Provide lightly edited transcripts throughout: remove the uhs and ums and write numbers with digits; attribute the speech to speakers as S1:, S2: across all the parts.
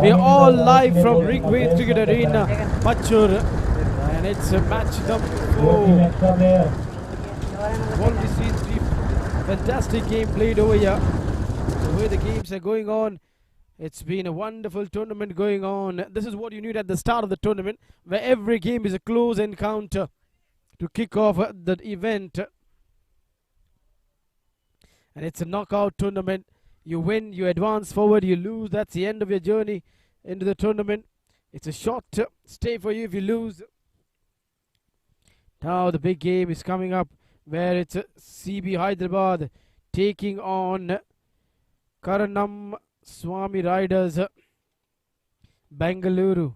S1: We are all live from Rigway Cricket Arena, Parchur, and it's a match number 4. We've already seen 3 fantastic games played over here. The way the games are going on, it's been a wonderful tournament going on. This is what you need at the start of the tournament, where every game is a close encounter to kick off the event. And it's a knockout tournament. You win, you advance forward, you lose. That's the end of your journey into the tournament. It's a short stay for you if you lose. Now the big game is coming up, where it's CB-Hyderabad taking on KARANAM-SWAMY-RIDERS-Bengaluru.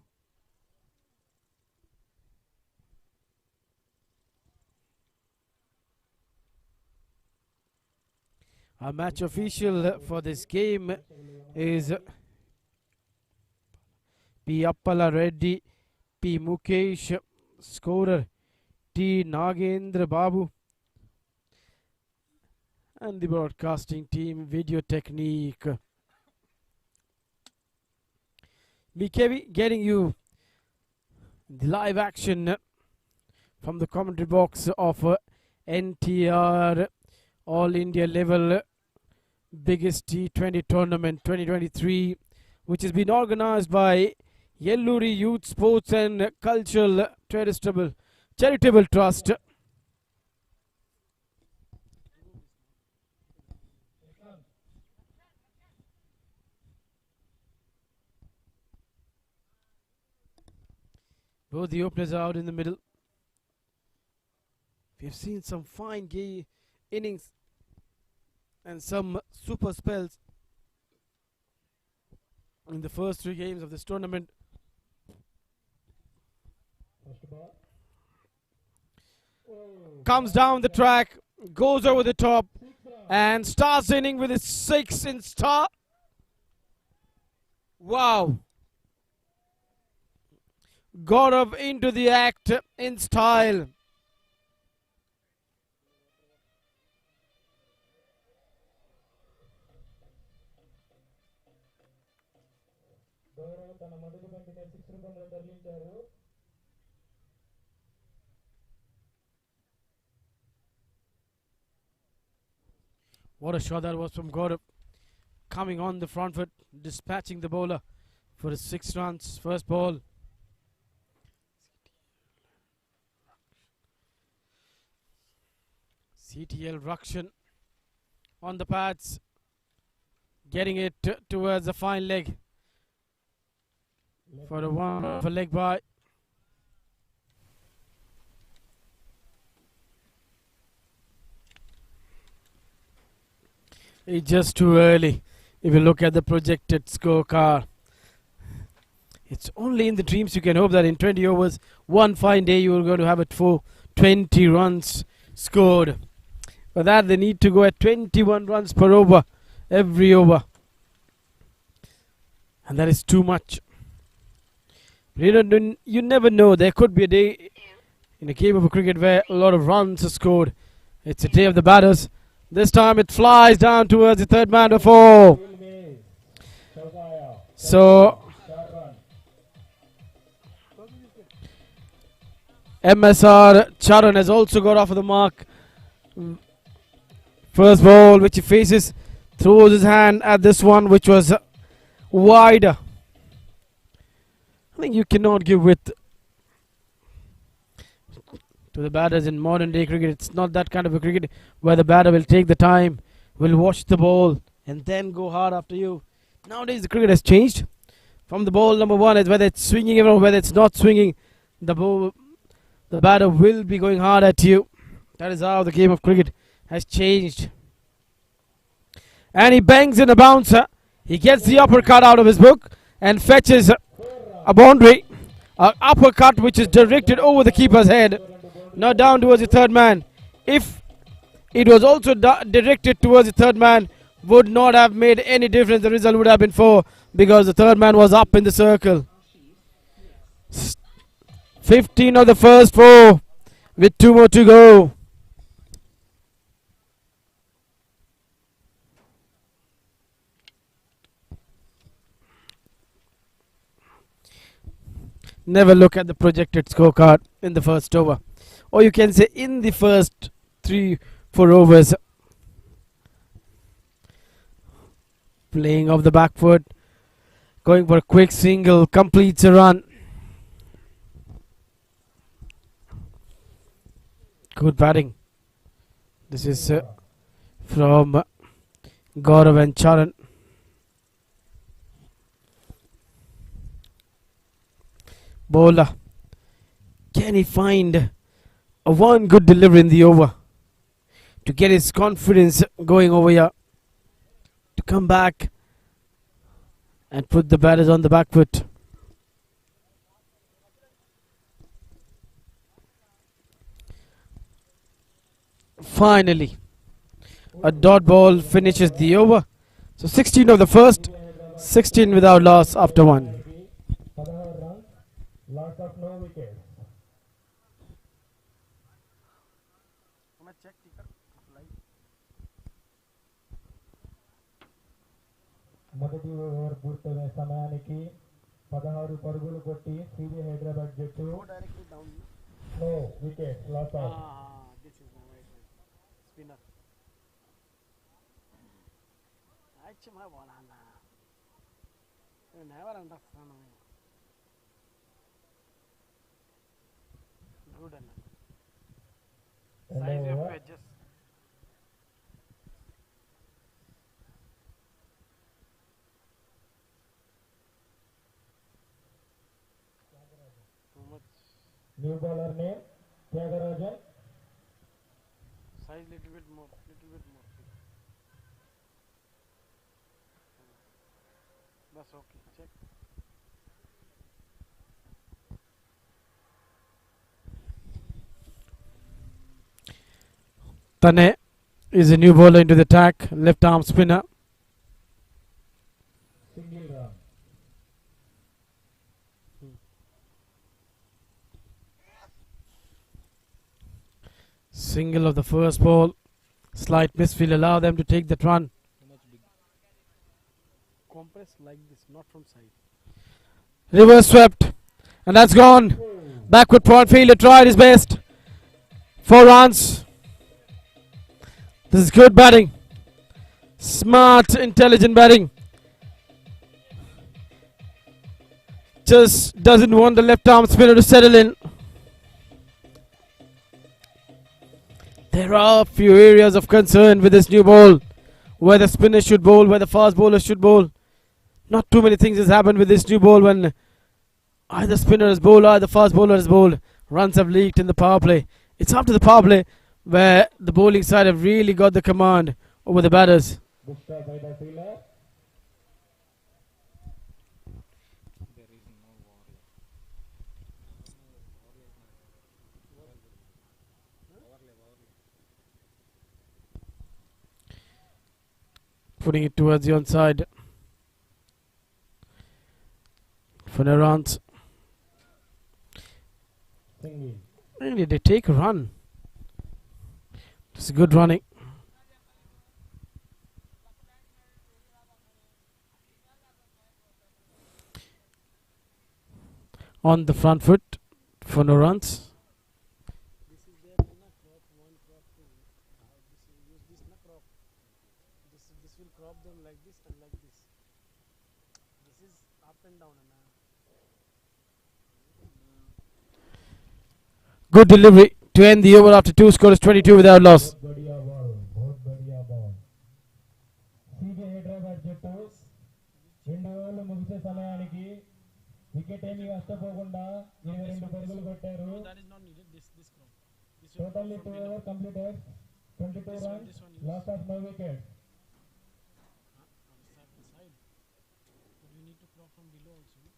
S1: Our match official for this game is P. Appala Reddy, P. Mukesh, scorer T. Nagendra Babu, and the broadcasting team, Video Technique. BKV getting you the live action from the commentary box of NTR All India level biggest T20 tournament 2023, which has been organized by Yeluri Youth Sports and Cultural Charitable Trust. Both the openers are out in the middle. We have seen some fine innings and some super spells in the first 3 games of this tournament. Comes down the track, goes over the top, and starts the inning with his 6 in star. Wow. Got up into the act in style. What a shot that was from Gaurav, coming on the front foot, dispatching the bowler for his 6 runs, first ball. CTL Rakshan on the pads, getting it towards the fine leg for a wonderful leg by. It's just too early. If you look at the projected scorecard, it's only in the dreams you can hope that in 20 overs, one fine day, you are going to have it for 20 runs scored. For that, they need to go at 21 runs per over, every over. And that is too much. You never know. There could be a day in a game of cricket where a lot of runs are scored. It's a day of the batters. This time it flies down towards the third man of 4. So MSR Charan has also got off of the mark. First ball which he faces, throws his hand at this one which was wider. I think you cannot give width to the batters in modern day cricket. It's not that kind of a cricket where the batter will take the time, will watch the ball and then go hard after you. Nowadays the cricket has changed. from the ball number 1 is whether it's swinging or whether it's not swinging. The batter will be going hard at you. That is how the game of cricket has changed. And he bangs in a bouncer. He gets the uppercut out of his book and fetches a boundary. An uppercut which is directed over the keeper's head, not down towards the third man. If it was also directed towards the third man, would not have made any difference. The result would have been 4 because the third man was up in the circle. 15 of the first 4 with 2 more to go. Never look at the projected scorecard in the first over, or you can say in the first 3-4 overs. Playing off the back foot, going for a quick single, completes a run. Good batting. This is from Gaurav and Charan. Bowler, can he find a one good delivery in the over to get his confidence going over here, to come back and put the batters on the back foot? Finally, a dot ball finishes the over. So 16 of the first, 16 without loss after 1.
S2: Loss of no wickets. మొదటి over పూర్తయిన సమయానికి 16 పరుగులు కొట్టి CB Hyderabad జట్టు no wicket loss of.
S1: This is my spinner. Actually, I never understand. Good enough. Size you have to adjust. Too much.
S2: New bowler name Tyagarajan.
S1: Size little bit more. That's okay. Check. Tane is a new bowler into the attack, left arm spinner.
S2: Single run.
S1: Single of the first ball, slight miss will allow them to take that run. Compress like this, not from side. Reverse swept, and that's gone. Backward point fielder tried his best. 4 runs. This is good batting. Smart, intelligent batting. Just doesn't want the left arm spinner to settle in. There are a few areas of concern with this new ball. Where the spinner should bowl, where the fast bowler should bowl. Not too many things has happened with this new ball when either spinner has bowled or the fast bowler has bowled. Runs have leaked in the power play. It's after the power play where the bowling side have really got the command over the batters.
S2: Good start by the fielder.
S1: Putting it towards the onside. For the runs.
S2: Single.
S1: Really, they take a run. It's good running. On the front foot for no runs. This will crop them like this and like this. This is up and down. Good delivery to end the over after 2 scores 22 without loss.
S2: बहुत बढ़िया ball CB Hyderabad జట్టు 2 ఓవర్లు ముగిసే సమయానికి wicket ఏమీ నష్టపోకుండా 22 పరుగులు కొట్టారు.
S1: No, that is not needed. This crop. This will
S2: Totally
S1: crop
S2: 2
S1: from below.
S2: overs completed. 22
S1: This one,
S2: runs.
S1: this one
S2: Loss of 5 wickets.
S1: Side. But we need to crop from below also. No?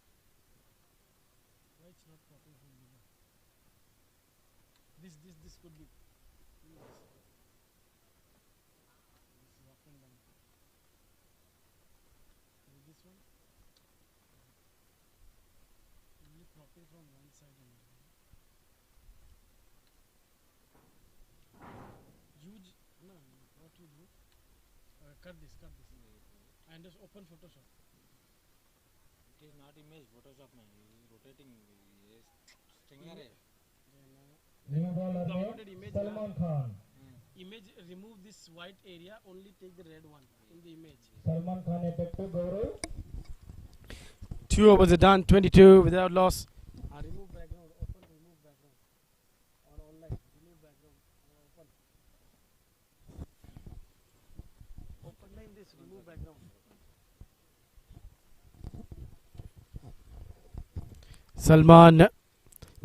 S1: Why it's not cropping from below? This could be. This is up and down. This one. Only cropping from one side only. Huge. No, what you do? Cut this. And just open Photoshop.
S3: It is not image Photoshop man. Rotating stringer hai.
S2: New bowler
S1: Downloaded
S2: name
S1: image,
S2: Salman Khan.
S1: Image, remove this white area, only take the red one in the image.
S2: Salman Khan effect to Gaurav.
S1: 2 overs are done, 22 without loss. Remove background, open, remove background. Or online, remove background, open. Open line this, remove background. Salman,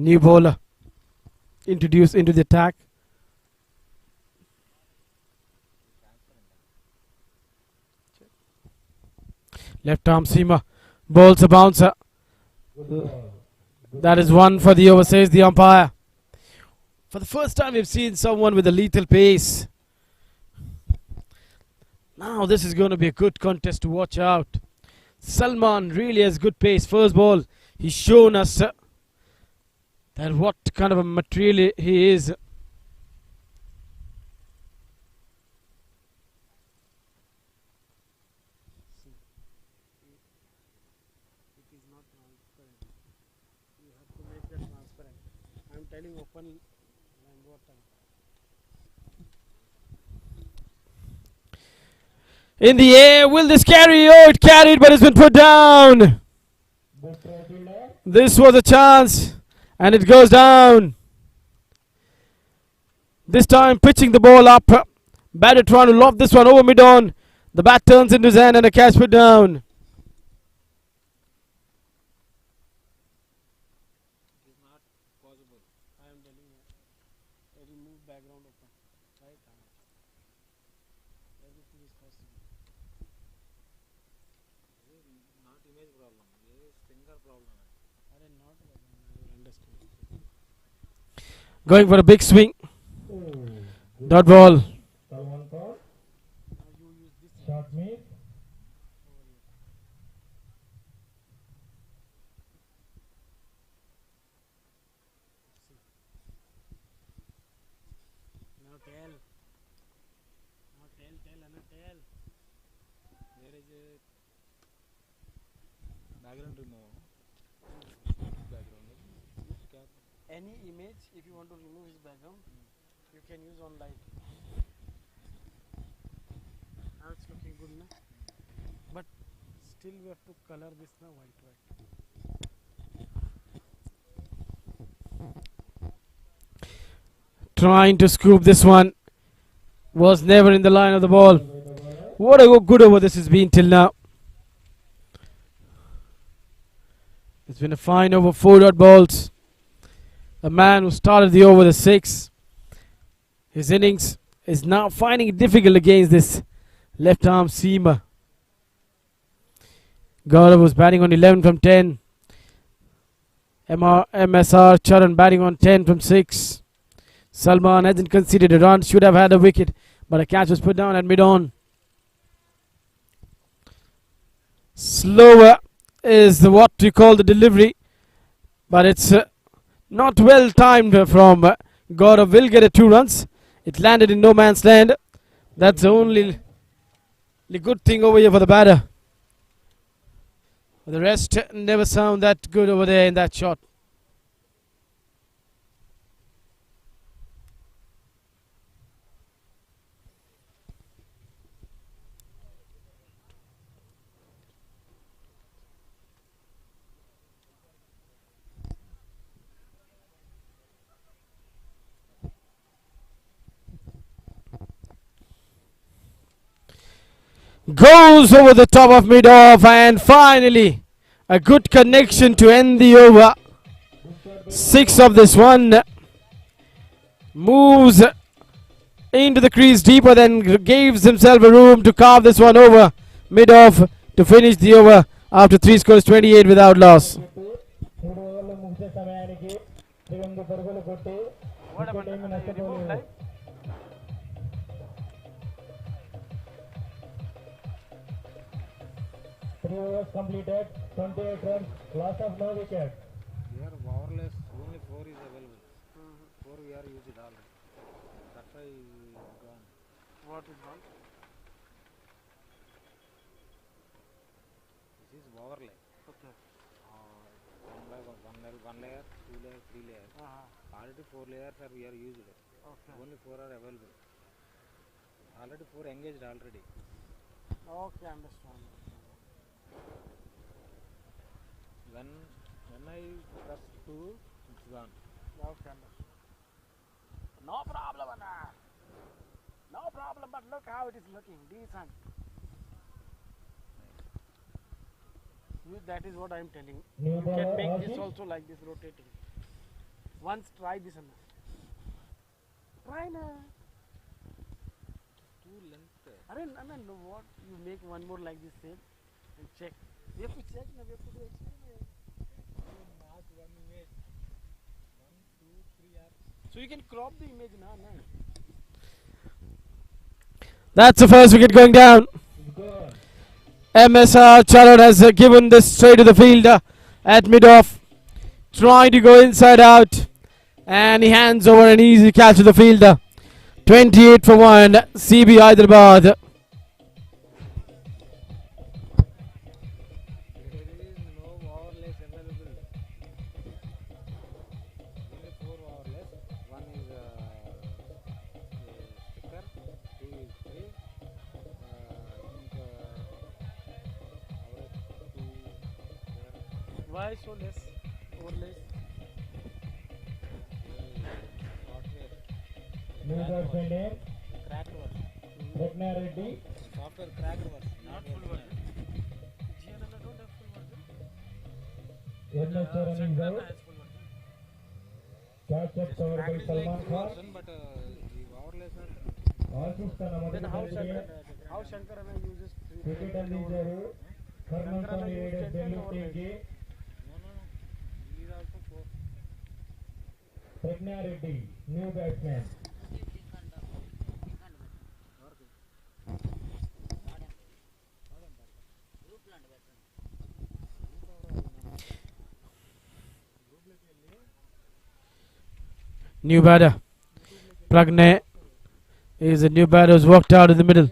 S1: new bowler, introduced into the attack. Left arm seamer, bowls a bouncer.
S2: Good ball.
S1: That is one for the over, says the umpire. For the first time, we've seen someone with a lethal pace. Now, this is going to be a good contest to watch out. Salman really has good pace. First ball, he's shown us that what kind of a material he is. It is not transparent. You have to make that transparent. I'm telling open and what time. In the air, will this carry? Oh, it carried, but it's been put down.
S2: Good try fielder.
S1: This was a chance, and it goes down. This time, pitching the ball up. Batter trying to lob this one over mid-on. The bat turns into his hand, and a catch put down.
S3: It is not possible.
S1: I am telling you, remove background open. Right? Everything is possible.
S3: This is not image problem. This is stringer problem.
S1: I will understand. Going for a big swing.
S2: Oh, good.
S1: Dot ball.
S2: Salman Khan.
S1: Now you use this
S2: Shot miss.
S1: over here. Now tail. Now tail, and a tail.
S3: There is a background remove. Background.
S1: Any image, if you want to remove his background, you can use on light. Now it's looking good now. But still we have to color this now white. Trying to scoop this one. Was never in the line of the ball. What a good over this has been till now. It's been a fine over, 4 dot balls. The man who started the over the 6. His innings is now finding it difficult against this left arm seamer. Gaurav was batting on 11 from 10. MSR Charan batting on 10 from 6. Salman hasn't conceded a run, should have had a wicket, but a catch was put down at mid-on. Slower is what you call the delivery, but it's not well timed from Gaurav. Will get a 2 runs. It landed in no man's land. That's the only good thing over here for the batter. The rest never sound that good over there in that shot. Goes over the top of mid-off, and finally A good connection to end the over. 6 of this one. Moves into the crease deeper, then gives himself a room to carve this one over. Mid-off to finish the over after 3 scores 28 without loss.
S2: Completed, 28 runs, loss of no wicket.
S3: Here powerless, only 4 is available. 4 we are used already. That's why gone.
S1: What is wrong?
S3: This is overlay.
S1: Okay.
S3: One layer, 2 layer, 3 layers. Already 4 layers are we are used.
S1: Okay.
S3: Only 4 are available. Already 4 engaged already.
S1: Okay, understand.
S3: When I press 2, it's gone.
S1: Okay. No problem, Anna. No problem, but look how it is looking. Decent. That is what I am telling. You can make this also like this, rotating. Once try this, Anna. Try now.
S3: Too length.
S1: Anna, no, what? You make one more like this same and check. We have to check now. We have to do experiment.
S3: Not one image. 1, 2, 3 are.
S1: So you can crop the image now. That's the first wicket going down. MSR Charlotte has given this straight to the fielder at mid-off. Trying to go inside out. And he hands over an easy catch to the fielder. 28 for 1. CB Hyderabad.
S3: There is no overlays available. Only 4 overlays. One is sticker, 2 is free.
S1: Why so less overlays?
S2: New batsman name,
S3: Cracked version.
S2: Ratna Reddy.
S3: Software cracked version.
S1: Not full version. GNL don't have full version.
S2: MS Charan is
S1: Shankar
S2: out.
S1: has full version.
S2: Catch up covered by
S3: It's like
S2: Salman
S3: full
S2: Khan.
S3: version, but the overlays are.
S2: All 6
S1: Then how
S2: ನಮೂದಿಗೆ
S1: Shankar uses
S2: cricket ಅಂದಿದ್ದರು Karnataka riders ಬೆಂಗಳೂರಿಗೆ
S3: No. He is also 4.
S2: Pragnya Reddy new batsman.
S1: New batter. Pragne is a new batter who's walked out in the middle.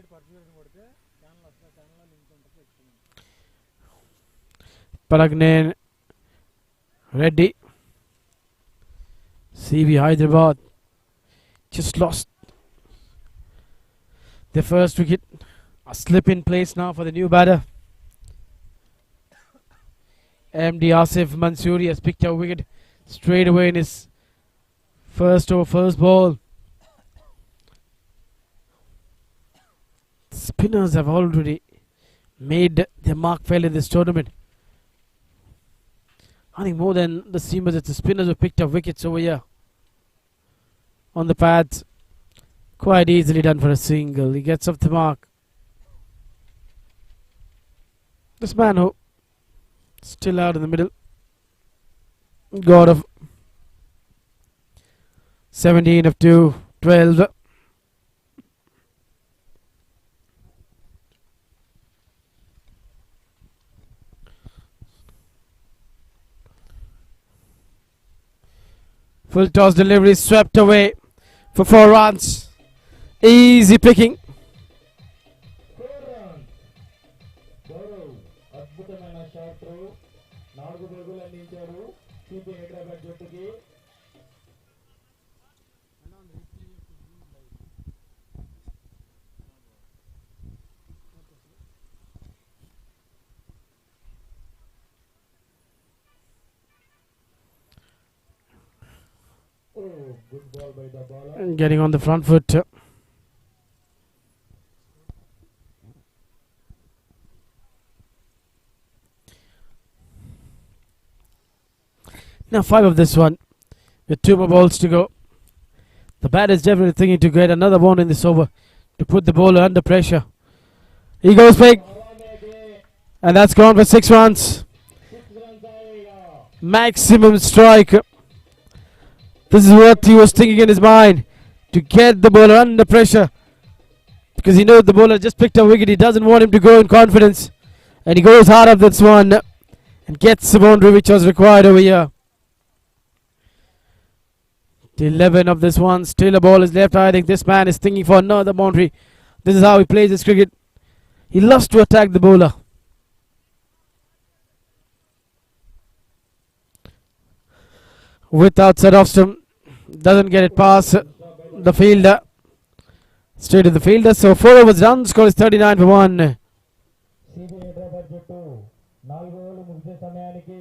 S1: Pragne Reddy. CB Hyderabad just lost the first wicket. A slip in place now for the new batter. MD Asif Mansoori has picked up a wicket straight away in his first over, first ball. Spinners have already made their mark fell in this tournament. I think more than the seamers, it's the spinners who picked up wickets over here on the pads. Quite easily done for a single. He gets up the mark. This man who still out in the middle. God of 17 of 2, 12. Full toss delivery swept away for 4 runs. Easy picking.
S2: 4 runs. Gaurav అద్భుతమైన shot 4 పరుగులు అందించారు సిబి హైదరాబాద్ జట్టుకి. Oh, good ball by the bowler.
S1: And getting on the front foot. Now 5 of this one, with 2 more balls to go. The batter is definitely thinking to get another one in this over to put the bowler under pressure. He goes big, and that's gone for 6 runs. Maximum strike. This is what he was thinking in his mind, to get the bowler under pressure, because he knows the bowler just picked a wicket. He doesn't want him to go in confidence, and he goes hard up this one and gets the boundary which was required over here. 11 of this one, still a ball is left. I think this man is thinking for another boundary. This is how he plays his cricket. He loves to attack the bowler. With outside off stump, doesn't get it past the fielder. Straight to the fielder. So 4 overs done. Score is 39 for 1.
S2: CB Hyderabad జట్టు 4 ఓవర్లు ముగిసే సమయానికి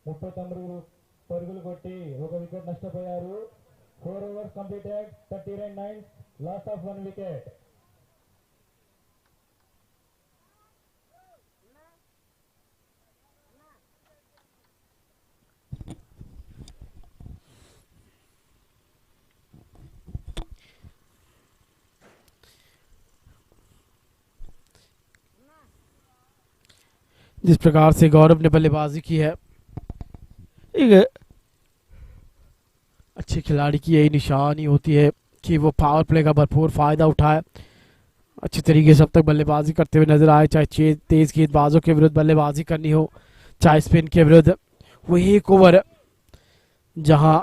S2: 39 పరుగులు కొట్టి 1 wicket నష్టపోయారు. 4 overs completed, 30 runs, loss of 1 wicket.
S1: जिस प्रकार से गौरव ने बल्लेबाजी की है, एक अच्छे खिलाड़ी की यही निशानी होती है कि वो पावर प्ले का भरपूर फ़ायदा उठाए, अच्छी तरीके से अब तक बल्लेबाजी करते हुए नजर आए। चाहे तेज़ गेंदबाजों के विरुद्ध बल्लेबाजी करनी हो, चाहे स्पिन के विरुद्ध। वो एक ओवर जहां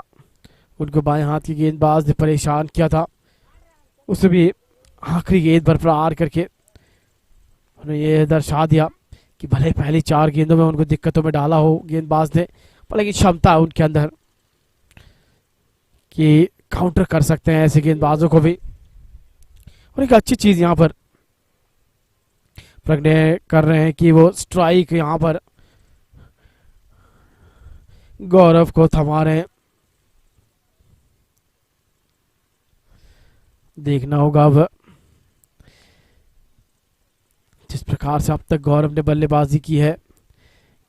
S1: उनको बाएं हाथ की गेंदबाज ने परेशान किया था, उसे भी आखिरी गेंद बरकरार करके उन्होंने ये दर्शा दिया कि भले पहली 4 गेंदों में उनको दिक्कतों में डाला हो गेंदबाज ने, पर लेकिन क्षमता है उनके अंदर कि काउंटर कर सकते हैं ऐसे गेंदबाजों को भी। और एक अच्छी चीज यहाँ पर प्रज्ञा कर रहे हैं कि वो स्ट्राइक यहाँ पर गौरव को थमा रहे हैं। देखना होगा अब जिस प्रकार से अब तक गौरव ने बल्लेबाजी की है,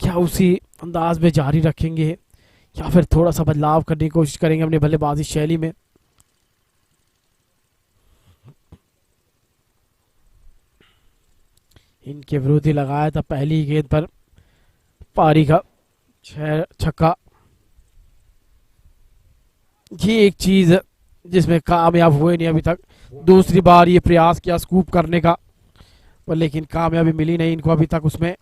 S1: क्या उसी अंदाज में जारी रखेंगे या फिर थोड़ा सा बदलाव करने की कोशिश करेंगे अपनी बल्लेबाजी शैली में। इनके विरोधी लगाया था पहली गेंद पर पारी का 6 छक्का। ये एक चीज जिसमें कामयाब हुए नहीं अभी तक। दूसरी बार ये प्रयास किया स्कूप करने का, पर लेकिन कामयाबी मिली नहीं इनको अभी तक उसमें।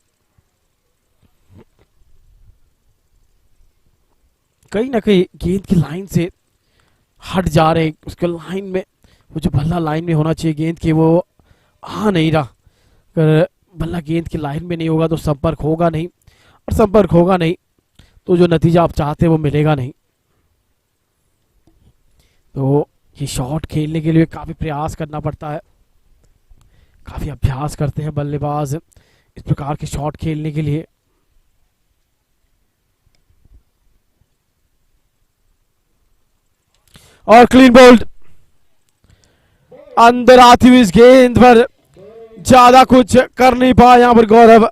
S1: कहीं ना कहीं गेंद की लाइन से हट जा रहे, उसके लाइन में वो जो बल्ला लाइन में होना चाहिए गेंद के, वो आ नहीं रहा। अगर बल्ला गेंद की लाइन में नहीं होगा तो संपर्क होगा नहीं, और संपर्क होगा नहीं तो जो नतीजा आप चाहते हैं वो मिलेगा नहीं। तो ये शॉट खेलने के लिए काफी प्रयास करना पड़ता है, काफी अभ्यास करते हैं बल्लेबाज इस प्रकार के शॉट खेलने के लिए। और क्लीन बोल्ड अंदर आती हुई इस गेंद पर ज्यादा कुछ कर नहीं पाया यहां पर गौरव।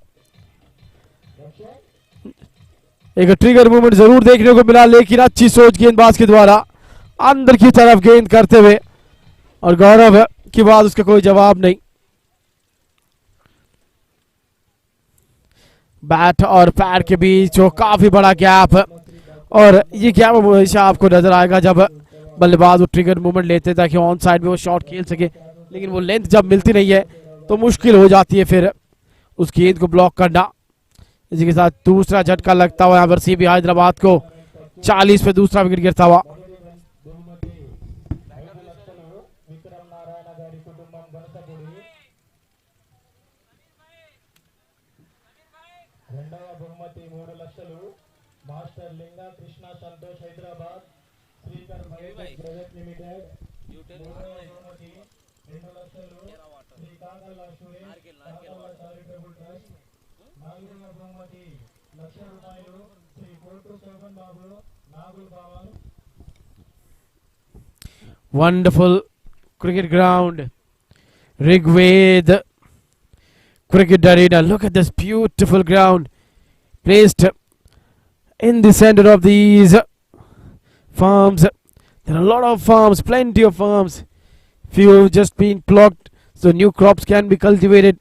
S1: एक ट्रिगर मूवमेंट जरूर देखने को मिला, लेकिन अच्छी सोच गेंदबाज के द्वारा अंदर की तरफ गेंद करते हुए, और गौरव की बात उसका कोई जवाब नहीं। बैट और पैर के बीच जो काफी बड़ा गैप, और ये गैप हमेशा आपको नजर आएगा जब बल्लेबाज वो ट्रिगर मूवमेंट लेते ताकि ऑन साइड में वो शॉट खेल सके, लेकिन वो लेंथ जब मिलती नहीं है तो मुश्किल हो जाती है फिर उस गेंद को ब्लॉक करना। इसी के साथ दूसरा झटका लगता हुआ यहाँ पर सीबी हैदराबाद को 40 पे दूसरा विकेट गिरता हुआ। Wonderful cricket ground, Rigved Cricket Arena. Look at this beautiful ground, placed in the center of these farms. There are a lot of farms, plenty of farms. Few have just been plucked, so new crops can be cultivated,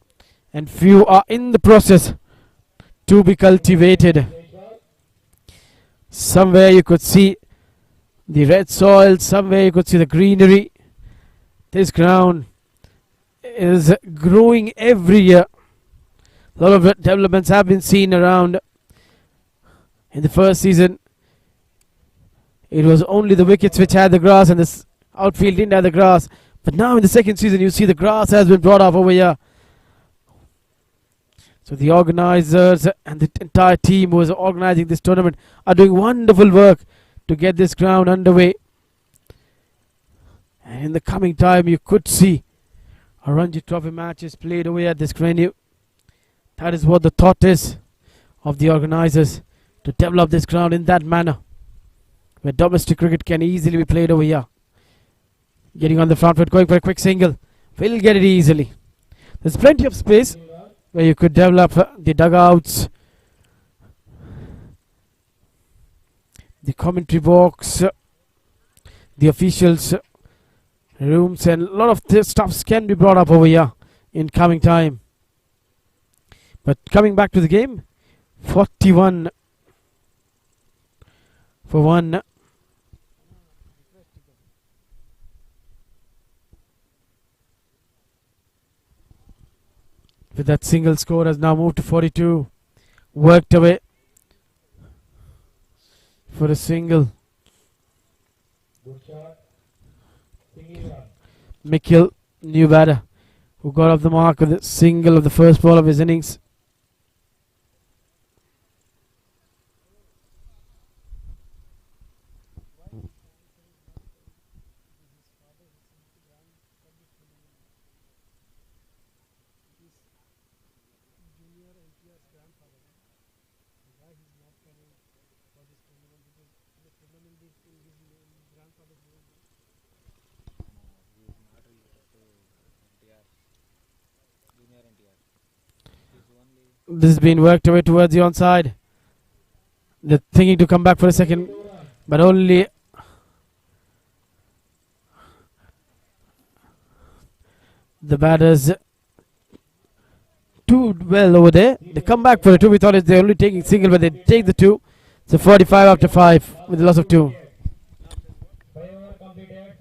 S1: and few are in the process to be cultivated. Somewhere you could see the red soil, somewhere you could see the greenery. This ground is growing every year. A lot of developments have been seen around. In the first season, it was only the wickets which had the grass and the outfield didn't have the grass. But now in the second season, you see the grass has been brought up over here. So the organizers and the entire team who was organizing this tournament are doing wonderful work to get this ground underway. And in the coming time, you could see a Ranji Trophy matches played away at this venue. That is what the thought is of the organizers, to develop this ground in that manner, where domestic cricket can easily be played over here. Getting on the front foot, going for a quick single, will get it easily. There's plenty of space where you could develop the dugouts, the commentary box, the officials' rooms, and a lot of this stuffs can be brought up over here in coming time. But coming back to the game, 41 for 1. With that single, score has now moved to 42. Worked away for a single.
S2: Good shot. Single run.
S1: Mikil, new batter, who got off the mark with a single of the first ball of his innings.
S3: He is not related to NTR, junior NTR. He is only
S1: This has been worked away towards the onside. They're thinking to come back for a second, but only the batters too well over there. They come back for a 2. We thought they're only taking single, but they take the 2. So 45 after 5 with a loss of 2.
S2: 5 over completed.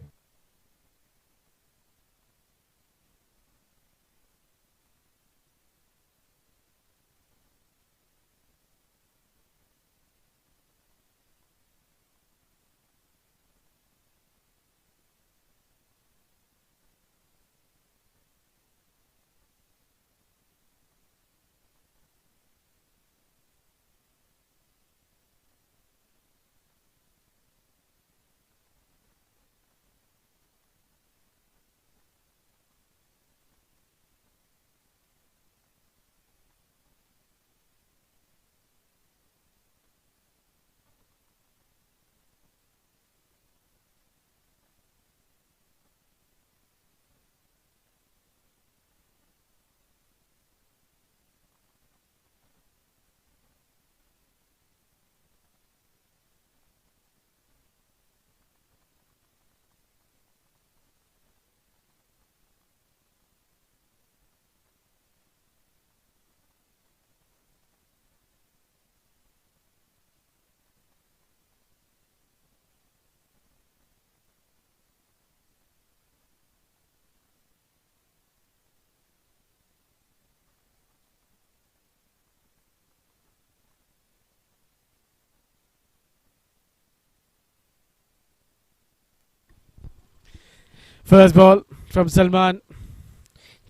S1: First ball from Salman,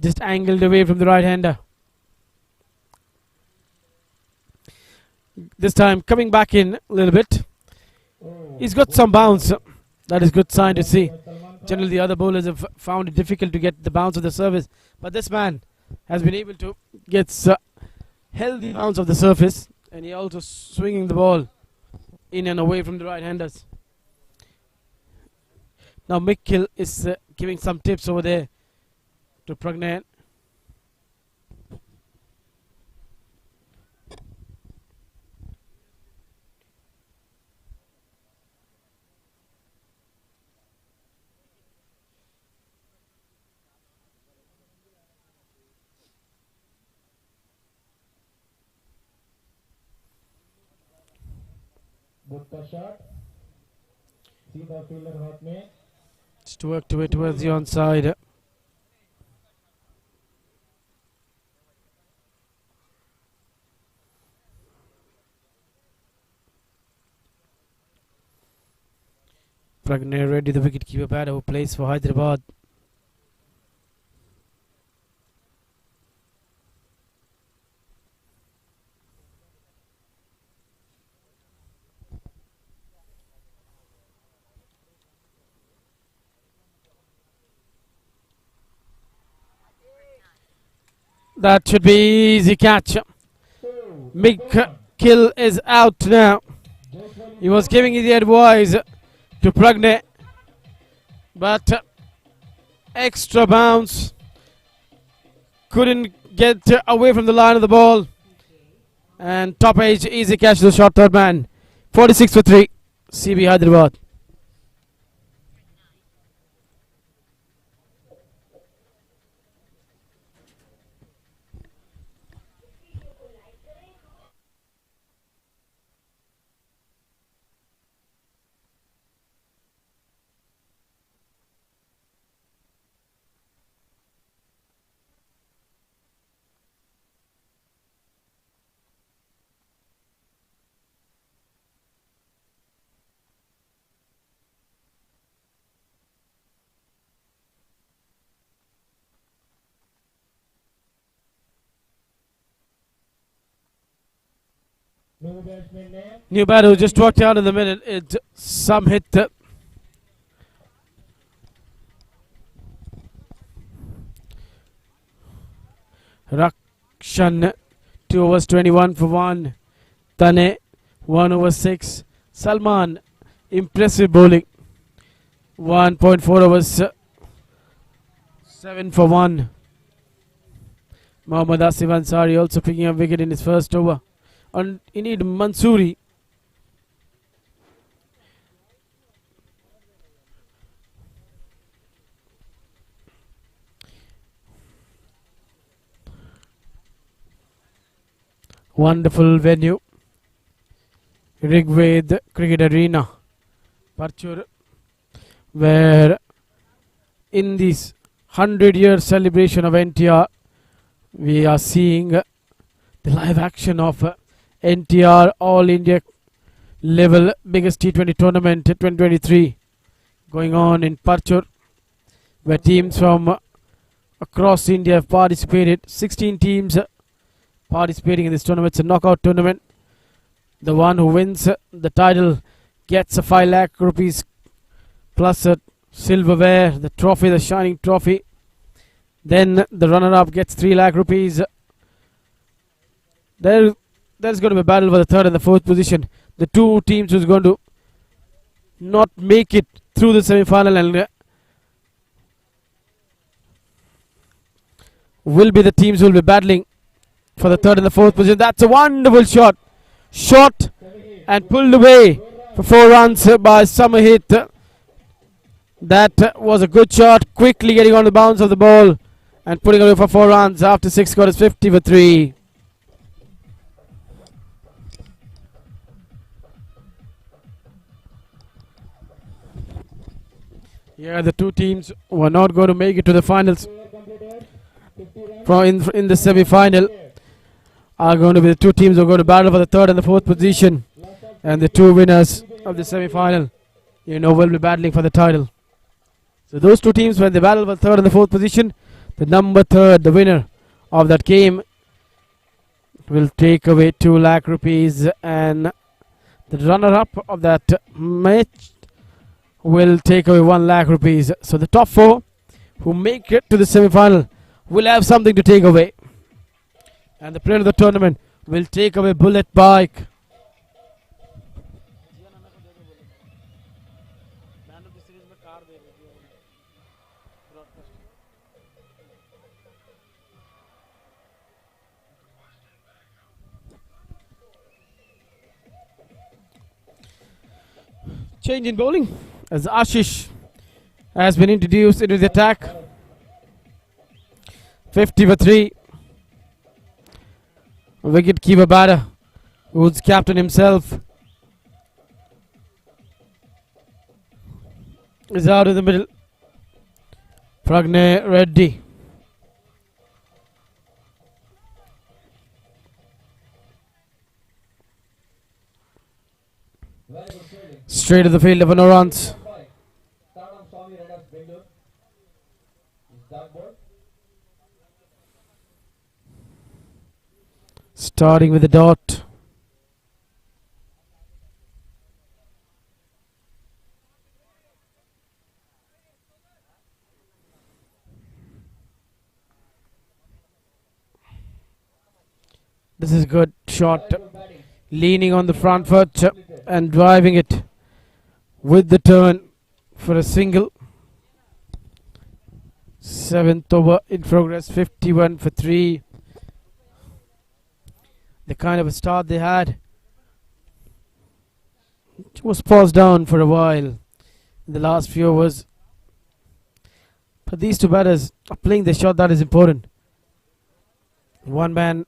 S1: just angled away from the right hander. This time coming back in a little bit. He's got some bounce. That is good sign to see. Generally the other bowlers have found it difficult to get the bounce of the service, but this man has been able to get held the bounce of the surface, and he also swinging the ball in and away from the right handers. Now Mikil is giving some tips over there to Pragnan.
S2: Good first shot. See the fielder हाथ में.
S1: Just to work towards the onside. Pragnay Reddy, the wicketkeeper batter who plays for Hyderabad. That should be easy catch. Big kill is out now. He was giving the advice to Pragnay, but extra bounce, couldn't get away from the line of the ball, and top edge, easy catch to the short third man. 46 for 3, CB Hyderabad.
S2: New batsman name.
S1: New batter who just walked out in the middle. It's some hit. Rakshan, 2 overs 21 for 1. Tane, 1 over 6. Salman, impressive bowling. 1.4 overs, 7 for 1. Mohammad Asif Ansari also picking up wicket in his first over. And you need Mansoori. Wonderful venue. Rigved Cricket Arena, Parchur, where in this 100-year celebration of NTR, we are seeing the live action of NTR All India level biggest T20 tournament 2023 going on in Parchur, where teams from across India have participated. 16 teams participating in this tournament. It's a knockout tournament. The one who wins the title gets a 5 lakh rupees plus a silverware, the trophy, the shining trophy. Then the runner-up gets 3 lakh rupees. There's going to be a battle for the third and the fourth position. The two teams who's going to not make it through the semi-final and will be the teams who will be battling for the third and the fourth position. That's a wonderful shot. Shot and pulled away for 4 runs by Samahit. That was a good shot. Quickly getting on the bounce of the ball and putting away for 4 runs after 6 score is 50 for 3. Yeah, the two teams who are not going to make it to the finals in the semi-final are going to be the two teams who are going to battle for the third and the fourth position. And the two winners of the semi-final, will be battling for the title. So those two teams, when they battle for the third and the fourth position, the number third, the winner of that game, will take away 2 lakh rupees, and the runner-up of that match will take away 1 lakh rupees. So the top 4 who make it to the semi-final will have something to take away. And the player of the tournament will take away bullet bike. Change in bowling as Ashish has been introduced into the attack. 50 for 3. Wicket keeper batter, who's captain himself. is out in the middle. Pragne Reddy.
S2: Very good fielding.
S1: Straight to the field of no runs.
S2: KARANAM-SWAMY-RIDERS-Bengaluru. Is that ball?
S1: Starting with the dot. This is a good shot.
S2: Very good batting.
S1: Leaning on the front foot and driving it with the turn for a single. 7th over in progress, 51 for 3. The kind of a start they had, it was paused down for a while in the last few overs. But these two batters are playing the shot that is important. One man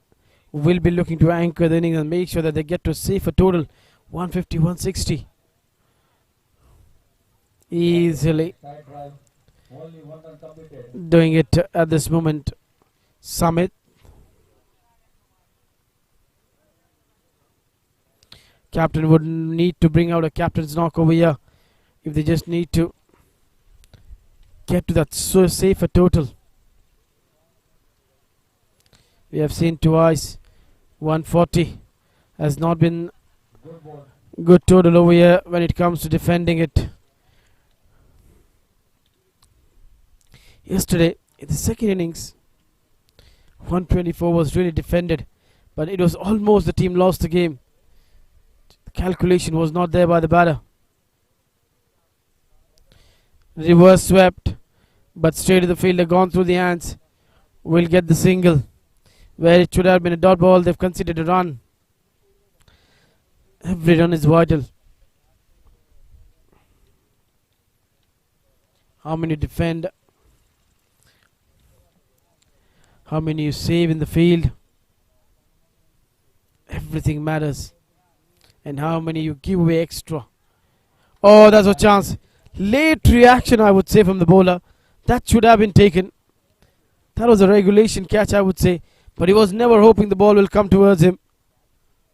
S1: will be looking to anchor the innings and make sure that they get to a safer total 150, 160. Easily
S2: Side drive. Only one run completed.
S1: doing it at this moment. Summit. Captain would need to bring out a captain's knock over here if they just need to get to that so safer total. We have seen twice 140 has not been
S2: Good ball.
S1: good total over here when it comes to defending it. Yesterday in the second innings 124 was really defended, but it was almost the team lost the game. The calculation was not there by the batter. Reverse swept, but straight to the fielder, gone through the hands. Will get the single where it should have been a dot ball. They've conceded a run. Every run is vital. How many defend, how many you save in the field, everything matters. And how many you give away extra. Oh, that's a chance. Late reaction, I would say, from the bowler. That should have been taken. That was a regulation catch, I would say. But he was never hoping the ball will come towards him.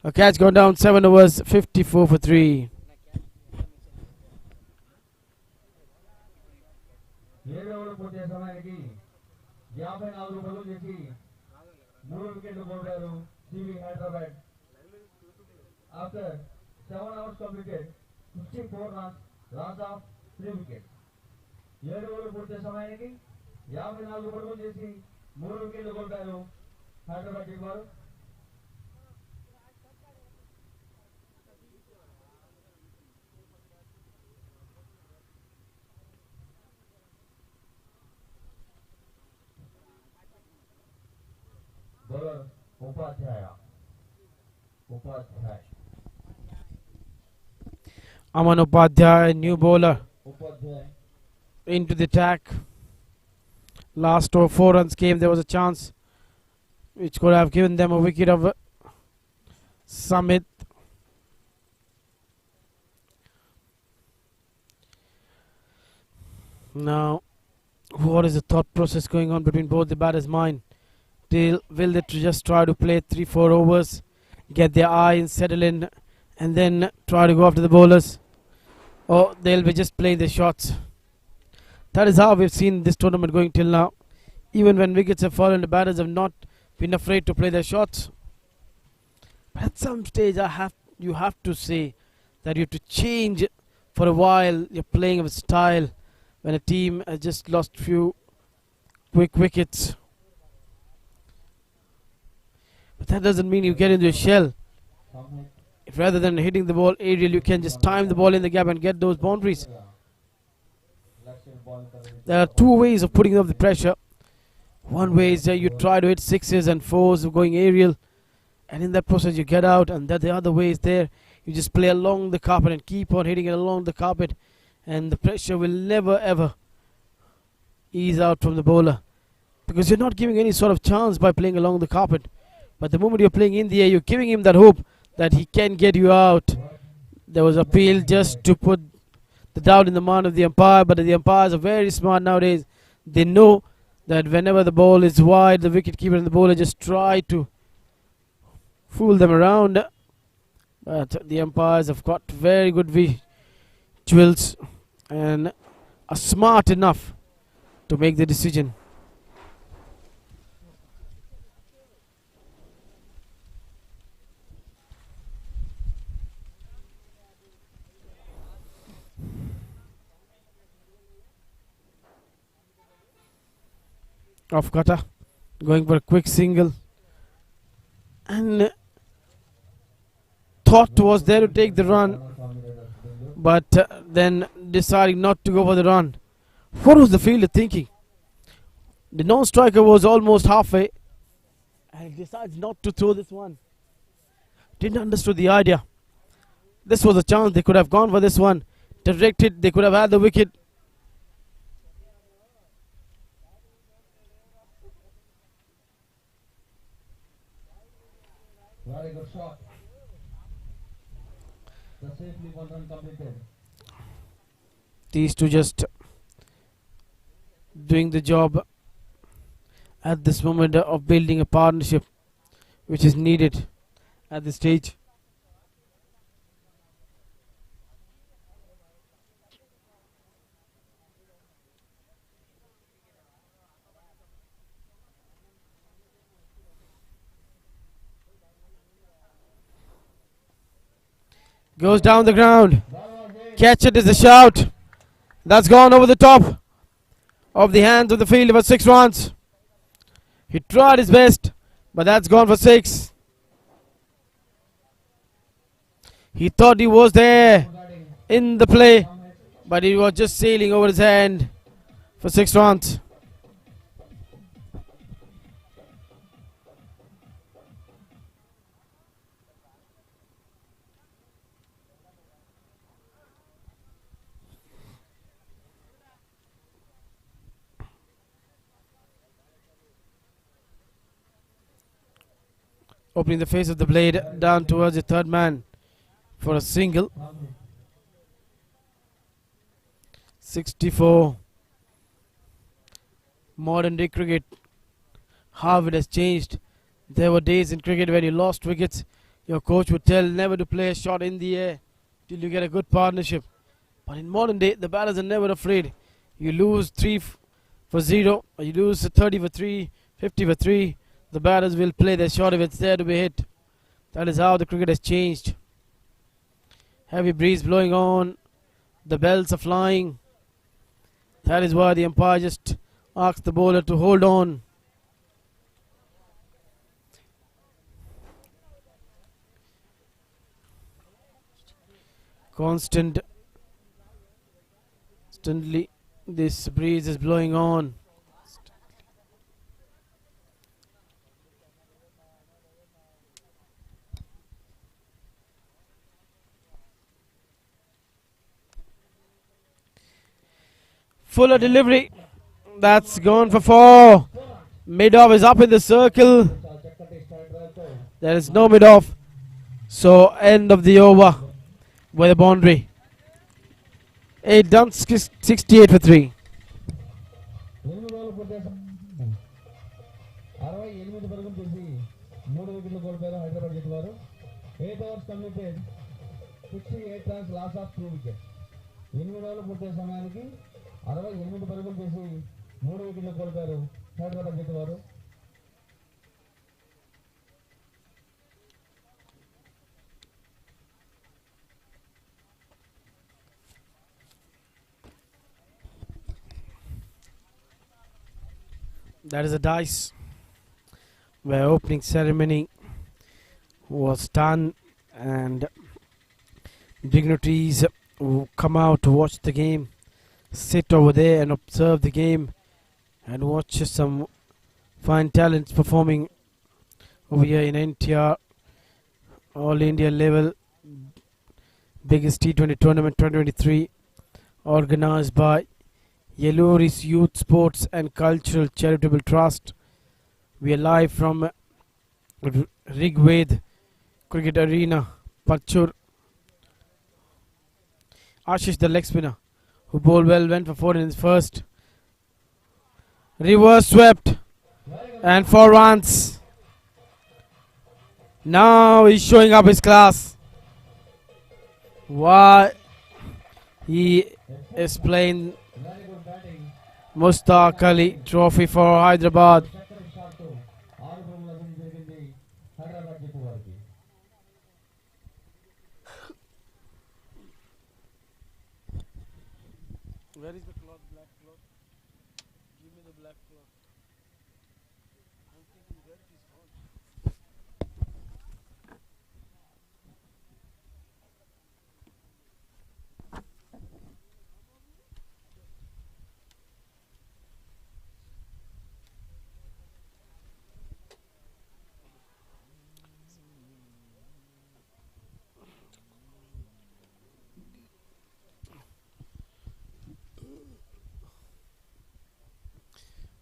S1: A catch gone down, 7 overs, 54 for 3.
S2: 7 ఓవర్లు పూర్తి అయ్యే సమయానికి 54 పరుగులు చేసి 3 వికెట్లు కోల్పోయారు CB Hyderabad. After 7 hours completed, 54 runs, loss of 3 wickets. 7 ఓవర్లు పూర్తి అయ్యే సమయానికి 54 పరుగులు చేసి 3 వికెట్లు కోల్పోయారు హైదరాబాద్ టీం వారు. Bowler Upadhyaya.
S1: Aman Upadhyay, new bowler,
S2: Upadhyaya
S1: into the attack. Last over 4 runs came. There was a chance which could have given them a wicket of Summit. Now, what is the thought process going on between both the batters' mind? Will they just try to play 3-4 overs, get their eye and settle in, and then try to go after the bowlers? Or they'll be just playing the shots? That is how we've seen this tournament going till now. Even when wickets have fallen, the batters have not been afraid to play their shots. But at some stage, you have to say that you have to change for a while. You're playing of a style when a team has just lost few quick wickets. But that doesn't mean you get into a shell. If rather than hitting the ball aerial, you can just time the ball in the gap and get those boundaries. There are two ways of putting up the pressure. One way is that you try to hit 6s and 4s going aerial, and in that process you get out, and that the other way is there. You just play along the carpet and keep on hitting it along the carpet, and the pressure will never ever ease out from the bowler, because you're not giving any sort of chance by playing along the carpet. But the moment you're playing in the air, you're giving him that hope that he can get you out. There was appeal just to put the doubt in the mind of the umpire, but the umpires are very smart nowadays. They know that whenever the ball is wide, the wicket keeper and the bowler just try to fool them around. But the umpires have got very good visuals and are smart enough to make the decision. Off cutter, going for a quick single, and thought was there to take the run, but then deciding not to go for the run. What was the fielder thinking? The non-striker was almost halfway and he decides not to throw this one. Didn't understand the idea. This was a chance, they could have gone for this one, directed, they could have had the wicket.
S2: Very good shot. The safely one run completed.
S1: These two just doing the job at this moment of building a partnership which is needed at this stage. Goes down the ground. Catch it is a shout. That's gone over the top of the hands of the fielder for 6 runs. He tried his best, but that's gone for 6. He thought he was there in the play, but he was just sailing over his hand for 6 runs. Opening the face of the blade down towards the third man for a single. 64. Modern day cricket, how it has changed. There were days in cricket when you lost wickets, your coach would tell never to play a shot in the air till you get a good partnership. But in modern day, the batters are never afraid. You lose 3 for 0, or you lose 30 for 3, 50 for 3. The batters will play their shot if it's there to be hit. That is how the cricket has changed. Heavy breeze blowing on. The bells are flying. That is why the umpire just asks the bowler to hold on. Constantly, this breeze is blowing on. Fuller delivery. That's gone for 4. Mid-off is up in the circle. There is no mid-off. So end of the over with a boundary. 8 done, 68 for 3.
S2: 8 overs completed, 68 runs, loss of 2 wickets. 8 ఓవర్లు పూర్తయ్యే సమయానికి 68 పరుగులు చేసి 3 వికెట్లు కోల్పోయారు హైదరాబాద్ జట్టు వారు.
S1: That is a dice where opening ceremony was done and dignitaries who come out to watch the game sit over there and observe the game and watch some fine talents performing over here in NTR All India level biggest T20 tournament 2023 organized by Yeluri's Youth Sports and Cultural Charitable Trust. We are live from Rigved Cricket Arena, Parchur. Ashish the leg spinner who bowled well, went for 4 in his first. Reverse swept and 4 runs. Now he's showing up his class. Why he is playing
S2: Very good batting.
S1: Mustaq Ali trophy for Hyderabad.
S2: చక్కటి shot తో 6 పరుగులు లభించడం జరిగింది హైదరాబాద్ జట్టు వారికి.
S1: Where is the cloth? Black cloth? Give me the black cloth. I'm thinking where it is gone.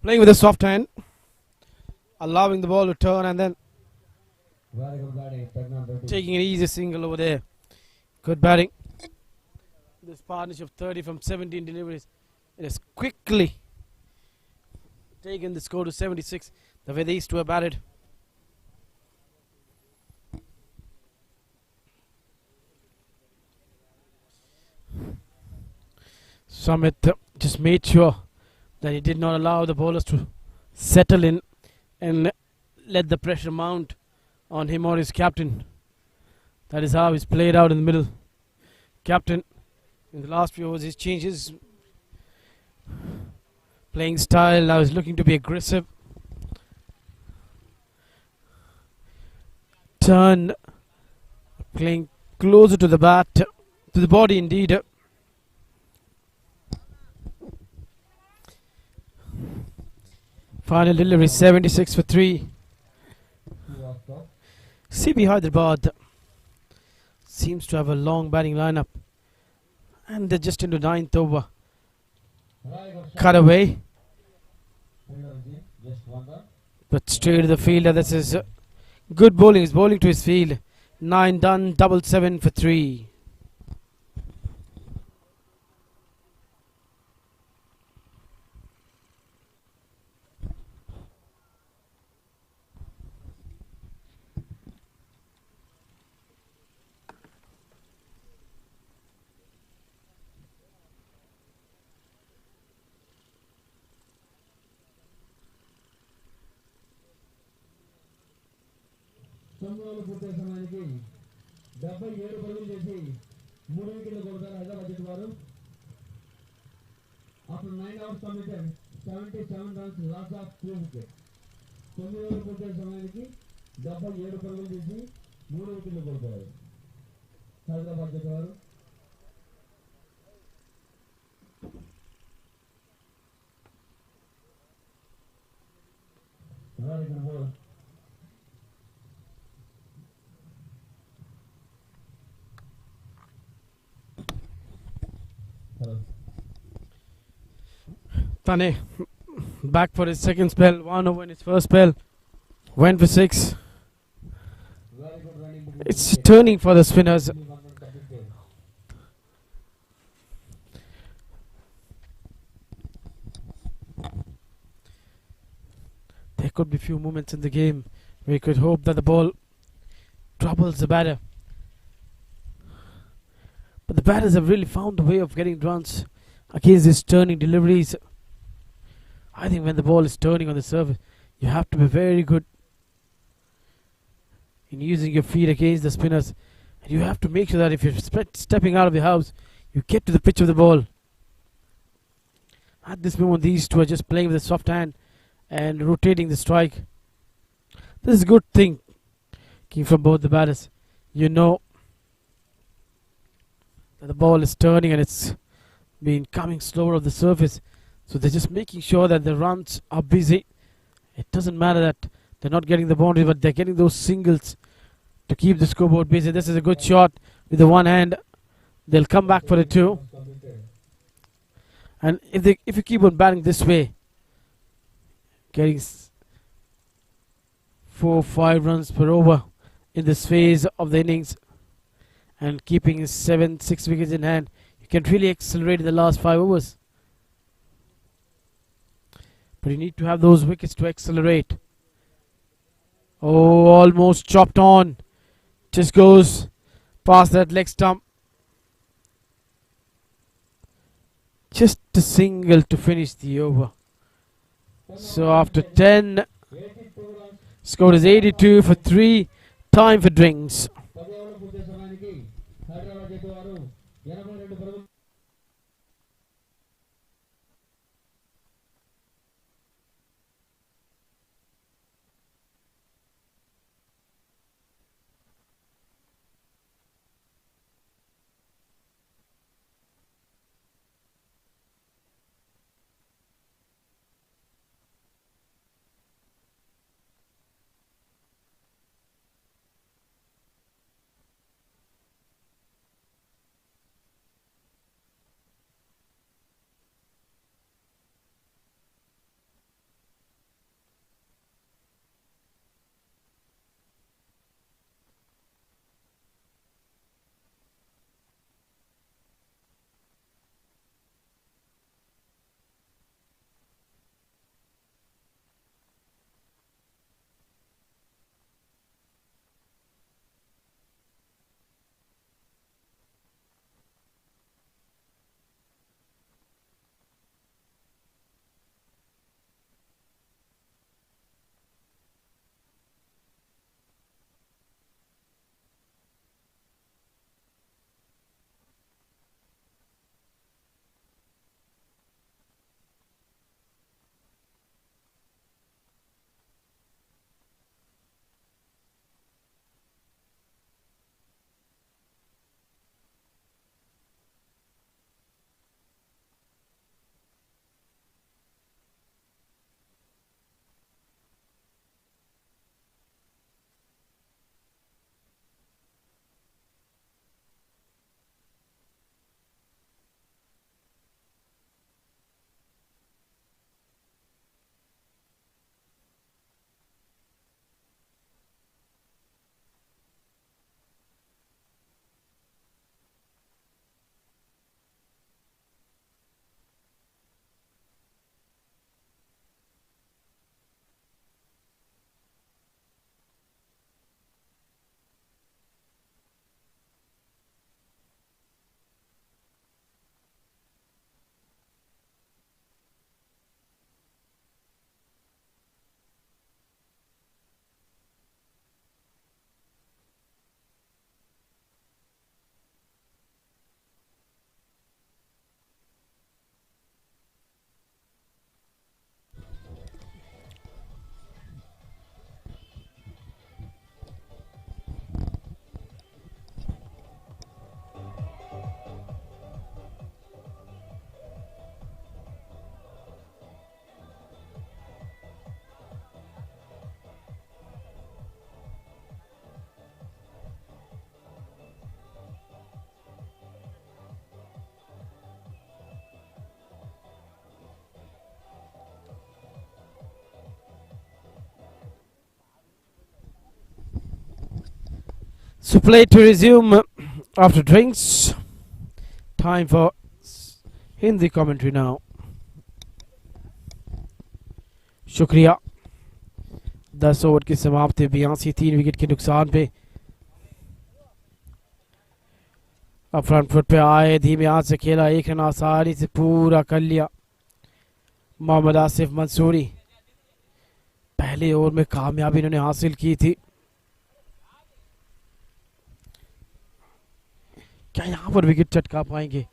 S1: Playing with a soft hand, allowing the ball to turn and then
S2: Very good batting. Pregnant Reddy.
S1: taking an easy single over there. Good batting. This partnership of 30 from 17 deliveries. It has quickly taken the score to 76. The way these two have batted. Sumit just made sure that he did not allow the bowlers to settle in and let the pressure mount on him or his captain. That is how he's played out in the middle. Captain, in the last few overs, he's changed his playing style. Now he's looking to be aggressive. Turn, playing closer to the bat, to the body indeed. Final delivery 76 for 3. CB Hyderabad seems to have a long batting lineup, and they're just into 9th over.
S2: Very good shot.
S1: Cut away,
S2: Just one run.
S1: but straight to the fielder. This is good bowling. He's bowling to his field. 9 done, double 7 for 3.
S2: తొమ్మిది పూర్తయ్యే సమయానికి 77 పరుగులు చేసి 3 వికెట్లు కొడతారు హైదరాబాద్ జట్టు వారు. After 9 hours completed, 77 runs, loss of 2 wickets. 9 పూర్తయ్యే సమయానికి 77 పరుగులు చేసి 3 వికెట్లు కొడతారు హైదరాబాద్ జట్టు వారు. Very good ball.
S1: Tane back for his second spell. 1 over in his first spell. Went for 6.
S2: Very good running between
S1: It's
S2: wickets.
S1: turning for the spinners.
S2: Only 1 run completed.
S1: There could be few moments in the game where you could hope that the ball troubles the batter. But the batters have really found a way of getting runs against these turning deliveries. I think when the ball is turning on the surface, you have to be very good in using your feet against the spinners. And you have to make sure that if you're stepping out of the house, you get to the pitch of the ball. At this moment, these two are just playing with a soft hand and rotating the strike. This is a good thing came from both the batters. You know that the ball is turning and it's been coming slower off the surface. So they're just making sure that the runs are busy. It doesn't matter that they're not getting the boundary, but they're getting those singles to keep the scoreboard busy. This is a good shot with the one hand. They'll come back for the 2. And if you keep on batting this way, getting 4-5 runs per over in this phase of the innings and keeping 6 wickets in hand, You can really accelerate in the last 5 overs. But you need to have those wickets to accelerate. Oh, almost chopped on. Just goes past that leg stump. Just a single to finish the over. So after 10,
S2: 82 runs.
S1: score is 82 for 3. Time for drinks.
S2: 10 ఓవర్లు పూర్తి సమయానికి హైదరాబాద్ జట్టు వారు 82 పరుగులు
S1: So play to resume after drinks. Time for Hindi commentary now. शुक्रिया. 10 over की समाप्ति 82 3 wicket के नुकसान पे अब फ्रंट फुट पे आए, धीमे हाथ से खेला, 1 रन आसानी से पूरा कर लिया मोहम्मद आसिफ मंसूरी. पहले ओवर में कामयाबी इन्होंने हासिल की थी. क्या यहाँ पर विकेट चटका पाएंगे?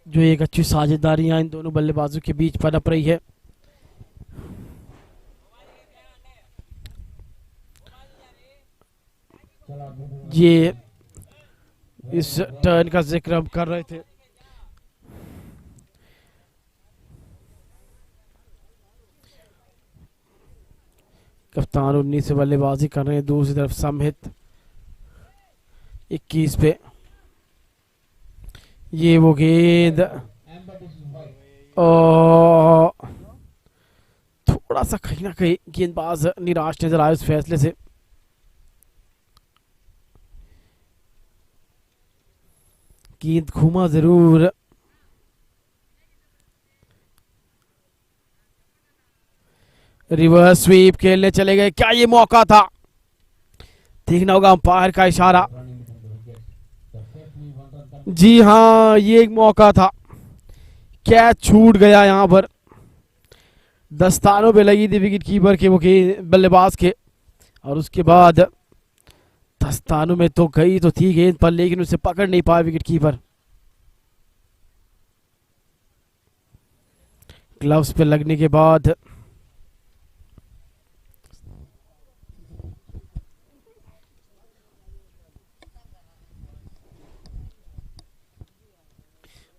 S1: जो एक अच्छी साझेदारियां इन दोनों बल्लेबाजों के बीच पनप रही है. ये इस टर्न का जिक्र हम कर रहे थे. कप्तान 19 से बल्लेबाजी कर रहे हैं. दूसरी तरफ समहित 21 पे. ये वो गेंद और थोड़ा सा कहीं ना कहीं गेंदबाज निराश नजर आए उस फैसले से. गेंद घूमा जरूर. रिवर्स स्वीप खेलने चले गए. क्या ये मौका था? देखना होगा अंपायर का इशारा. जी हाँ, ये एक मौका था. कैच छूट गया यहाँ पर. दस्तानों पे लगी थी विकेट कीपर के, वो बल्लेबाज के, और उसके बाद दस्तानों में तो गई तो थी गेंद पर, लेकिन उसे पकड़ नहीं पाया विकेट कीपर. ग्लव्स पे लगने के बाद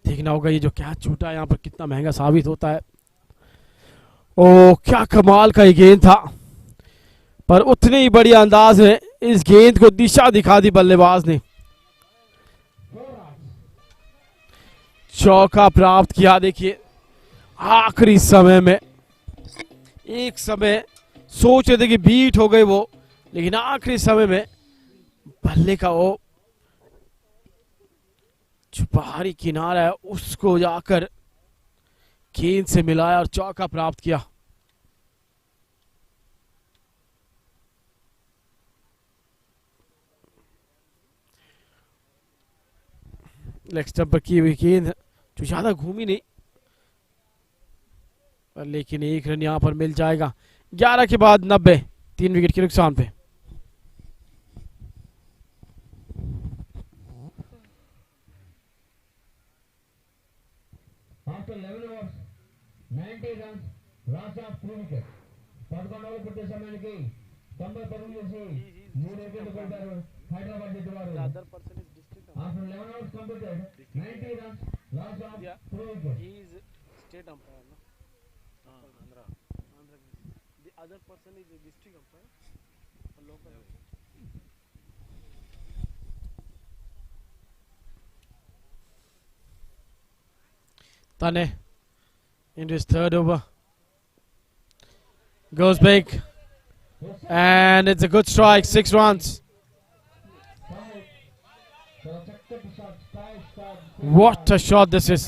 S1: देखना होगा ये जो कैच छूटा है यहाँ पर कितना महंगा साबित होता है. ओ क्या कमाल का ये गेंद था, पर उतने ही बढ़िया अंदाज में इस गेंद को दिशा दिखा दी बल्लेबाज ने. चौका प्राप्त किया. देखिए आखिरी समय में, एक समय सोच रहे थे कि बीट हो गए वो, लेकिन आखिरी समय में बल्ले का वो जो बाहरी किनारा है उसको जाकर गेंद से मिलाया और चौका प्राप्त किया. लेग स्टंप पर की हुई गेंद जो ज्यादा घूमी नहीं, लेकिन एक रन यहां पर मिल जाएगा. 11 के बाद 90, 3 विकेट के नुकसान पे.
S2: After 11 overs, 90 runs, loss of 3 wickets. పదకొండవ పూర్తి సమయానికి 90 పరుగులు చేసి 3 వికెట్లు కోల్పోయారు హైదరాబాద్ జట్టు వారు. After 11 overs completed, 90 runs, loss of 3 wickets.
S1: He is state umpire, no? Andhra. The other person is a district umpire or local. Tane into his third over. Goes big. And it's a good strike, 6 runs. What a shot this is.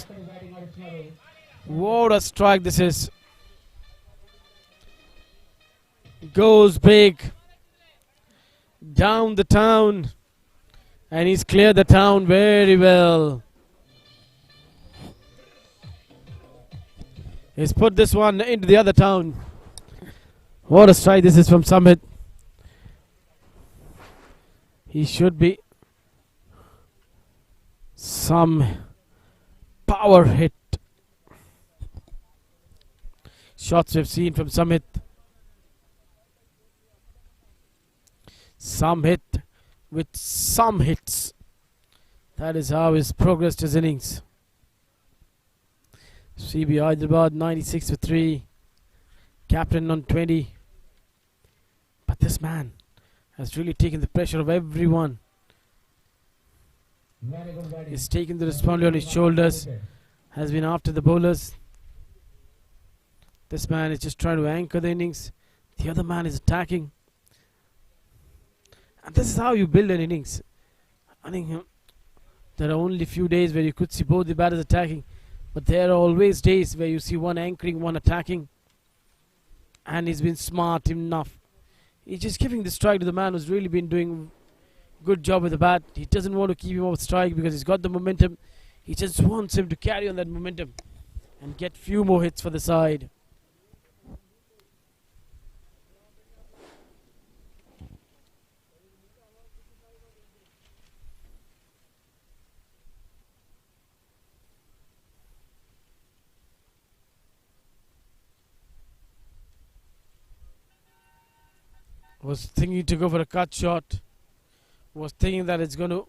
S1: What a strike this is. Goes big. Down the town. And he's cleared the town very well. He's put this one into the other town. What a strike this is from Samit. He should be some power hit. Shots we've seen from Samit. Some hit with some hits. That is how he's progressed his innings. CB-HYDERABAD 96 for 3. Captain on 20. But this man has really taken the pressure of everyone. He's taken the responsibility on his shoulders. Has been after the bowlers. This man is just trying to anchor the innings. The other man is attacking. And this is how you build an innings. I think there are only few days where you could see both the batters attacking. But there are always days where you see one anchoring, one attacking. And he's been smart enough. He's just giving the strike to the man who's really been doing good job with the bat. He doesn't want to keep him off strike because he's got the momentum. He just wants him to carry on that momentum and get few more hits for the side. Was thinking to go for a cut shot. Was thinking that it's going to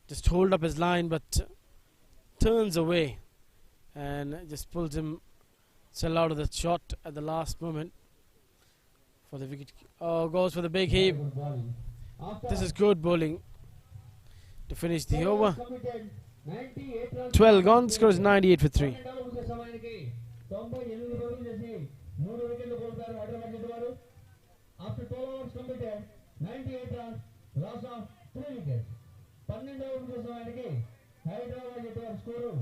S1: just hold up his line, but turns away and just pulls himself out of the shot at the last moment for the wicket. Oh, goes for the big heave. This is good bowling to finish the over. 12 gone, scores 98 for 3.
S2: After 12 overs completed, 98 runs, loss of 3 wickets. 12 overs సమయానికి హైదరాబాద్ జట్టు వారి score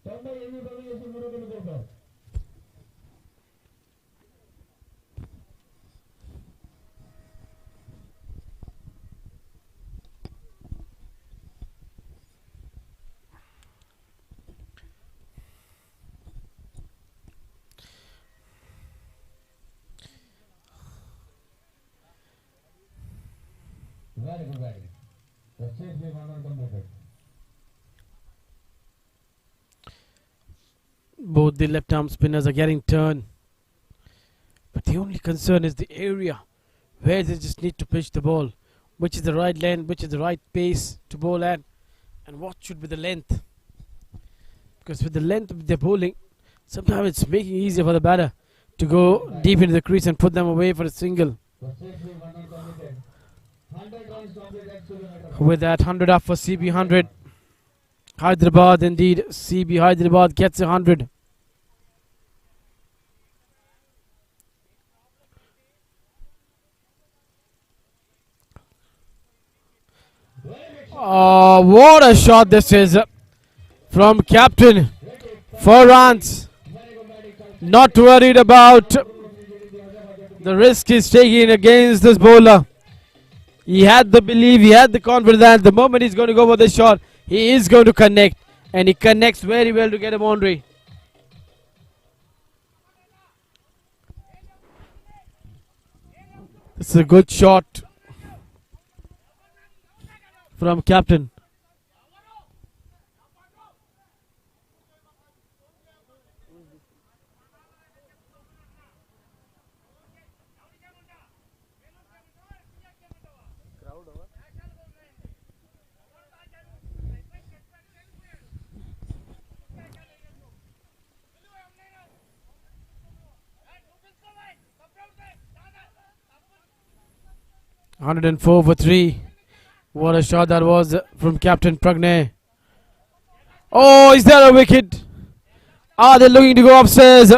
S2: 98 పరుగులు చేసి 3 వికెట్లు కోల్పోయారు. Very good batting. The chase we want to completed.
S1: Both the left arm spinners are getting turned. But the only concern is the area where they just need to pitch the ball. Which is the right length, which is the right pace to bowl at, and what should be the length. Because with the length of their bowling, sometimes it's making it easier for the batter to go deep into the crease and put them away for a single.
S2: The chase we want to completed. 100 runs completed.
S1: With that 100 up for CB100. Hyderabad indeed. CB Hyderabad gets 100. Oh, what a shot this is from captain. 4 runs. Not worried about the risk he's taking against this bowler. He had the belief, he had the confidence that the moment he's going to go for this shot, he is going to connect. And he connects very well to get a boundary. This is a good shot from captain.
S3: Crowd over.
S1: 104 for 3. What a shot that was from Captain Pragnay. Oh, is there a wicket? Are they looking to go upstairs?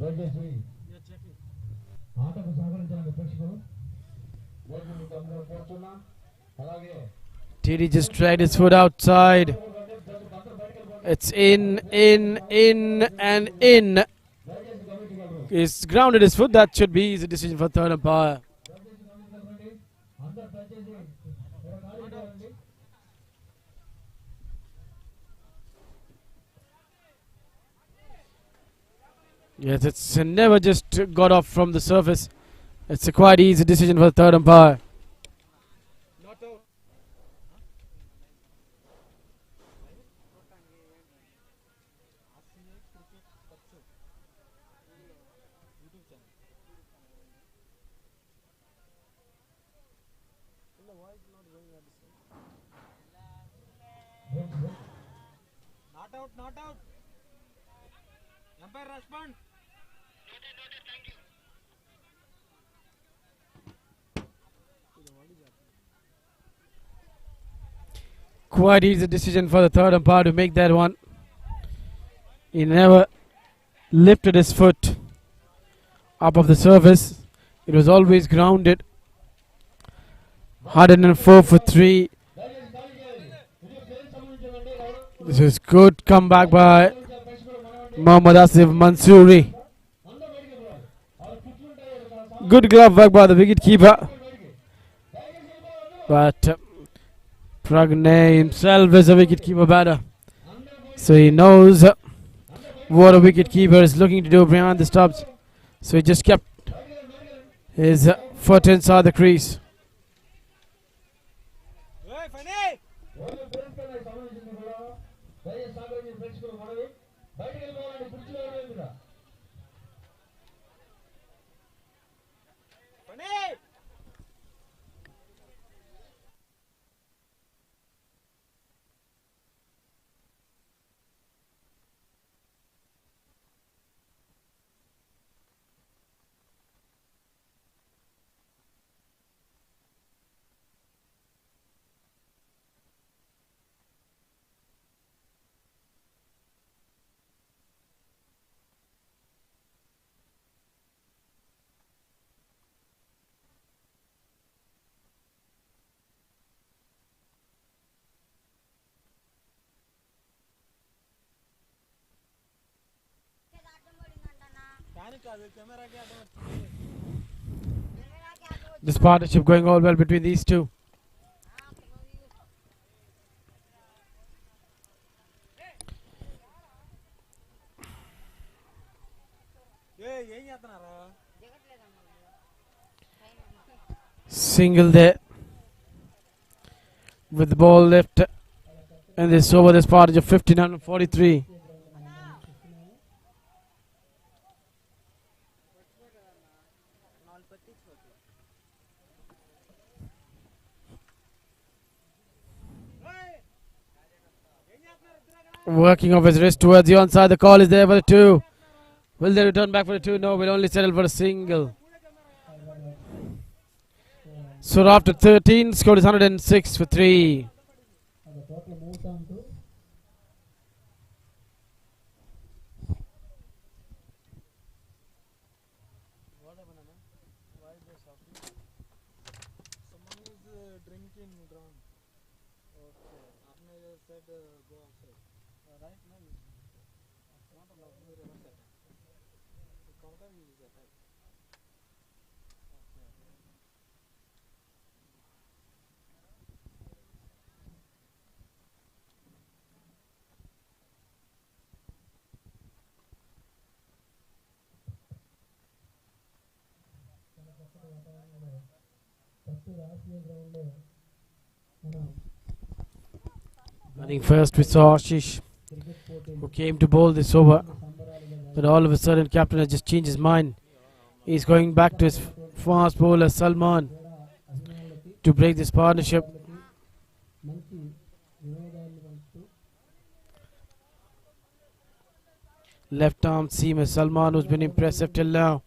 S2: దయచేసి ఆటకు సహకరించాలని ప్రేక్షకులు దయచేసి తమను కోరుతున్నా. అలాగే
S1: TD just dragged his foot outside. It's in, and in. He's grounded his foot. That should be easy decision for third umpire.
S2: అందరూ దయచేసి ఖాళీ చేయండి.
S1: Yes, it's never just got off from the surface. It's a quite easy decision for the third umpire.
S3: Not out. Not out, not out. Umpire respond.
S1: Quite easy decision for the third umpire to make that one. He never lifted his foot up of the surface. It was always grounded. 104 for 3. This is good comeback by Mohammad Asif Mansoori. Good glove work by the wicketkeeper. But Pragnay himself is a wicketkeeper batter. So he knows what a wicketkeeper is looking to do behind the stumps. So he just kept his foot inside the crease.
S3: Hey, funny.
S2: ఎవరు ప్రేమిస్తున్న సంబంధించింది కూడా దయచేసి సహకరించి ప్రేక్షకులు మనవి బయటికి వెళ్ళిపోవాలని కుర్చీలో వేయకుండా.
S3: Funny.
S1: This partnership going all well between these two. Single there with the ball left, and this over this partnership 59-43. Working off his wrist towards the onside. The call is there for the two. Will they return back for the two? No, we'll only settle for a single. So after 13, score is 106 for 3. Running first, we saw Ashish, who came to bowl this over, but all of a sudden captain has just changed his mind. He's going back to his fast bowler Salman to break this partnership. Left arm seamer Salman, who's been impressive till now.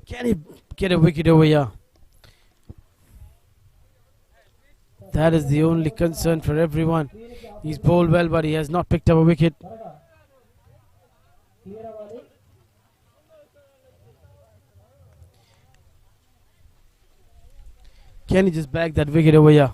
S1: Can he get a wicket over here? That is the only concern for everyone. He's bowled well, but he has not picked up a wicket. Can he just bag that wicket over here?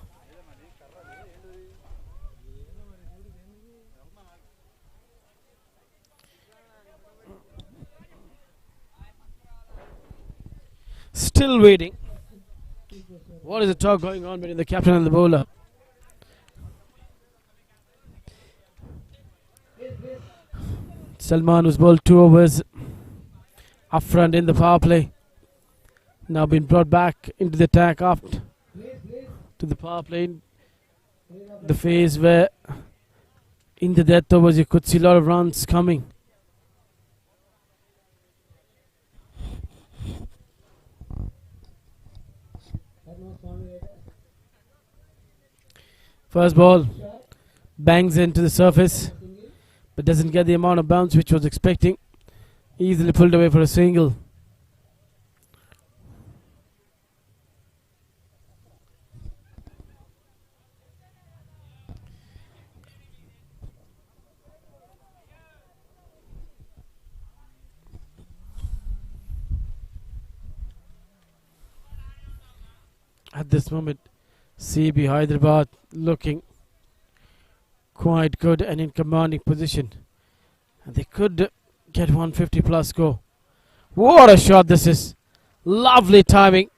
S1: Still waiting. What is the talk going on between the captain and the bowler? Salman was bowled 2 overs up front in the power play. Now been brought back into the attack after to the power play. The phase where in the death overs you could see a lot of runs coming. First ball bangs into the surface, but doesn't get the amount of bounce which was expecting. Easily pulled away for a single. At this moment, CB-Hyderabad looking quite good and in commanding position. And they could get 150 plus score. What a shot this is. Lovely timing.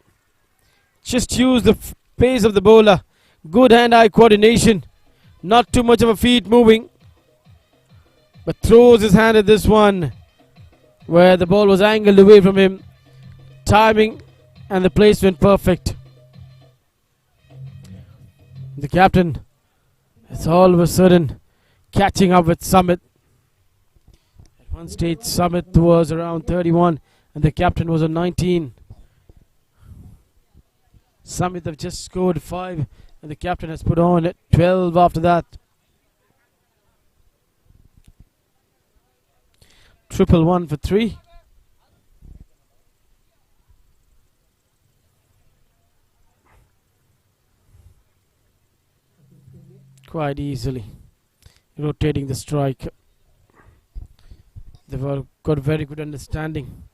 S1: Just use the pace of the bowler. Good hand-eye coordination. Not too much of a feet moving. But throws his hand at this one, where the ball was angled away from him. Timing and the placement perfect. The captain is all of a sudden catching up with Summit. At one stage, Summit was around 31 and the captain was on 19. Summit have just scored 5 and the captain has put on 12 after that. Triple 1 for 3. Quite easily rotating the strike. They've all got very good understanding,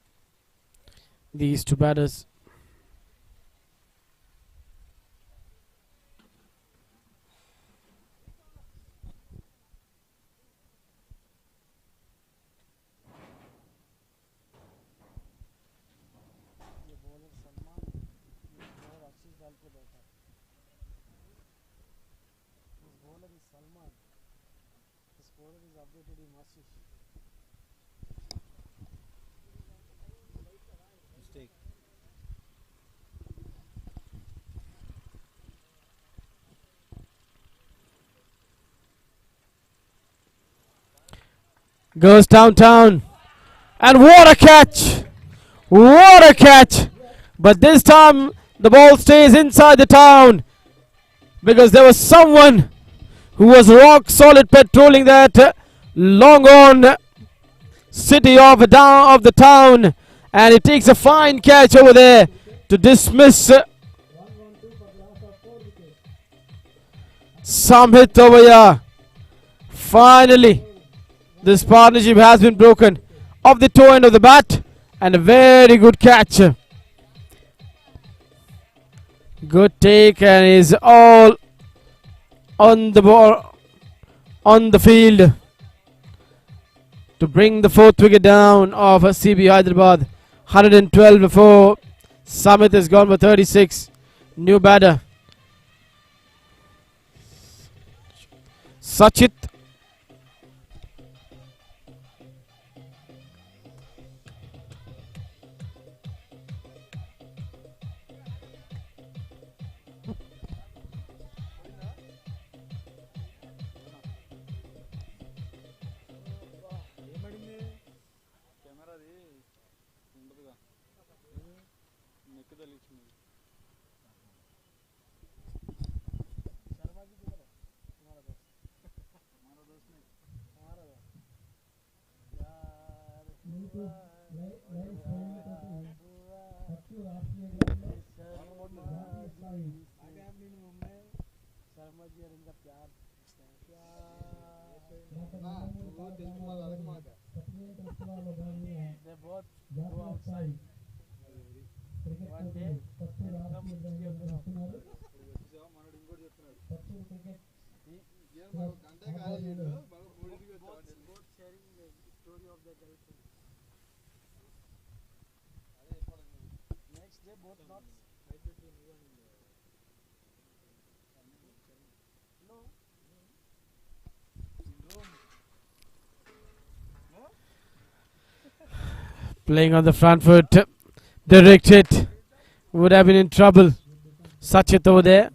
S1: these two batters.
S3: Mistake.
S1: Goes downtown. And what a catch! What a catch! But this time the ball stays inside the town because there was someone who was rock solid patrolling that long on city of the town, and he takes a fine catch over there to dismiss some hit over here. Finally, this partnership has been broken off the toe end of the bat, and a very good catch. Good take, and is all on the ball, on the field to bring the fourth wicket down of CB Hyderabad. 112 before. Samit has gone for 36. New batter Sachit. Playing on the front foot, direct hit, would have been in trouble. Sachit over there.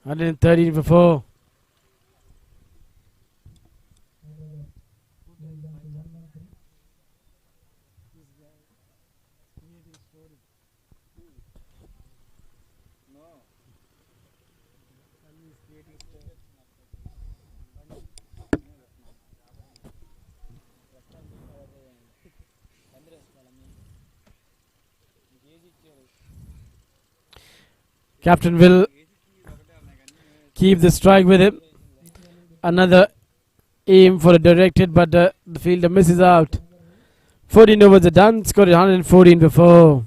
S1: Hundred and 13 for 4. Captain will keep the strike with him. Another aim for a direct hit, but the fielder misses out. 14 overs are done. Scored 114 before.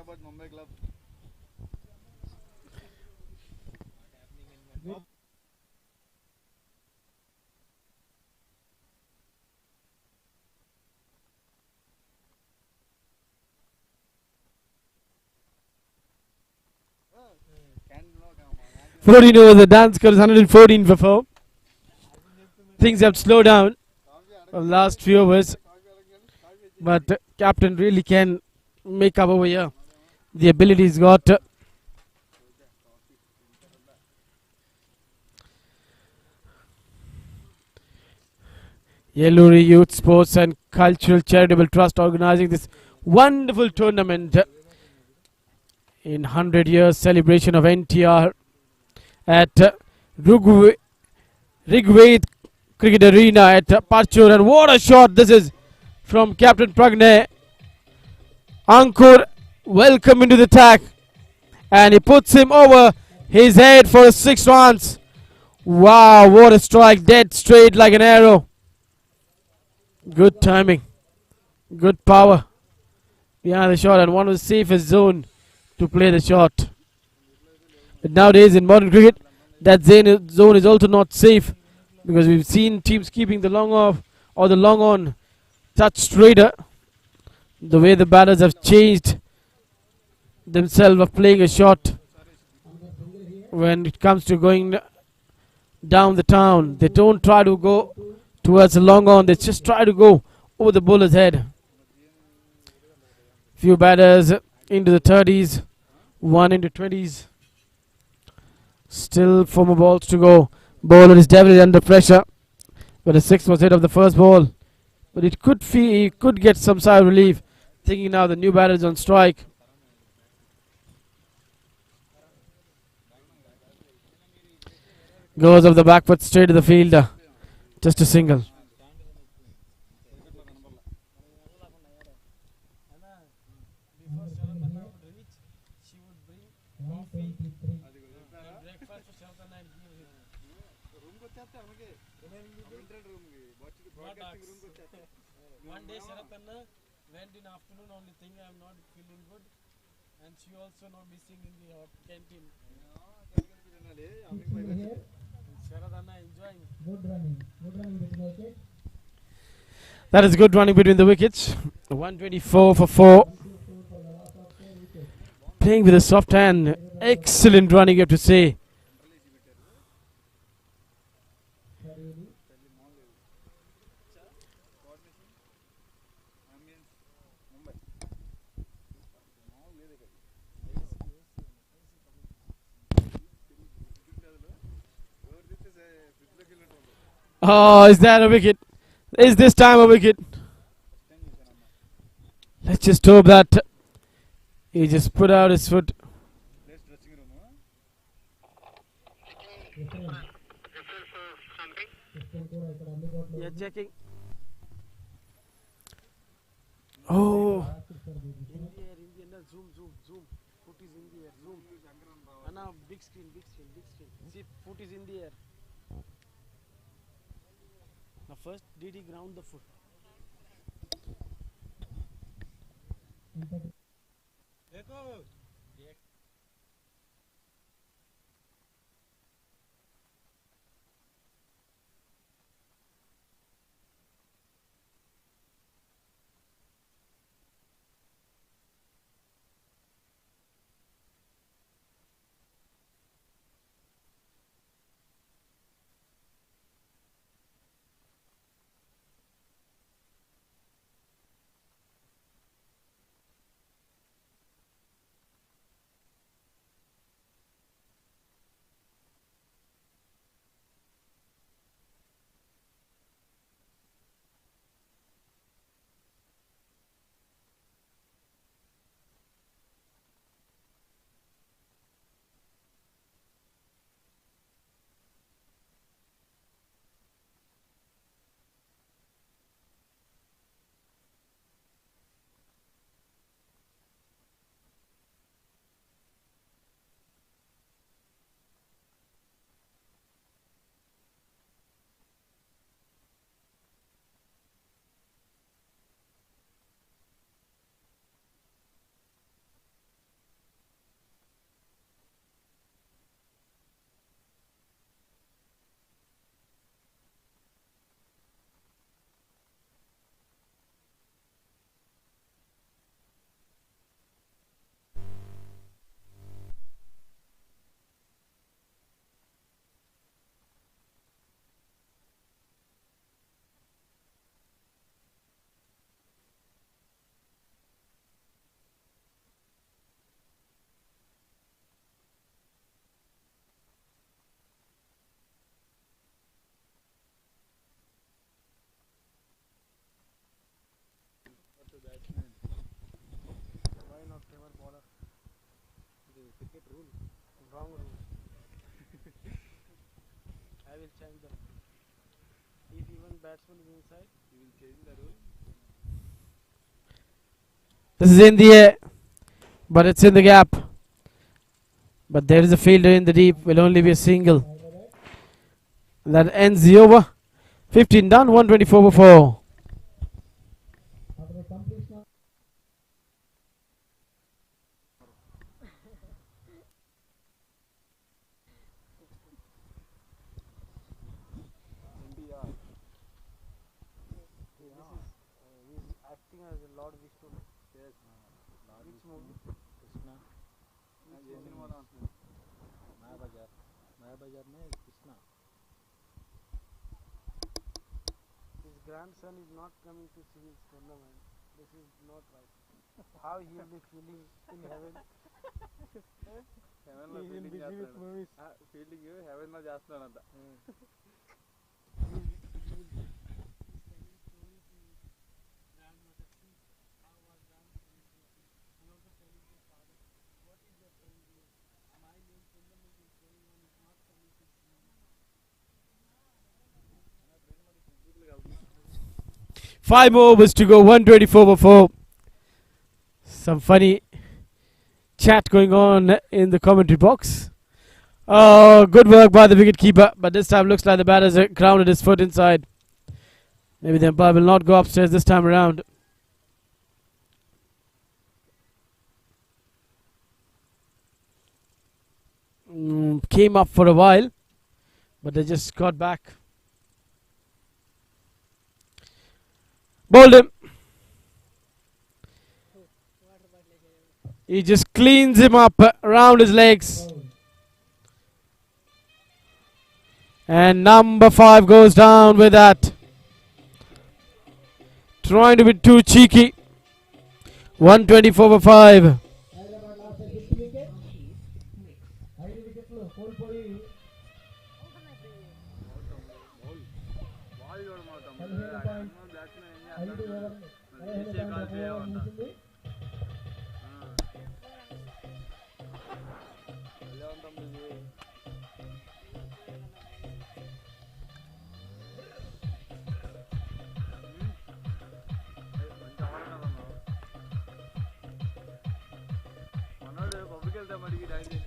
S3: About Mumbai club.
S1: Forty overs the dance score is 114 for 4. Things have slowed down from the last few overs, but captain really can make up over here. The ability he's got. Yeluri Youth Sports and Cultural Charitable Trust organizing this wonderful tournament. in 100 years celebration of NTR at Rigved Cricket Arena at Parchur. And what a shot this is from Captain Pragnay. Ankur welcome into the attack, and he puts him over his head for 6 runs. Wow, what a strike, dead straight like an arrow. Good timing, good power behind the shot, and one of the safest zone to play the shot. But nowadays in modern cricket, that zone is also not safe, because we've seen teams keeping the long off or the long on touch straighter. The way the batters have changed themselves of playing a shot when it comes to going down the town. They don't try to go towards the long on, they just try to go over the bowler's head. Few batters into the 30s, one into 20s. Still 4 more balls to go. Bowler is definitely under pressure, but a 6 was hit of the first ball. But it could he could get some sigh of relief, thinking now the new batter is on strike. Goes off the back foot straight to the fielder. Just a single.
S4: One day Sharatanna went in afternoon only thing I am not feeling good, and she also not missing in the hot canteen. Sharatanna enjoying.
S2: Good running between wickets.
S1: That is good running between the wickets. 124 for 4. Playing with a soft hand. Excellent running, you have to say. Oh, is that a wicket? Is this time a wicket? Let's just hope that he just put out his foot. Yeah, checking. Oh. Zoom. Foot is in the air. Zoom. And now big screen. See, foot is in the air. Now first, did he ground the foot?
S3: cricket rule.
S4: Wrong rule. I will change that. If even batsman is inside,
S3: You will change the rule.
S1: This is in the air, but it's in the gap. But there is a fielder in the deep. Will only be a single. That ends the over. 15 done. 124 for 4.
S2: అతని completion
S3: NTR.
S4: he is acting as a Lord Vishnu.
S3: Yes.
S4: Which movie?
S3: Krishna.
S4: Which
S3: ये
S4: movie?
S3: Cinema नाम है माया बाजार. माया बाजार में Krishna.
S4: His grandson is not coming to see his tournament. This is not right. How he will be feeling in heaven?
S3: Heaven
S4: He is in busy with movies.
S3: Fielding heaven లో చేస్తున్నాడంట.
S1: Five more overs to go. 124 for 4. Some funny chat going on in the commentary box. Oh, good work by the wicketkeeper. But this time looks like the batter has grounded his foot inside. Maybe the umpire will not go upstairs this time around. Came up for a while, but they just got back. Bowled him. He just cleans him up around his legs. And number 5 goes down with that. Trying to be too cheeky. 124 for 5.
S2: Hyderabad last 6 wicket 5 వికెట్లు కోల్పోయి 15.5 over ముగిసింది.
S3: Public వెళ్తే మడికి daily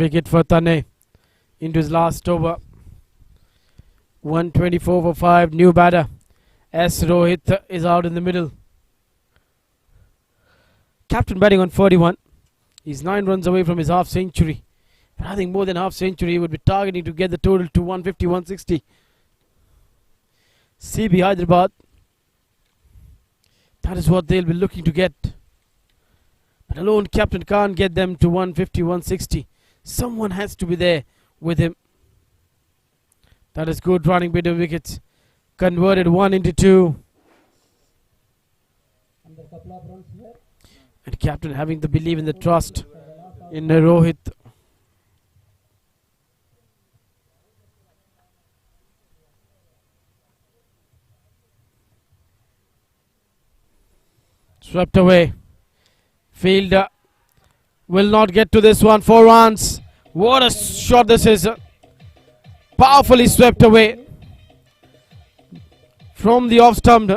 S1: Wicket for Tane into his last over. 124 for 5. New batter. S. Rohit is out in the middle. Captain batting on 41. He's 9 runs away from his half century. But I think more than half century, he would be targeting to get the total to 150, 160. CB-Hyderabad. That is what they'll be looking to get. But alone, captain can't get them to 150, 160. Someone has to be there with him. That is good running bit of wickets. Converted 1 into 2.
S2: And a couple of runs here.
S1: And captain having the belief in the trust in Rohit. Swept away. Fielder will not get to this one. 4 runs. What a shot this is. Powerfully swept away from the off stump.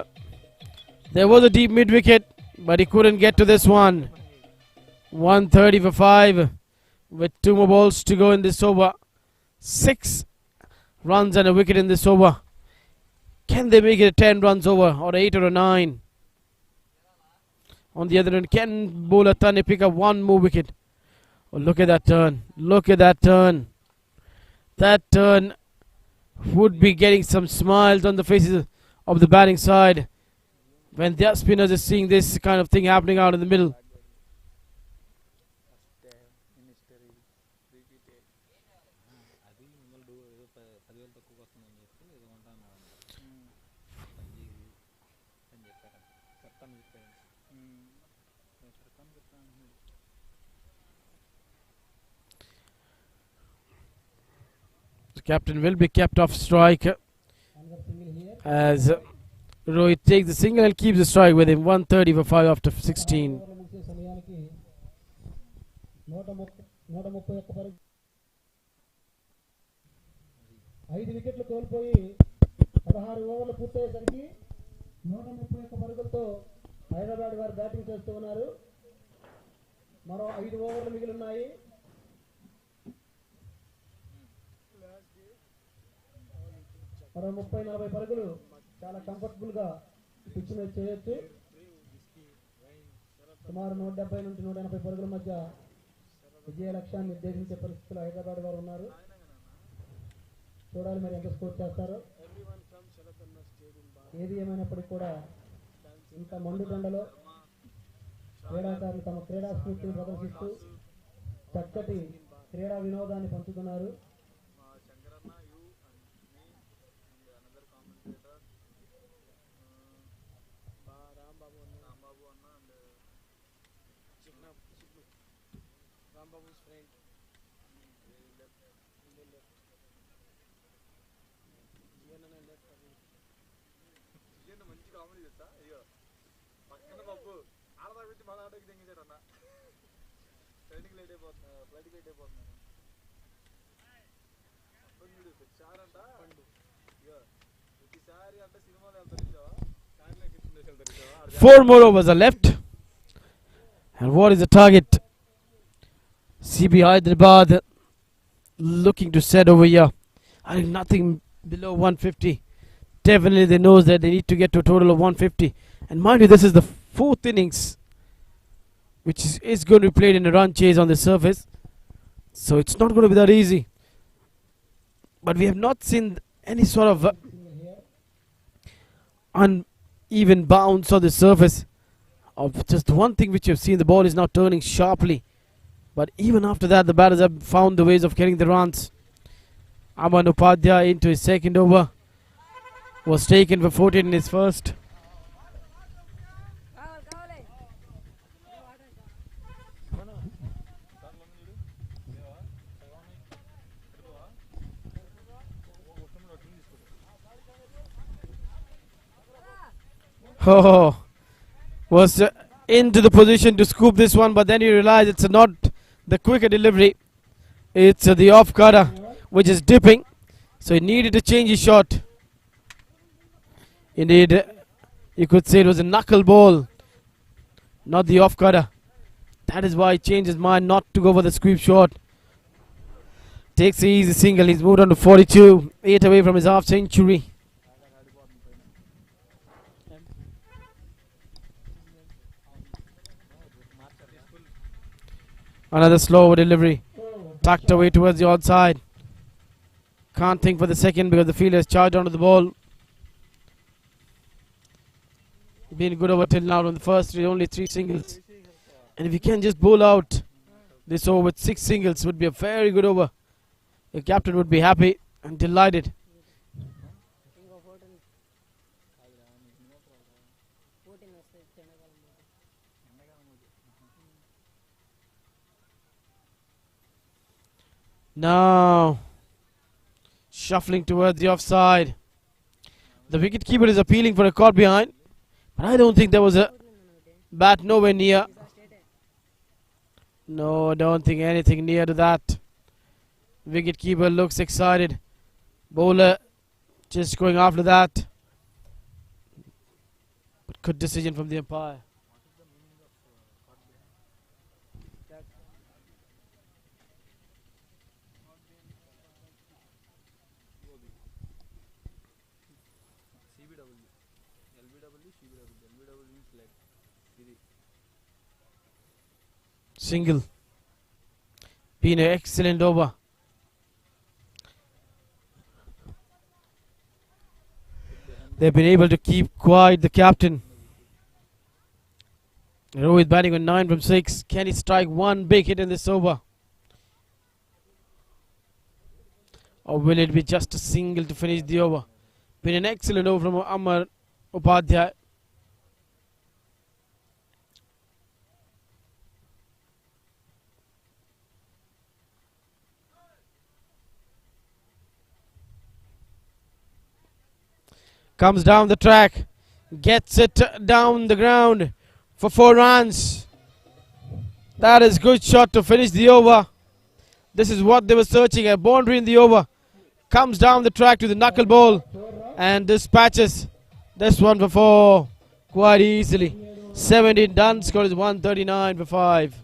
S1: There was a deep mid wicket, but he couldn't get to this one. 130 for 5 with 2 more balls to go in this over. 6 runs and a wicket in this over. Can they make it a 10 runs over or 8 or a 9? On the other end, can bowler Tane pick up 1 more wicket? Oh, look at that turn. Look at that turn. That turn would be getting some smiles on the faces of the batting side when their spinners are seeing this kind of thing happening out in the middle.
S3: అది మిమ్మల్ని 10,000 తక్కువ వస్తుందని చెప్పి ఏదో కొంటాను
S1: The captain will be kept off strike
S2: Another single here.
S1: as Rohit takes the single and keeps the strike with him. 130 for 5 after 16.
S2: ఓవర్లు ముగిసే సమయానికి 131 పరుగు 5 వికెట్లు కోల్పోయి 16 ఓవర్లు పూర్తయ్యేసరికి 131 పరుగులతో హైదరాబాద్ వారు బ్యాటింగ్ చేస్తూ ఉన్నారు. మరో 5 ఓవర్లు మిగిలి ఉన్నాయి. మరో 30-40 పరుగులు చాలా కంఫర్టబుల్ గా పిచ్ మీద చేయొచ్చు. సుమారు 170 నుండి 180 పరుగుల మధ్య విజయ లక్ష్యాన్ని నిర్దేశించే పరిస్థితుల్లో హైదరాబాద్ వారు ఉన్నారు. చూడాలి మరి ఎంత స్కోర్ చేస్తారో. ఏది ఏమైనప్పటికీ కూడా ఇంత మండుకొండలో క్రీడాకారులు తమ క్రీడా స్ఫూర్తిని ప్రదర్శిస్తూ చక్కటి క్రీడా వినోదాన్ని పంచుతున్నారు.
S4: Rambabu's friend. మంచి కామెడీ చేస్తా అయ్యో పక్కన బాబు ఆడదా పెట్టి మన ఆటోకి తెంగించాడన్న ఫ్లైట్కి లేట్ అయిపోతున్నాను ప్రతిసారంట ఇగో ప్రతిసారి అంటే సినిమాలు వెళ్తారు కార్లోకి వెళ్తారు.
S1: 4 more overs are left. And what is the target? CB-HYDERABAD looking to set over here. I think nothing below 150. Definitely they know that they need to get to a total of 150. And mind you, this is the 4th innings, which is going to be played in a run chase on the surface. So it's not going to be that easy. But we have not seen any sort of uneven bounce on the surface. Of just one thing which you've seen, the ball is now turning sharply. But even after that, the batters have found the ways of getting the runs. Aman Upadhyay into his second over. Was taken for 14 in his first. Oh, was into the position to scoop this one, but then he realized it's not the quicker delivery. It's the off cutter, which is dipping. So he needed to change his shot. Indeed, you could say it was a knuckle ball, not the off cutter. That is why he changed his mind not to go for the sweep shot. Takes the easy single. He's moved on to 42, 8 away from his half century. Another slow delivery, tucked away towards the outside. Can't think for the second because the fielder has charged onto the ball. Been good over till now on the first three, only 3 singles. And if you can just bowl out this over with 6 singles, would be a very good over. The captain would be happy and delighted. Now, shuffling towards the offside. The wicketkeeper is appealing for a caught behind. But I don't think there was a bat nowhere near. No, I don't think anything near to that. Wicketkeeper looks excited. Bowler just going after that. But good decision from the umpire. Single. Been an excellent over. They've been able to keep quiet the captain. Rohit batting on 9 from 6. Can he strike one big hit in this over? Or will it be just a single to finish the over? Been an excellent over from Amar Upadhyay. Comes down the track, gets it down the ground for 4 runs. That is good shot to finish the over. This is what they were searching, a boundary in the over. Comes down the track to the knuckle ball and dispatches this one for 4 quite easily. 17 done, score is 139 for 5.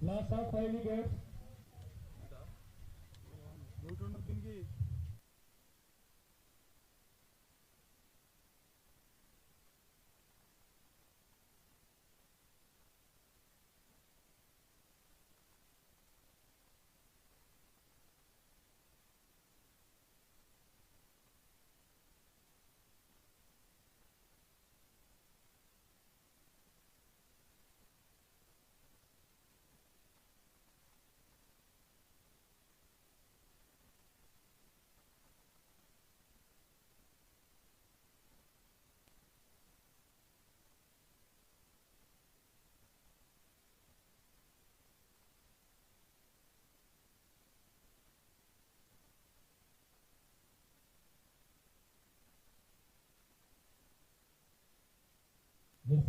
S2: Last of 5 wickets. Good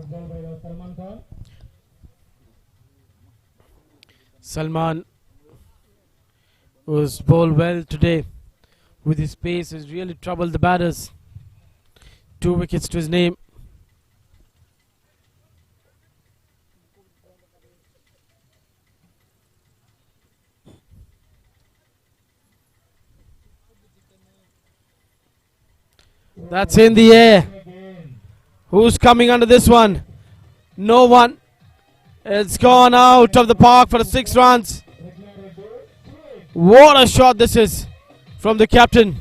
S2: ball by Salman Khan.
S1: Salman was bowled well today. With his pace, has really troubled the batters. 2 wickets to his name. That's in the air. Who's coming under this one? No one. It's gone out of the park for the 6 runs. What a shot this is from the captain,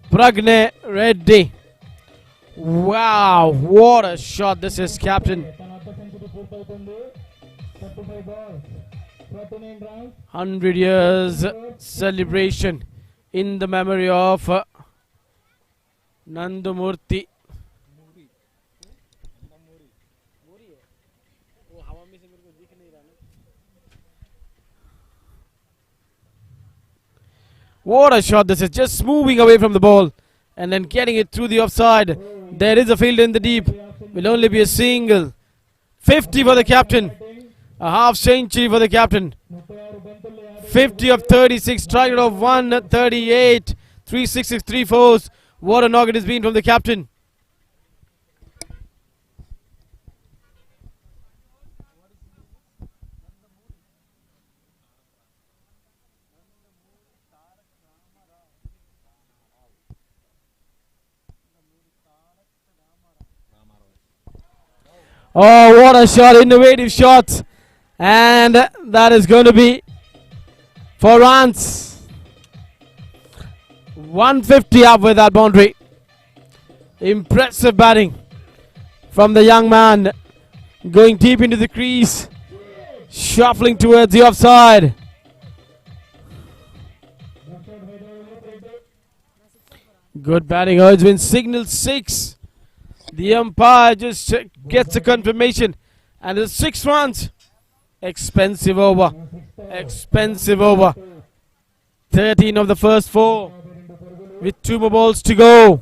S1: Pragne Reddy. Wow, what a shot this is, captain. 100 years celebration in the memory of Nandamuri. What a shot this is, just moving away from the ball and then getting it through the offside. There is a field in the deep, will only be a single. 50 for the captain, a half century for the captain. 50 of 36, target of 138, 366, 3 fours. What a knock it has been from the captain. Oh, what a shot, innovative shot. And that is going to be 4 runs. 150 up with that boundary. Impressive batting from the young man. Going deep into the crease. Shuffling towards the offside. Good batting. Urjwin signals 6. The umpire just gets a confirmation. And it's 6 runs. Expensive over. Expensive over. 13 of the first 4. With 2 more balls to go.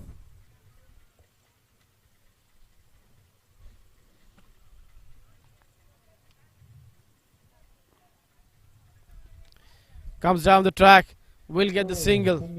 S1: Comes down the track. Will get the single.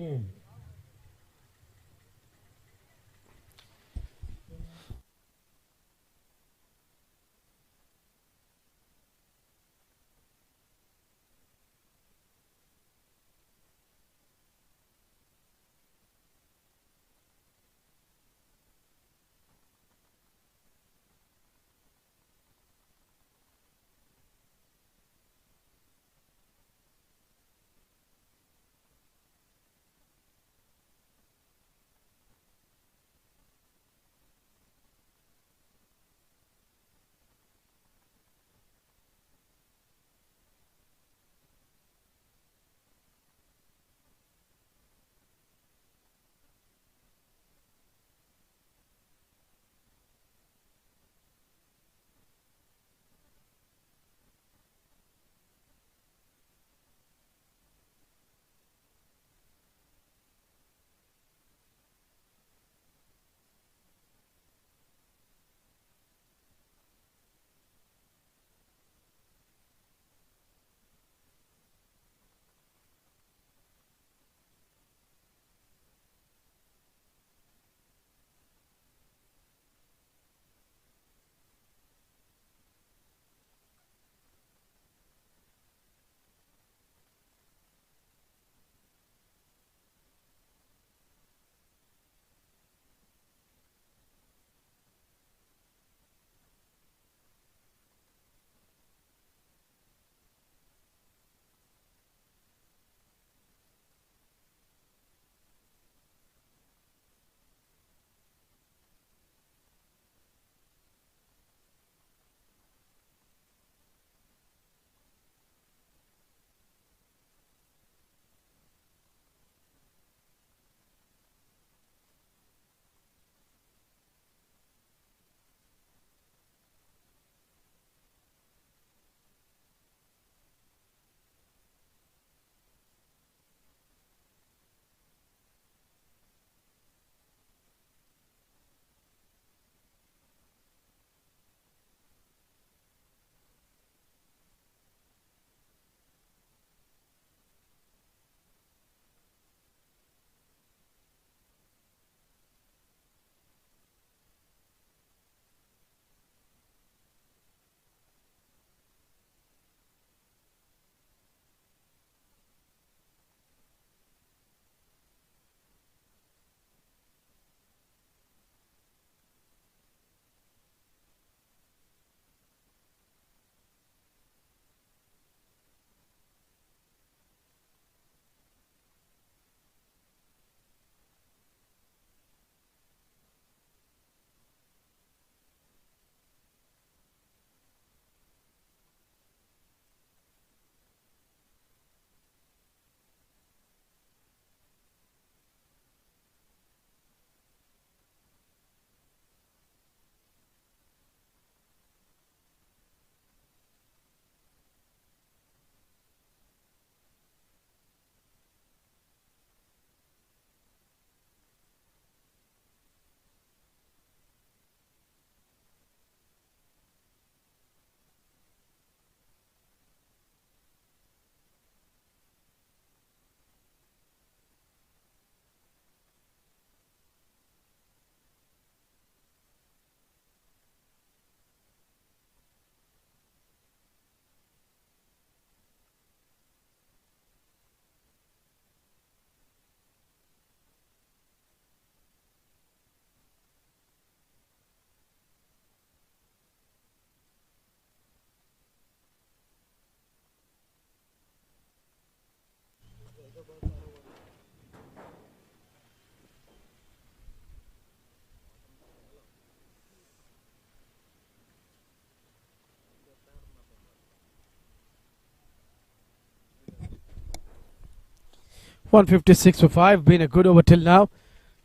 S1: 156 for 5. Been a good over till now.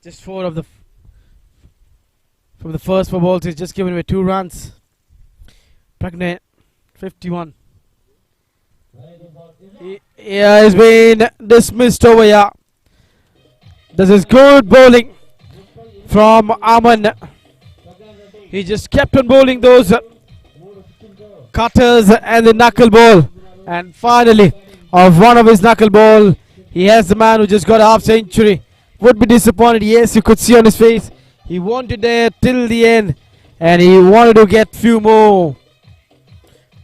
S1: Just 4 of the from the first 4 balls. He's just given away 2 runs. Pragnay 51. Yeah, he's been dismissed over here. This is good bowling from Aman. He just kept on bowling those cutters and the knuckle ball. And finally, of one of his knuckle ball, he has the man who just got a half century. Would be disappointed, yes, you could see on his face. He wanted there till the end, and he wanted to get few more.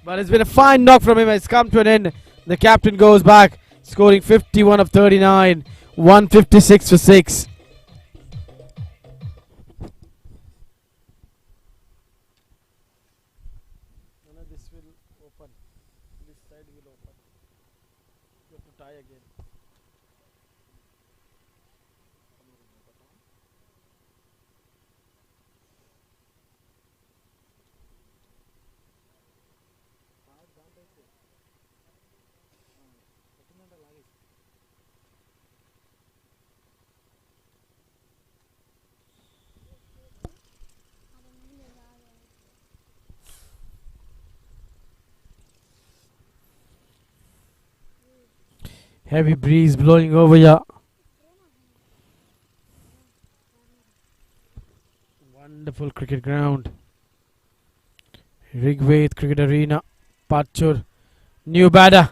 S1: But it's been a fine knock from him. It's come to an end. The captain goes back, scoring 51 of 39, 156 for 6.
S4: This will open. This side will open. You have to tie again.
S1: Heavy breeze blowing over here. Wonderful cricket ground. Rigved Cricket Arena. Parchur. New batter.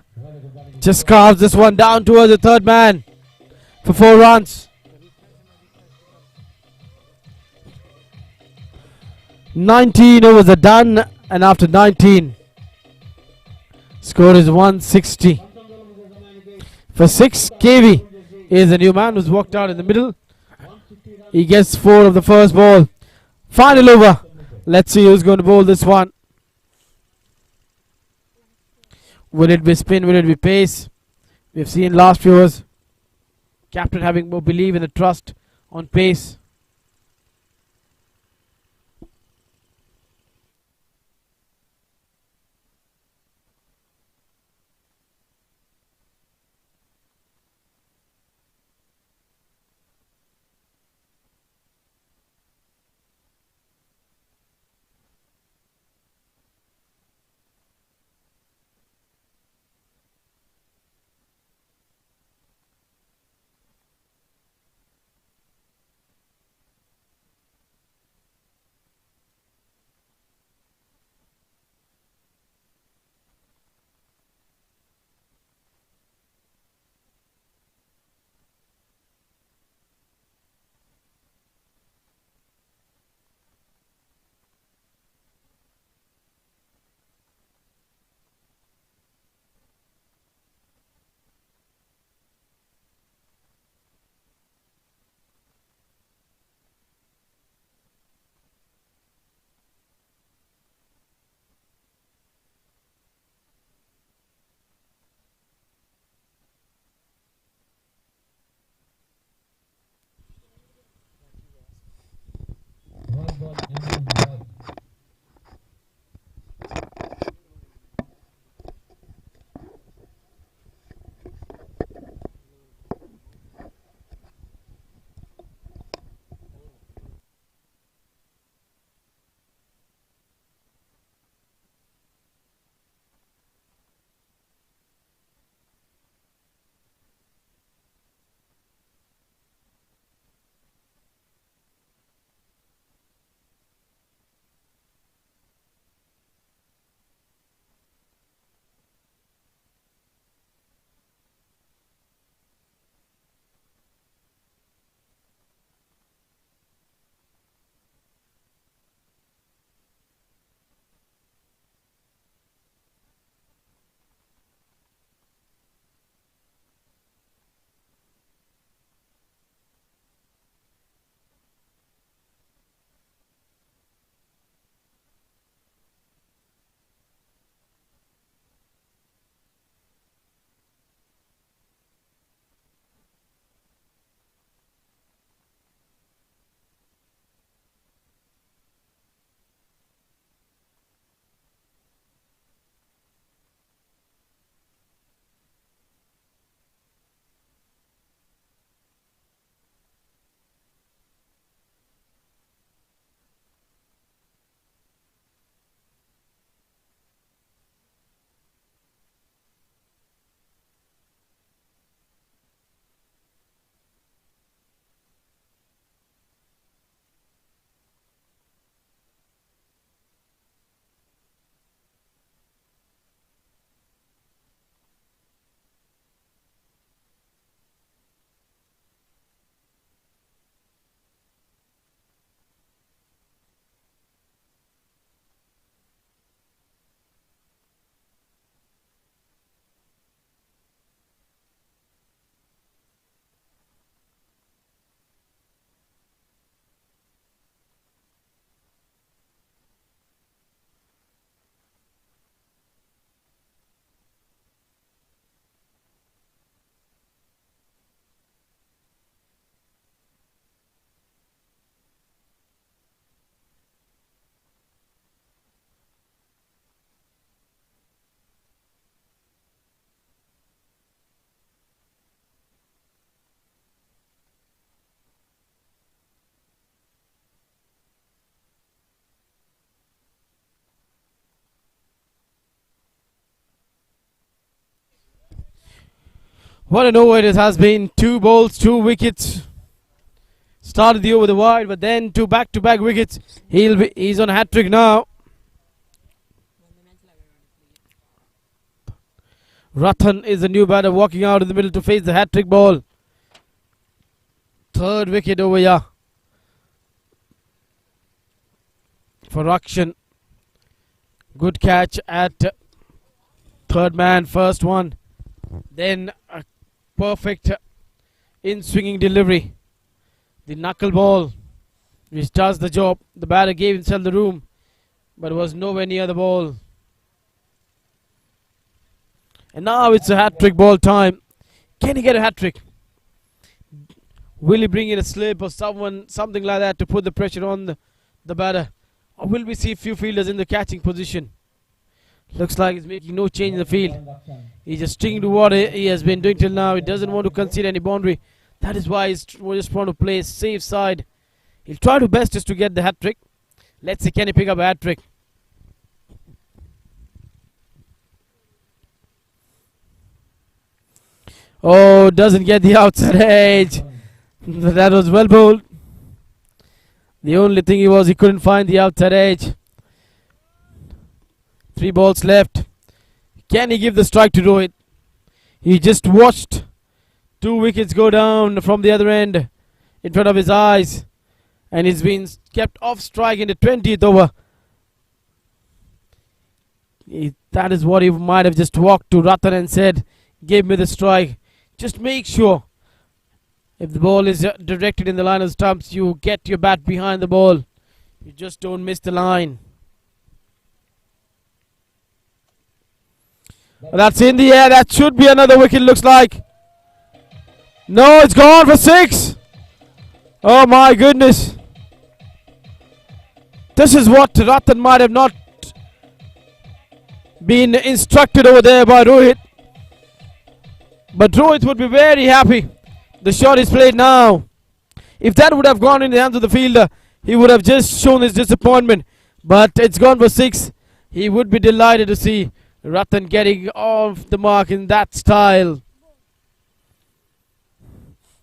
S1: Just carves this one down towards the third man for 4 runs. 19 overs are done, and after 19, score is 160. For 6, KV is a new man who's walked out in the middle. He gets 4 of the first ball. Final over. Let's see who's going to bowl this one. Will it be spin? Will it be pace? We've seen last few overs captain having more belief in the trust on pace. What an over it has been. 2 balls, 2 wickets. Started the over the wide, but then 2 back-to-back wickets. He's on a hat-trick now. Rathan is the new batter walking out in the middle to face the hat-trick ball. 3rd wicket over here for Rakshan. Good catch at 3rd man, first one. Then a perfect in-swinging delivery. The knuckle ball, which does the job. The batter gave himself the room, but was nowhere near the ball. And now it's a hat-trick ball time. Can he get a hat-trick? Will he bring in a slip or something like that to put the pressure on the batter? Or will we see a few fielders in the catching position? Looks like he's making no change in the field. He's just sticking to what he has been doing till now. He doesn't want to concede any boundary. That is why he's just want to play safe side. He'll try to best just to get the hat-trick. Let's see, can he pick up a hat-trick? Oh, doesn't get the outside edge. That was well bowled. The only thing he couldn't find the outside edge. 3 balls left. Can he give the strike to Rohit? He just watched 2 wickets go down from the other end in front of his eyes. And he's been kept off strike in the 20th over. That is what he might have just walked to Rathan and said, give me the strike. Just make sure if the ball is directed in the line of stumps, you get your bat behind the ball. You just don't miss the line. That's in the air. That should be another wicket, looks like. No, it's gone for 6. Oh my goodness. This is what Rathan might have not been instructed over there by Rohit. But Rohit would be very happy. The shot is played now. If that would have gone in the hands of the fielder, he would have just shown his disappointment. But it's gone for 6. He would be delighted to see Rathan getting off the mark in that style.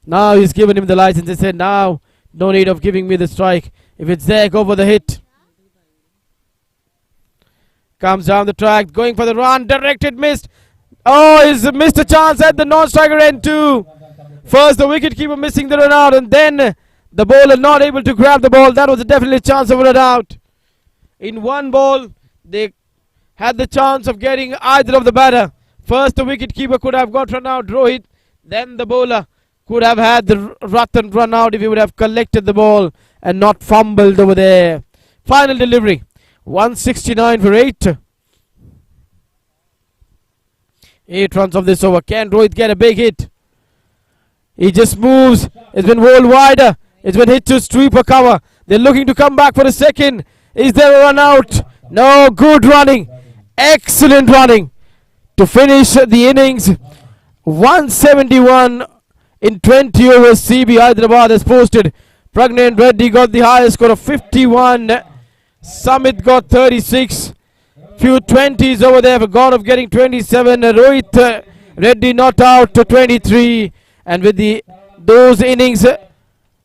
S1: Now he's given him the license. He said, now, no need of giving me the strike. If it's there, go for the hit. Comes down the track, going for the run. Directed, missed. Oh, he's missed a chance at the non-striker end too. First the wicketkeeper missing the run out, and then the bowler not able to grab the ball. That was a definitely chance of a run out. In one ball, they had the chance of getting either of the batter. First the wicketkeeper could have got run out, Rohit. Then the bowler could have had the Rathan run out if he would have collected the ball and not fumbled over there. Final delivery. 169 for 8. 8 runs of this over. Can Rohit get a big hit? He just moves. It's been rolled wider. It's been hit to sweeper cover. They're looking to come back for a second. Is there a run out? No, good running. Excellent running to finish the innings. 171 in 20 overs. CB-Hyderabad has posted. Pragnan Reddy got the highest score of 51. Samit got 36. Few 20s over there for God of getting 27. Rohit Reddy not out to 23. And with those innings,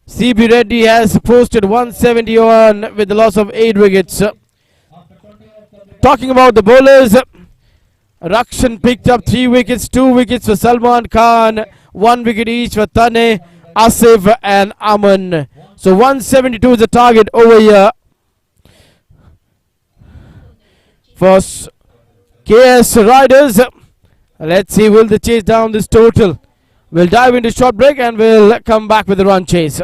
S1: CB Reddy has posted 171 with the loss of 8 wickets. Talking about the bowlers, Rakshan picked up 3 wickets, 2 wickets for Salman Khan, 1 wicket each for Tane, Asif and Aman. So 172 is the target over here for KS Riders. Let's see, will they chase down this total? We'll dive into short break and we'll come back with the run chase.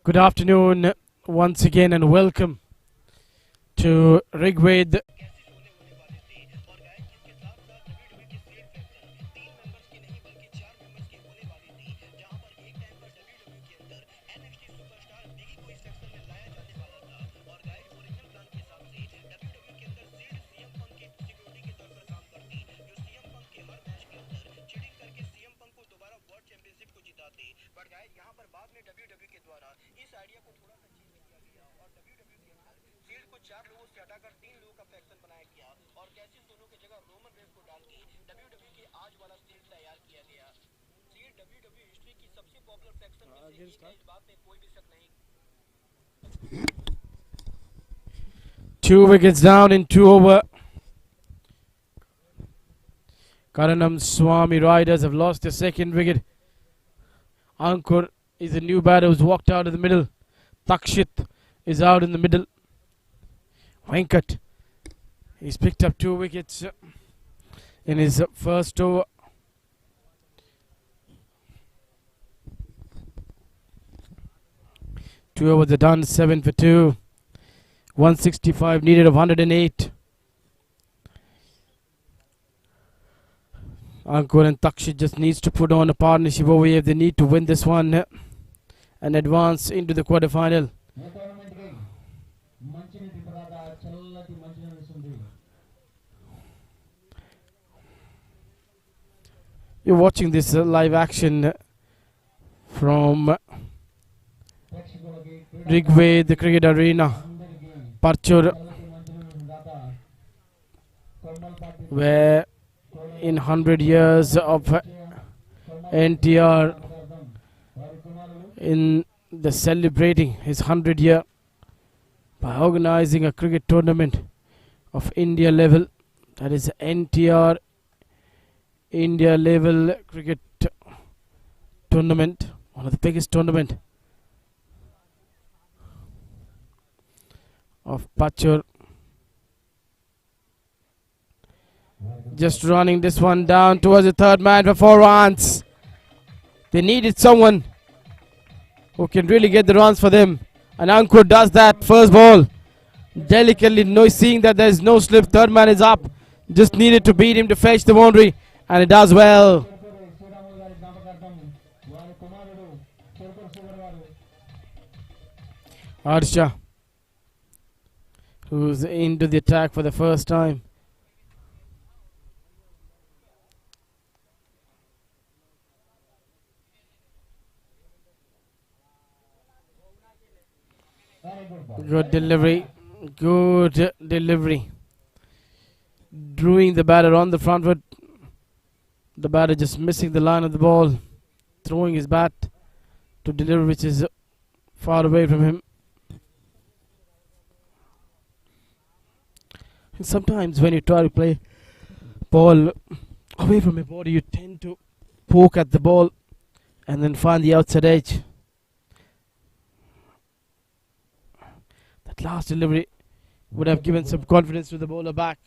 S1: Good afternoon once again and welcome to Rigved. Two wickets down in 2 over. Karanam-SWAMY-RIDERS have lost their second wicket. Ankur is a new batter who's walked out of the middle. Takshit is out in the middle. Venkat, he's picked up 2 wickets in his first over. Two overs are done, 7 for 2. 165 needed of 108. Ankur and Takshit just needs to put on a partnership over here if they need to win this one and advance into the quarterfinal. You're watching this live action from Rigved, the cricket arena, Parchur, where in 100 years of NTR in the celebrating his 100 year by organizing a cricket tournament of India level, that is NTR India level cricket tournament, one of the biggest tournament of Purchur. Just running this one down towards the third man for 4 runs. They needed someone who can really get the runs for them, and Ankur does that. First ball delicately, seeing that there is no slip, third man is up, just needed to beat him to fetch the boundary, and it does well. Harsha, who's into the attack for the first time. Good delivery, good delivery. Drawing the batter on the front foot. The batter just missing the line of the ball, throwing his bat to deliver, which is far away from him. And sometimes when you try to play ball away from your body, you tend to poke at the ball and then find the outside edge. That last delivery would have given some confidence to the bowler back.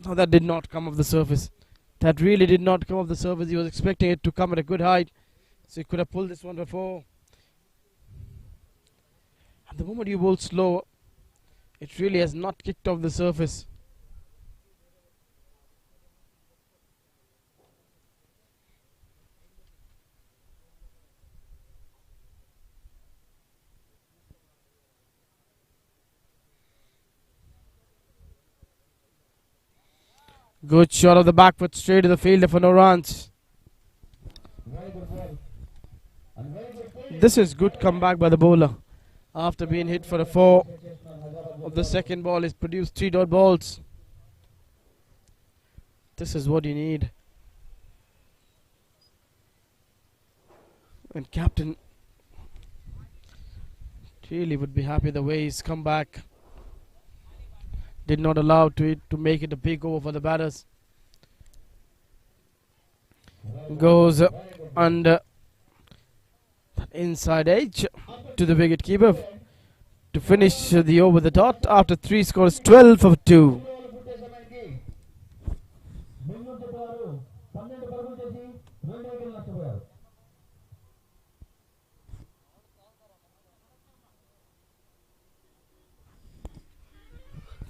S1: No, that did not come off the surface. That really did not come off the surface. He was expecting it to come at a good height, so he could have pulled this one before. And the moment you bowl slow, it really has not kicked off the surface. Good shot of the back foot straight to the fielder for no runs. This is good comeback by the bowler. After being hit for a 4 of the second ball, he's produced 3 dot balls. This is what you need. And captain really would be happy the way he's come back. Did not allow to make it a big over for the batters. Goes under that inside edge to the wicket keeper to finish the over the dot after 3 scores, 12 for 2.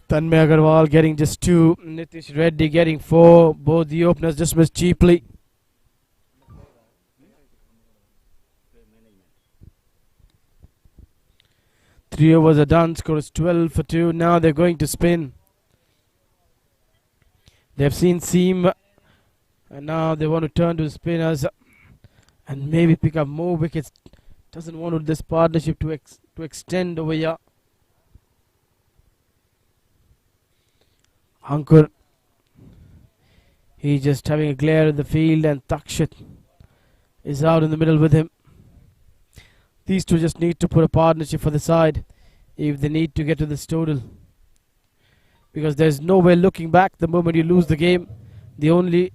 S1: Tanmay Agarwal getting just 2. Nitish Reddy getting 4. Both the openers dismissed cheaply. Three overs are done. Score is 12 for 2. Now they're going to spin. They've seen seam, and now they want to turn to the spinners and maybe pick up more wickets. Doesn't want this partnership to extend over here. Ankur, he's just having a glare at the field, and Takshit is out in the middle with him. These two just need to put a partnership for the side if they need to get to this total, because there's no way looking back the moment you lose the game. The only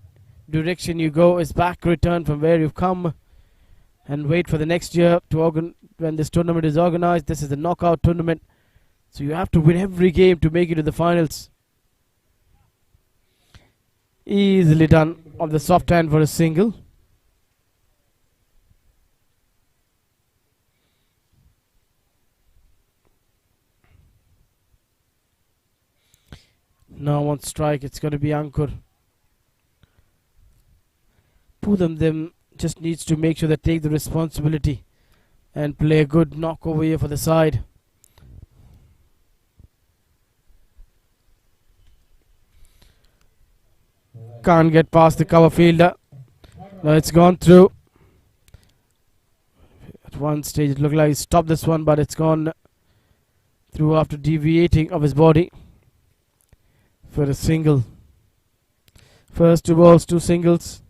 S1: direction you go is back, return from where you've come, and wait for the next year to when this tournament is organized. This is a knockout tournament, so you have to win every game to make it to the finals. Easily done on the soft hand for a single. Now on strike, it's going to be Ankur. Pudam just needs to make sure they take the responsibility and play a good knock over here for the side. Can't get past the cover fielder. No, it's gone through. At one stage it looked like he stopped this one, but it's gone through after deviating of his body for a single. First 2 balls, 2 singles.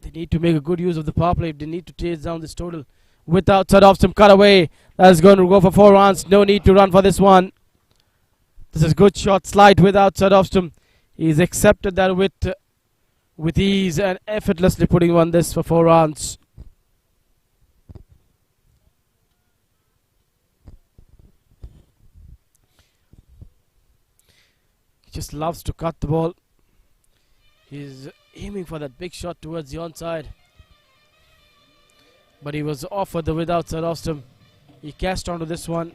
S1: They need to make a good use of the power play if they need to chase down this total. Without some cutaway, that's going to go for 4 runs. No need to run for this one. This is good shot, slide without Sadovstom. He's accepted that with ease and effortlessly putting on this for 4 runs. He just loves to cut the ball. He's aiming for that big shot towards the onside, but he was offered the without Sadovstom. He cashed onto this one.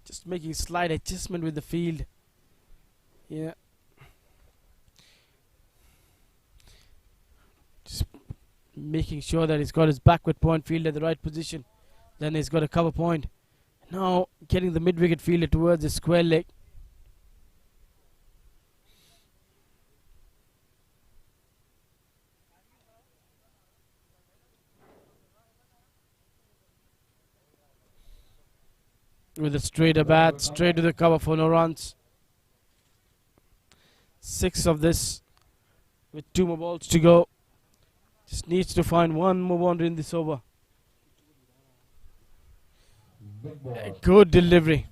S1: Just making slight adjustment with the field. Yeah. Just making sure that he's got his backward point field at the right position. Then he's got a cover point. Now getting the mid-wicket fielder towards the square leg. With a straighter bat, straight to the cover for no runs. 6 of this with 2 more balls to go. Just needs to find 1 more boundary in this over. A good delivery.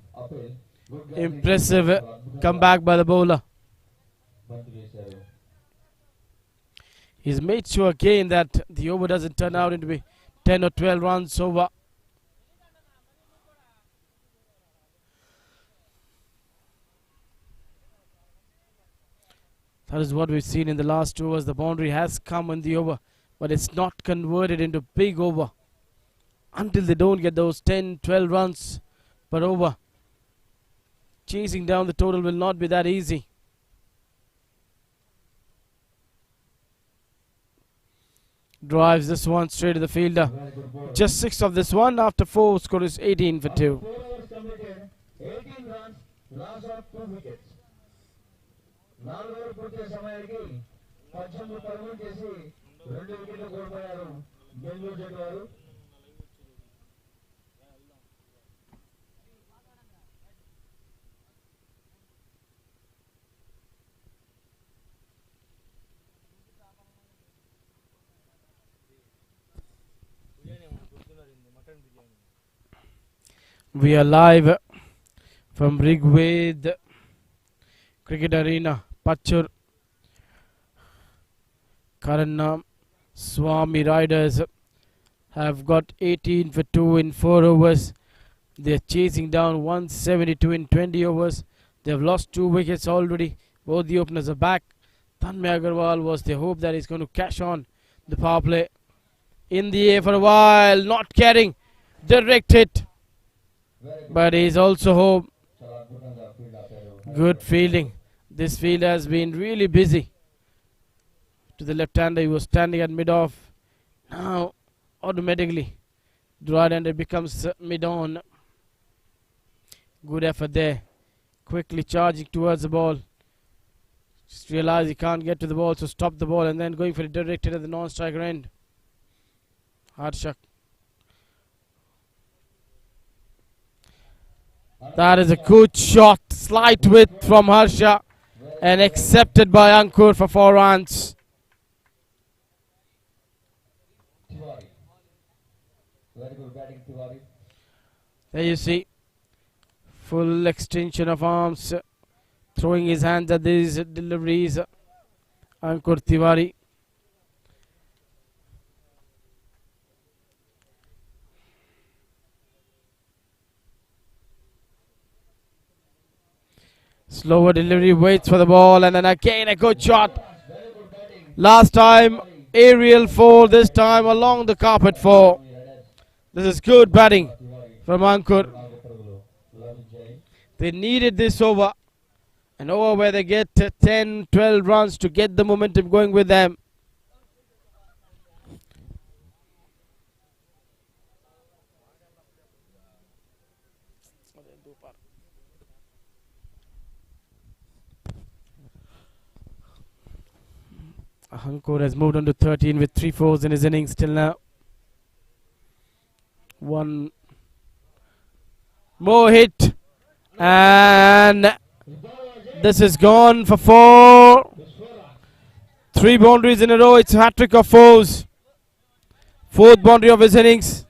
S1: Impressive comeback by the bowler. He's made sure again that the over doesn't turn out into be 10 or 12 runs over. That is what we've seen in the last 2 overs. The boundary has come in the over, but it's not converted into big over until they don't get those 10, 12 runs per over. Chasing down the total will not be that easy. Drives this one straight to the fielder. Just 6 of this one after 4. Score is 18 for 2.
S2: 4 overs completed, 18 runs, loss of 2 wickets. 4 ఓవర్లు పూర్తి సమయానికి 18 పరుగులు చేసి 2 వికెట్లు కోల్పోయారు బెంగళూరు జట్టు వారు.
S1: We are live from Rigved Cricket Arena, Parchur. KARANAM-SWAMY-RIDERS have got 18 for 2 in 4 overs. They are chasing down 172 in 20 overs. They have lost 2 wickets already. Both the openers are back. Tanmay Agarwal was the hope that he's going to cash on the power play. In the air for a while, not caring. direct hit,
S2: Very good.
S1: but he's also home.
S2: చాలా అద్భుతంగా field ఆపారు.
S1: Good fielding. This field has been really busy. To the left-hander, he was standing at mid-off. Now, automatically, the right-hander becomes mid-on. Good effort there. Quickly charging towards the ball. Just realize he can't get to the ball, so stop the ball and then going for a direct hit at the non-striker end. Harsha. That is a good shot. Slight width from Harsha and accepted by Ankur for 4 runs.
S2: Tiwari. Very good batting, Tiwari.
S1: There you see. Full extension of arms. Throwing his hands at these deliveries. Ankur Tiwari. Slower delivery, waits for the ball, and then again a good shot.
S2: Very good batting.
S1: Last time aerial 4, this time along the carpet 4. This is good batting from Ankur.
S2: 4 పరుగులు లభించాయి.
S1: They needed this over. An over where they get 10, 12 runs to get the momentum going with them. Ankur has moved on to 13 with 3 fours in his innings till now. One more hit, and this is gone for 4. 3 boundaries in a row. It's a hat-trick of 4s. 4th boundary of his innings.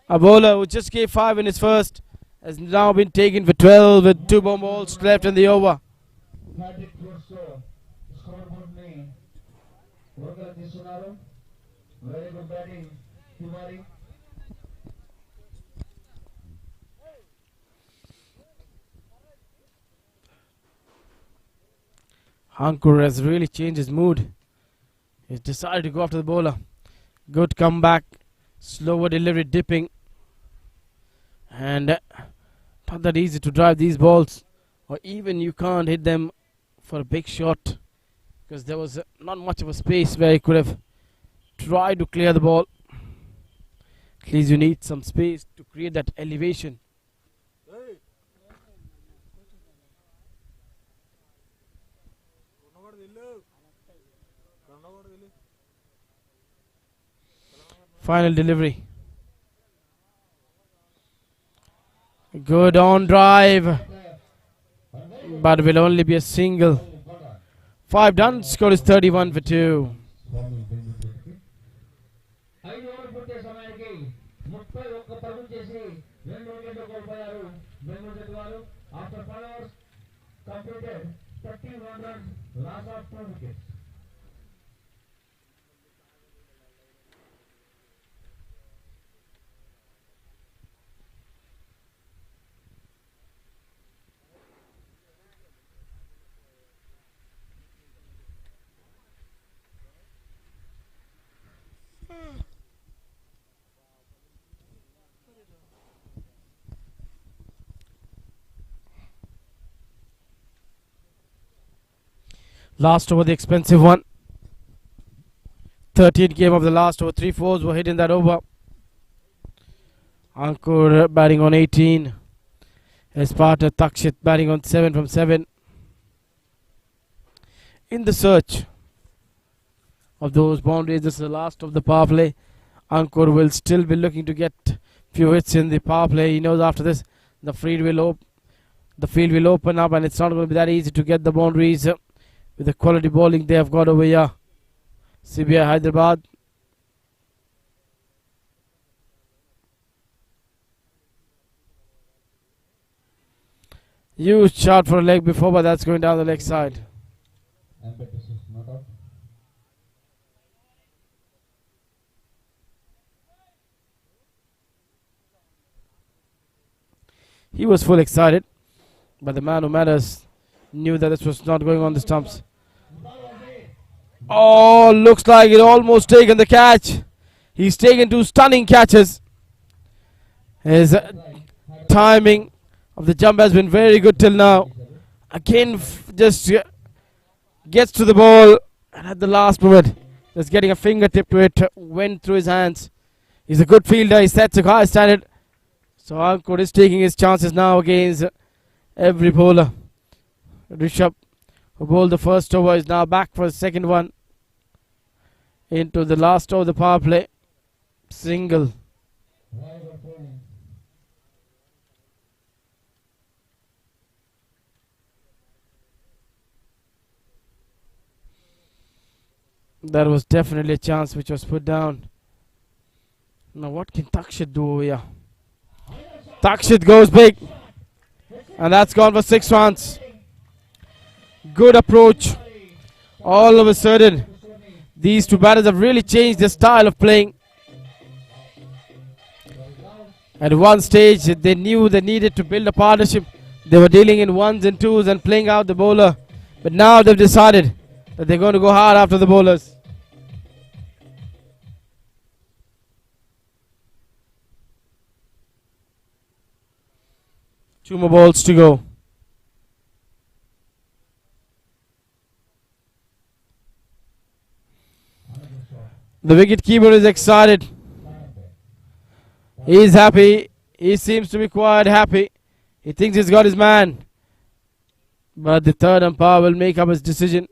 S1: A bowler who just gave 5 in his first has now been taken for 12 with 2 bomb balls left in the over.
S2: Patrick Purchur score board ని ఓవర్గా తీసుకున్నారు. Very good batting Tiwari.
S1: Ankur has really changed his mood. He's decided to go after the bowler. Good comeback. Slower delivery, dipping. And not that easy to drive these balls. Or even you can't hit them for a big shot. Because there was not much of a space where he could have tried to clear the ball. At least you need some space to create that elevation. Final delivery. Good on drive, but will only be a single. 5 done. Score is 31 for 2.
S2: 5 ఓవర్లు పూర్తయ్యే సమయానికి 31 పరుగులు చేసి 2 వికెట్లు కోల్పోయారు బెంగళూరు జట్టు వారు. After 5 hours completed 31 runs, loss of 2 wickets.
S1: Last over, the expensive one. 13th game of the last over. 3 fours were hit in that over. Ankur batting on 18. His partner Takshit batting on 7 from 7. In the search of those boundaries, this is the last of the power play. Ankur will still be looking to get few hits in the power play. He knows after this the field will open up, and it's not going to be that easy to get the boundaries. With the quality bowling they have got over here. CB-HYDERABAD. Huge shot for a leg before, but that's going down the leg side.
S2: Not out.
S1: He was full excited, but the man who matters knew that this was not going on the stumps. Oh, looks like it almost taken the catch. He's taken 2 stunning catches. His timing of the jump has been very good till now. Again, just gets to the ball, and at the last moment, just getting a fingertip to it, went through his hands. He's a good fielder. He sets a high standard. So Ankur is taking his chances now against every bowler. Rishabh, who bowled the first over, is now back for the second one. Into the last over of the power play. Single. That was definitely a chance which was put down. Now what can Takshit do over here? Takshit goes big. And that's gone for 6 runs. Good approach. All of a sudden, these two batters have really changed their style of playing. At one stage, they knew they needed to build a partnership. They were dealing in ones and twos and playing out the bowler. But now they've decided that they're going to go hard after the bowlers. 2 more balls to go. The wicket keeper is excited. He is happy. He seems to be quite happy. He thinks he's got his man. But the third umpire will make up his decision.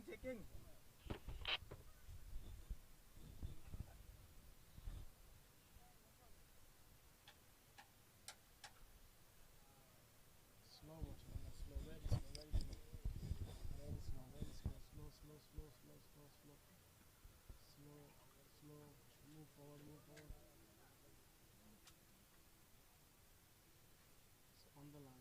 S3: Checking. Move forward. It's on the line.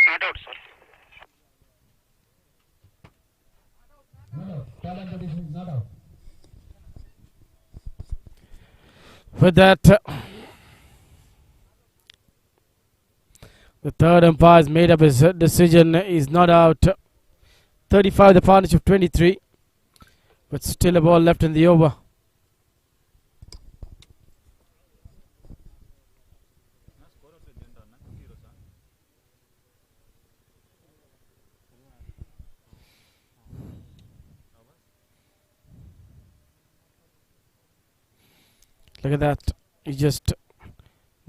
S5: Not out, sir.
S2: Not out.
S1: With that, the third umpire has made up his decision. He's not out. 35 the partnership 23. But still a ball left in the over. Look at that. He just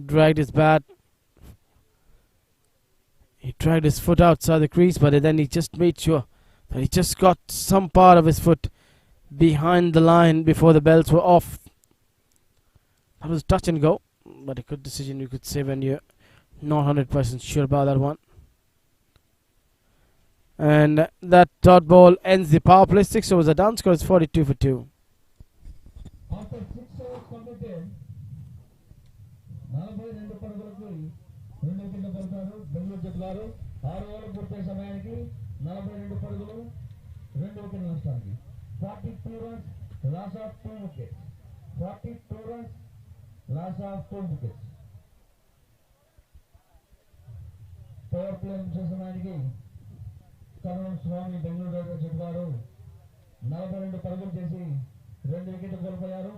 S1: dragged his bat. He dragged his foot outside the crease, but then he just made sure that he just got some part of his foot behind the line before the belts were off. That was touch and go, but a good decision, you could say, when you're not 100% sure about that one. And that dot ball ends the power play. 6 overs are done. Score is 42 for 2.
S2: After 6 overs completed, 42 పరుగులకు 2 వికెట్ల పడతారు బెంగళూరు జట్టు. 6 ఓవర్లు పూర్తయ్యే సమయానికి 42 పరుగులు 2 వికెట్ల నష్టానికి. 42 runs, loss of 2 wickets. 42 runs, loss of 2 wickets. Power play ముగిసే సమయానికి కరణం-స్వామి బెంగళూరు రైడర్స్ జట్టు వారు 42 పరుగులు చేసి 2 వికెట్లు కోల్పోయారు.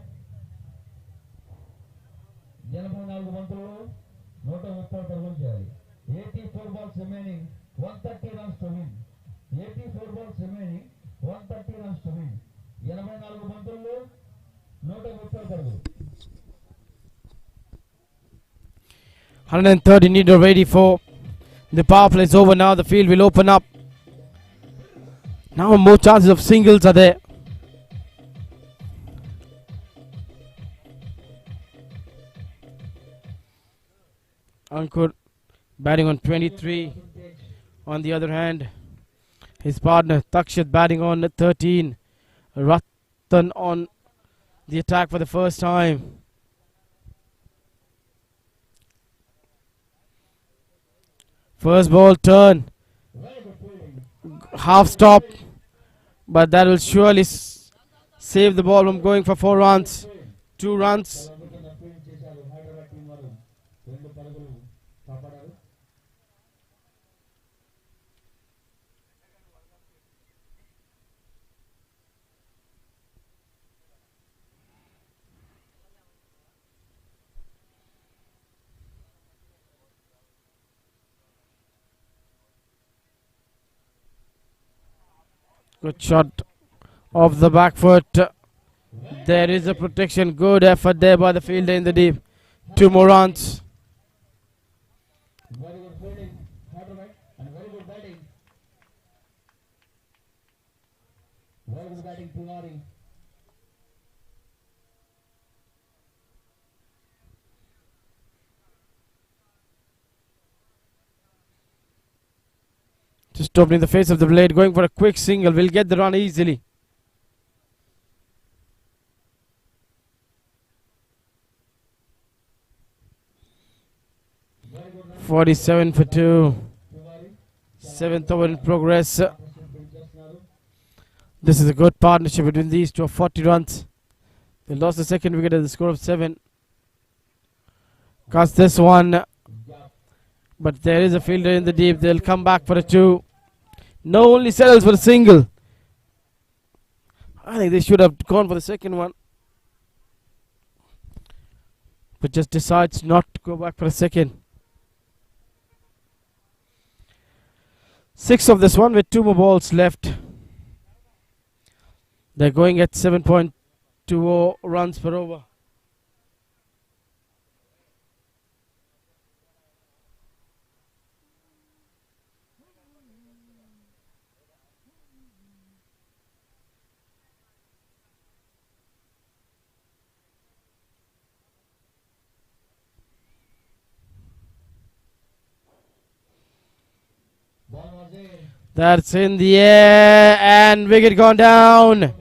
S2: 84 బంతుల్లో 130 పరుగులు చేయాలి. 84 balls remaining, 130 runs to win. 84 balls remaining, 130 runs to win. 84 బంతుల్లో 130 పరుగులు.
S1: 130 need already for The power play is over now. The field will open up. Now more chances of singles are there. Ankur batting on 23. On the other hand, his partner Takshit batting on 13. Ratan on the attack for the first time. First ball turn. Half stop. But that will surely save the ball from going for 4 runs. 2 runs. Good shot off the back foot. There is a protection. Good effort there by the fielder in the deep. 2 more runs.
S2: Very good fielding, Hyderabad, and very good batting. Very good batting, Tiwari.
S1: Just opening the face of the blade, going for a quick single. Will get the run easily.
S2: Very good run,
S1: 47 for 2.
S2: Tiwari.
S1: 7th over in progress. This is a good partnership between these two of 40 runs. They lost the second wicket at the score of 7. Cast this one. But there is a fielder in the deep. They'll come back for a 2. No, only settles for a single. I think they should have gone for the second one. But just decides not to go back for a second. 6 of this one with 2 more balls left. They're going at 7.20 runs per over.
S2: Ball was in.
S1: That's in the air and wicket gone down.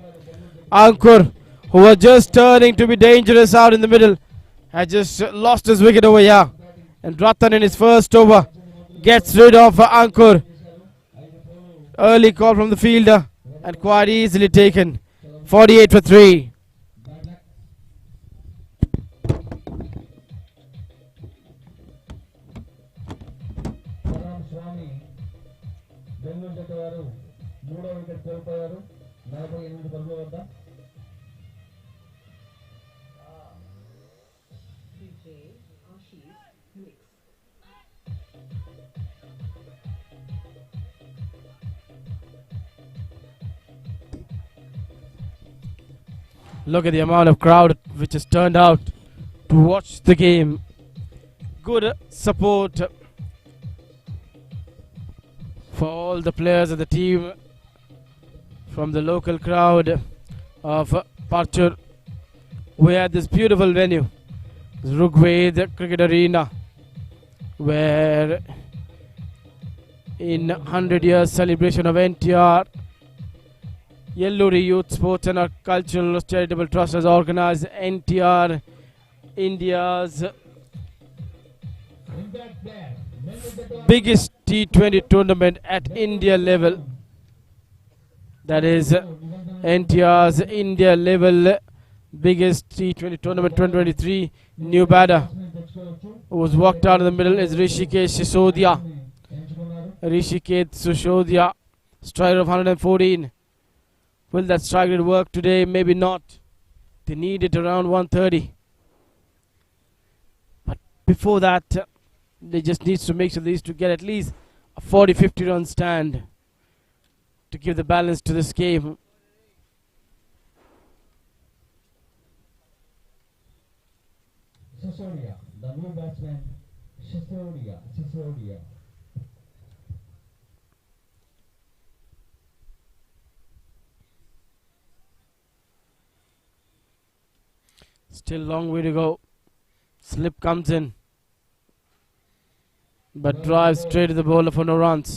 S1: Ankur, who was just turning to be dangerous out in the middle, had just lost his wicket over here. And Ratan in his first over gets rid of Ankur. Early call from the fielder and quite easily taken. 48 for 3.
S2: Bad luck. Karanam-Swamy, Bengaluru జట్టు వారు 3వ wicket కోల్పోయారు 48 పరుగుల వద్ద.
S1: Look at the amount of crowd which has turned out to watch the game. Good support for all the players of the team from the local crowd of Parchur. We had this beautiful venue, Rugved Cricket Arena, where in 100 years celebration of NTR, Yeluri Youth Sports and Cultural Charitable Trust has organized NTR India's
S2: Impact player, Bengaluru జట్టు వారు
S1: biggest T20 tournament at India level. That is NTR's India level biggest T20 tournament 2023. New batter
S2: తెచ్చుకోవచ్చు.
S1: who was walked out in the middle is Rishikesh Sisodia.
S2: ఎంచుకున్నారు.
S1: Rishikesh Sisodia, striker of 114. Will that strike rate work today? Maybe not. They need it around 130. But before that, they just need to make sure these to get at least a 40-50 run stand to give the balance to this game.
S2: Sisodia, the new batsman, Sisodia.
S1: Still long way to go. Slip comes in, but drives straight to the bowler for no runs.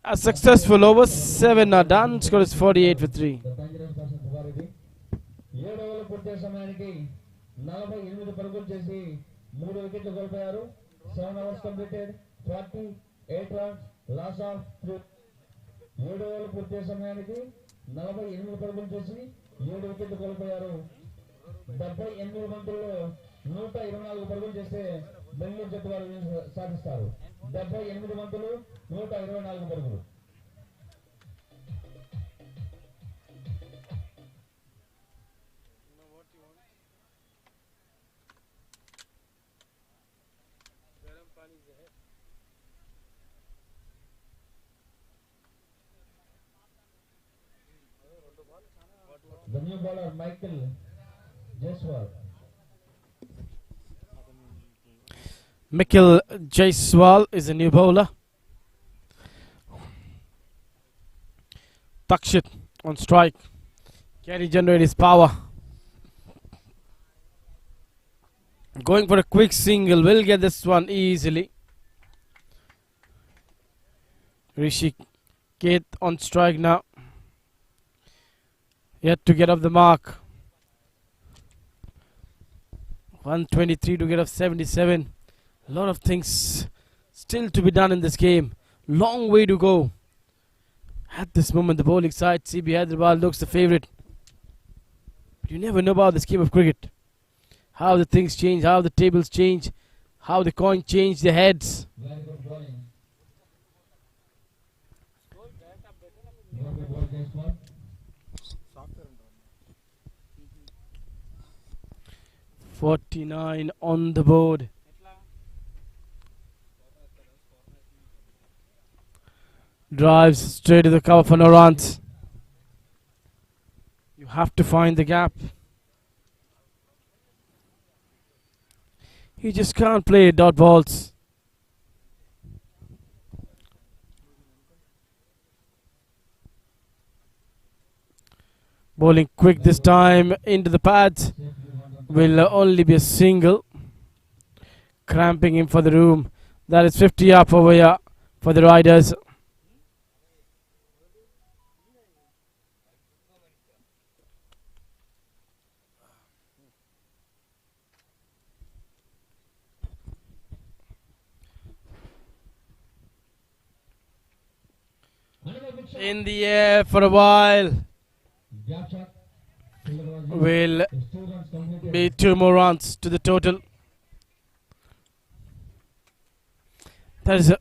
S1: A successful over. 7 are done. Score is 48 for 3.
S2: The dangerous person Bugaridi. 7 ఓవర్లు పూర్తి సమయానికి 48 పరుగులు చేసి 3 వికెట్లు కోల్పోయారు. 7 hours completed, 48 runs, loss of 3. 7 ఓవర్లు పూర్తి సమయానికి 48 పరుగులు చేసి 7 వికెట్లు కోల్పోయారు. 78 బంతుల్లో 124 పరుగులు చేస్తే బెంగళూరు జట్టు వారు సాధిస్తారు. 78 బంతులు 124 పరుగులు. The new bowler Michael Jaiswal.
S1: Mikhail Jaiswal is a new bowler. Takshit on strike. Can he generate his power? Going for a quick single. Will get this one easily. Rishi Kate on strike now. Yet to get off the mark. 123 to get off 77. A lot of things still to be done in this game. Long way to go. At this moment, the bowling side, CB Hyderabad, looks the favourite. But you never know about this game of cricket. How the things change, how the tables change, how the coin change their heads.
S2: Very good bowling. Very good ball, Jaiswal.
S1: 49 on the board. Drives straight to the cover for no runs. You have to find the gap. You just can't play dot balls. Bowling quick this time into the pads. Will only be a single. Cramping him for the room. That is 50 up over here for the Riders. In the air for a while.
S2: Gap shot.
S1: Will
S2: 2 runs completed.
S1: be 2 more runs to the total. There is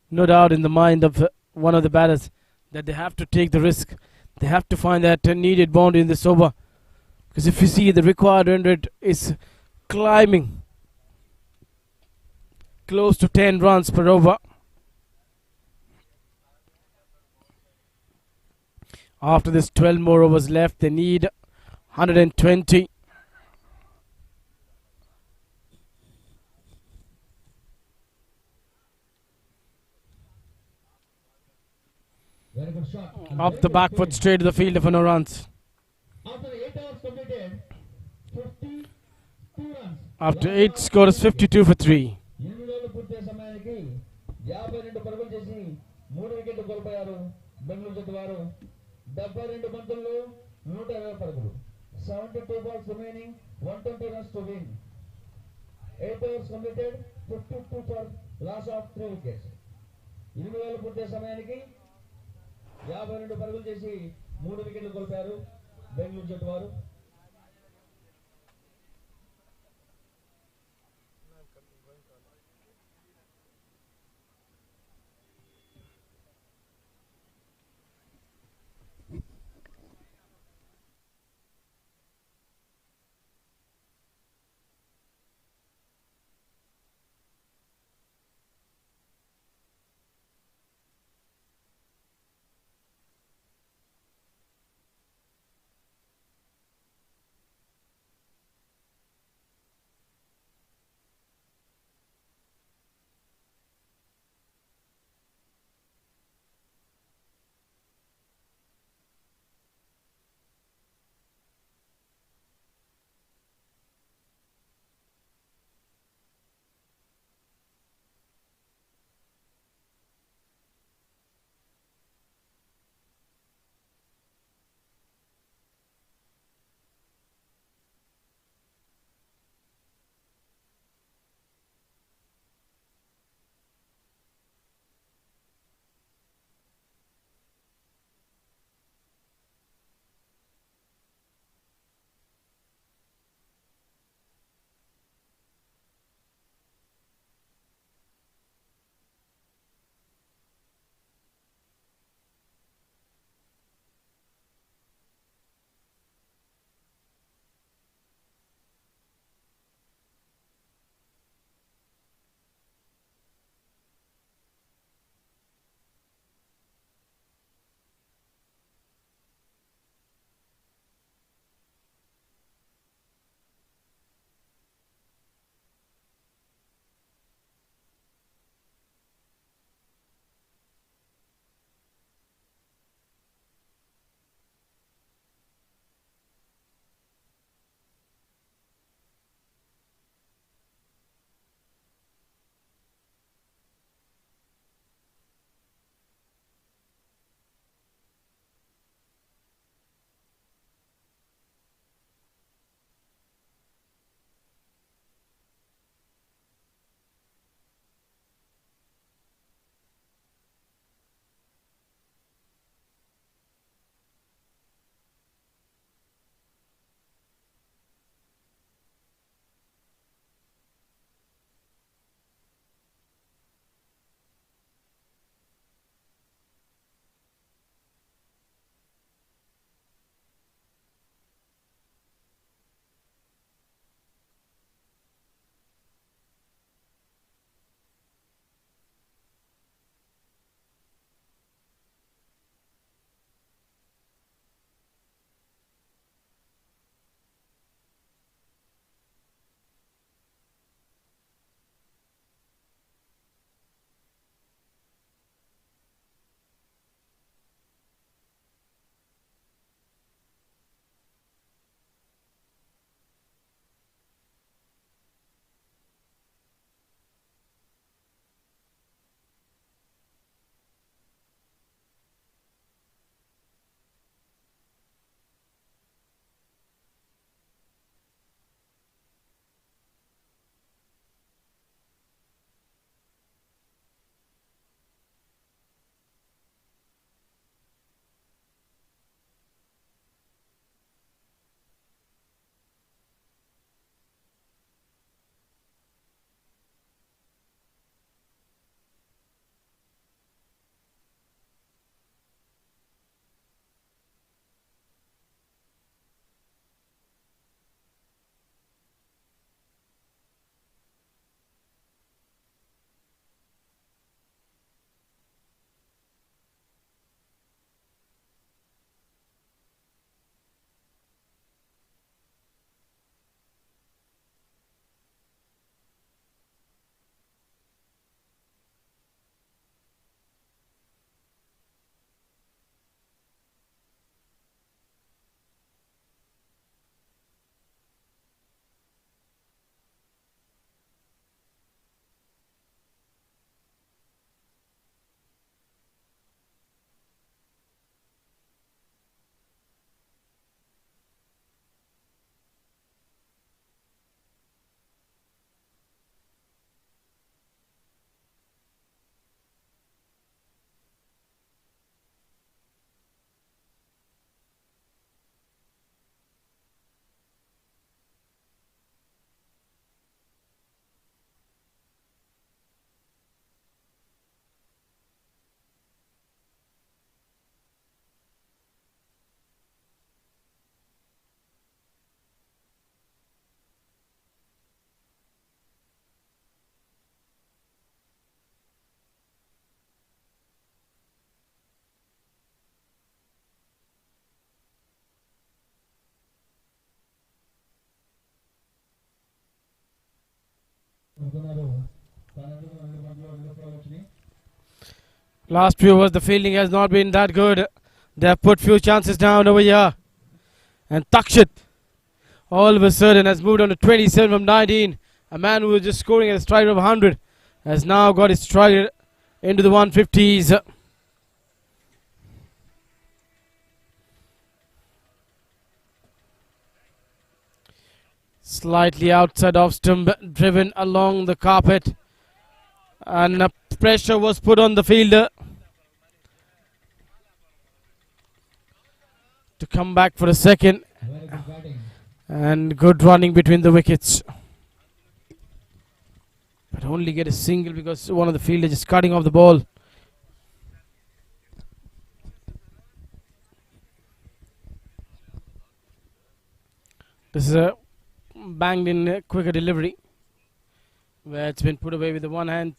S1: no doubt in the mind of one of the batters that they have to take the risk. They have to find that needed boundary in this over. Because if you see, the required run rate is climbing close to 10 runs per over. After this 12 more overs left, they need 120.
S2: Very good shot.
S1: Up the back foot straight to the fielder for no runs.
S2: After 8 hours completed, 52 runs.
S1: After 8, score is 52 for 3.
S2: 8 ఓవర్లు పూర్తి సమయానికి 52 పరుగులు చేసి 3 వికెట్లు కోల్పోయారు బెంగళూరు జట్టు వారు. 72 బంతుల్లో 120 పరుగులు. 72 balls remaining, 120 runs to win. 8 overs completed, 52 for loss of 3 wickets. 8 ఓవర్లు పూర్తి సమయానికి 52 పరుగులు చేసి 3 వికెట్లు కోల్పోయారు బెంగళూరు జట్టు వారు.
S1: Last few overs, the fielding has not been that good. They have put few chances down over here. And Takshit, all of a sudden, has moved on to 27 from 19. A man who was just scoring at a strike of 100 has now got his strike into the 150s. Slightly outside off stump, driven along the carpet. And pressure was put on the fielder to come back for a second.
S2: Very good batting.
S1: And good running between the wickets. But only get a single because one of the fielders is cutting off the ball. This is a banged in quicker delivery, where it's been put away with the one hand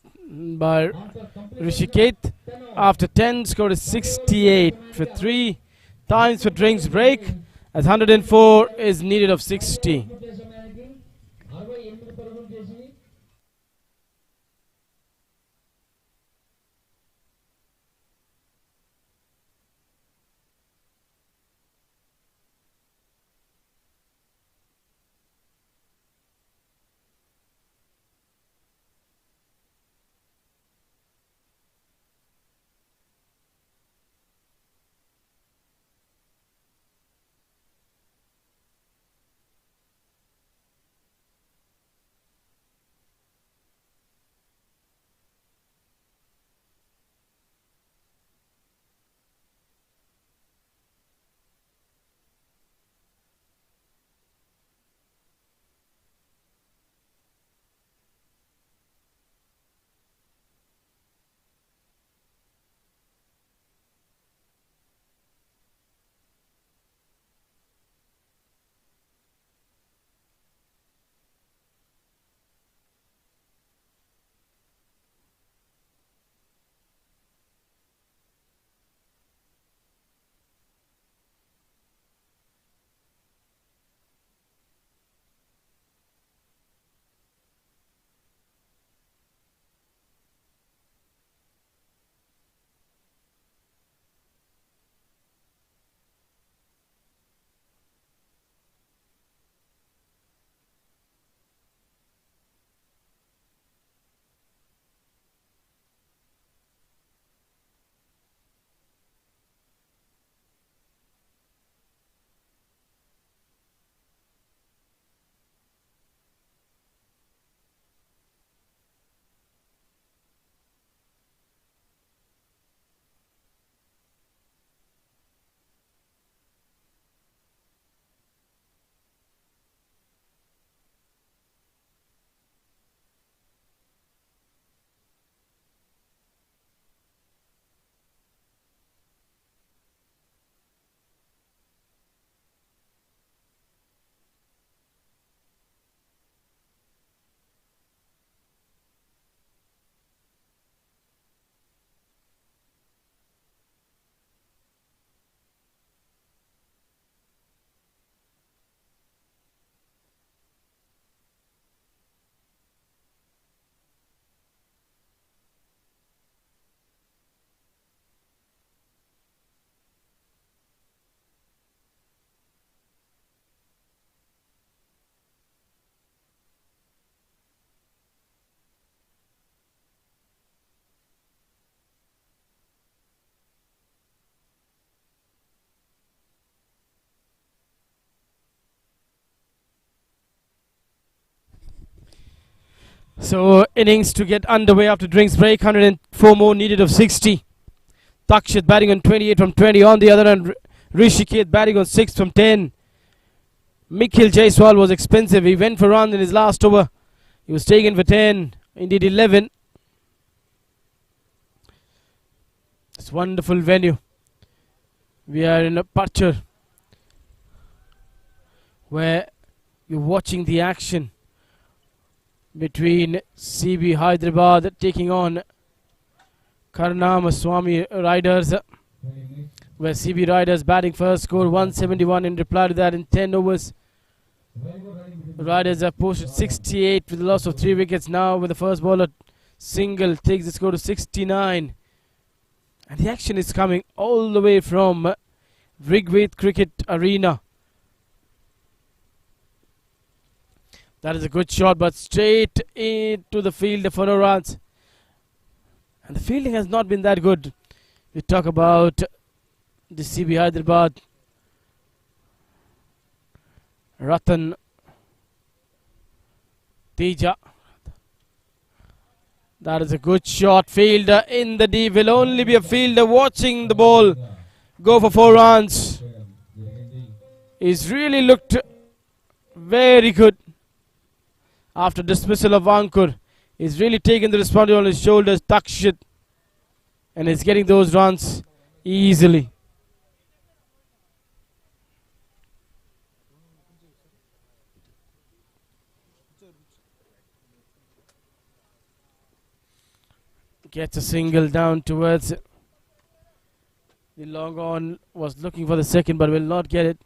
S1: by
S2: Answer complete.
S1: Rishikesh. After 10, scored is 68 for 3. Times for drinks break, as 104 is needed of 60.
S2: పూర్తి సమయానికి 68 పరుగులు చేసి
S1: So innings to get underway after drinks break. 104 more needed of 60. Takshit batting on 28 from 20. On the other hand, Rishikesh batting on 6 from 10. Mikhil Jaiswal was expensive. He went for runs in his last over. He was taken for 10. Indeed 11. It's wonderful venue. We are in a Parchur, where you're watching the action between CB-Hyderabad taking on KARANAM-SWAMY-RIDERS, where CB Riders batting first, score 171 in reply to that in 10 overs. Riders have posted 68 with a loss of 3 wickets. Now with the first bowler single takes the score to 69. And the action is coming all the way from Rigved Cricket Arena. That is a good shot, but straight into the field for no runs. And the fielding has not been that good. We talk about the CB Hyderabad. Ratan Teja. That is a good shot. Fielder in the deep. Will only be a fielder watching the ball go for 4 runs. He's really looked very good. After dismissal of Ankur, he's really taken the responsibility on his shoulders, Takshit, and he's getting those runs easily. Gets a single down towards the long on, was looking for the second but will not get it.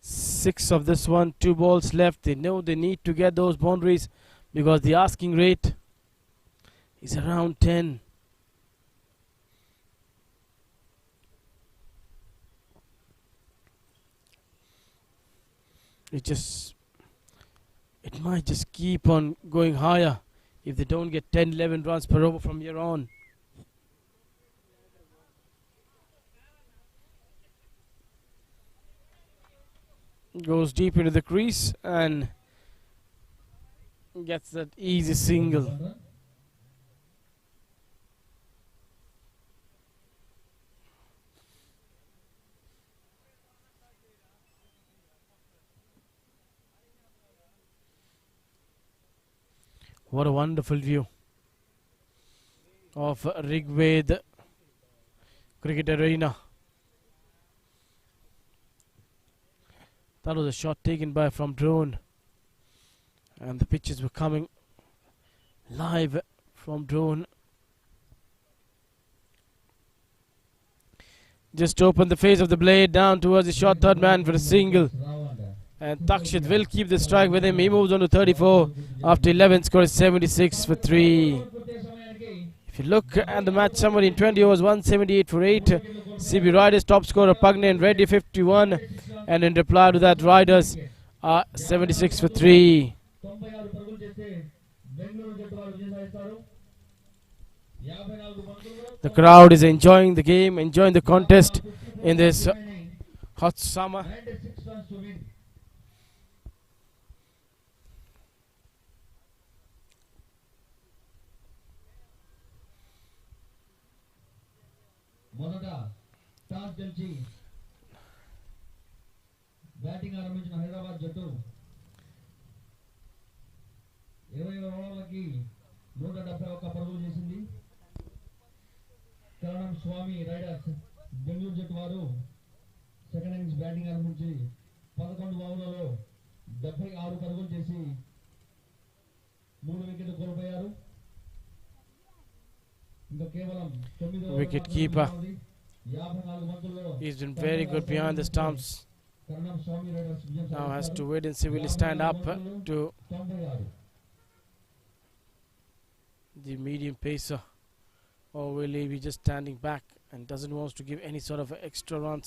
S1: Six of this one, 2 balls left. They know they need to get those boundaries because the asking rate is around 10. It might just keep on going higher if they don't get 10-11 runs per over from here on. Goes deep into the crease and gets that easy single. What a wonderful view of Rigved Cricket Arena. That was a shot taken by from drone, and the pitches were coming live from drone. Just open the face of the blade down towards the short third man for a single, and Takshit will keep the strike with him. He moves on to 34 after 11, scores 76 for 3. If you look at the match summary, in 20 overs, 178 for 8. CB Riders top scorer Pagne and Reddy 51. And in reply to that, Riders are 76 for 3. The crowd is enjoying the game, enjoying the contest in this hot summer.
S2: Batting ఆరంభించిన హైదరాబాద్ జట్టు 20 ఓవర్లకి 171 పరుగులు చేసింది. కరణం స్వామి riders Bengaluru జట్టు వారు second innings batting ఆరంభించి 11 ఓవర్లలో 76 పరుగులు చేసి 3 వికెట్లు కోల్పోయారు. ఇంకా కేవలం 9
S1: Wicket keeper. He's been very good behind the stumps. Now has to wait and see will he stand up to the medium pacer, or will he be just standing back and doesn't want to give any sort of extra runs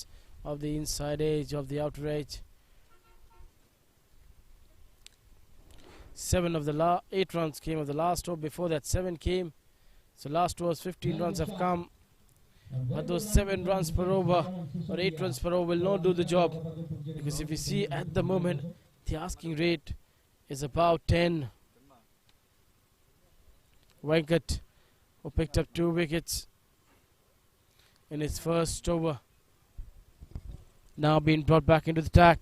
S1: of the inside edge, of the outer edge. 8 runs came of the last over. Before that 7 came. So last was 15 runs have come. But those 7 runs per over or 8 runs per over will not do the job, because if you see at the moment the asking rate is about 10. Venkat, who picked up 2 wickets in his first over, now being brought back into the attack.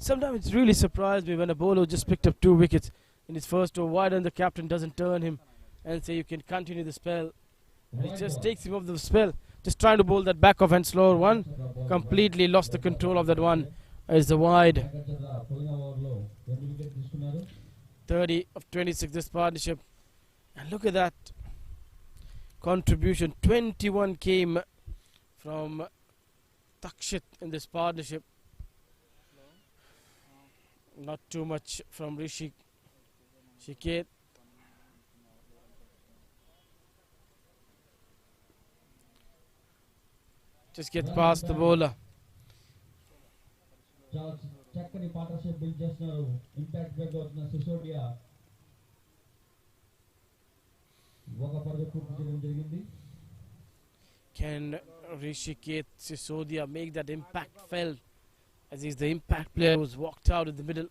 S1: Sometimes it's really surprised me when a bowler just picked up 2 wickets in his first over. Why then the captain doesn't turn him and say you can continue the spell? And it just takes him off the spell. Just trying to bowl that back off and slower one. Completely lost the control of that one. Is the wide. 30 of 26 this partnership. And look at that contribution. 21 came from Takshit in this partnership. Not too much from Rishikesh. Just gets past the bowler.
S2: చక్కని partnership build చేస్తున్నారు impact break అవుతున్న సిసోడియా ఒక పరుగు పూర్తి చేయడం జరిగింది.
S1: Can Rishikesh Sisodia make that impact felt, as he's the impact player who's walked out in the middle?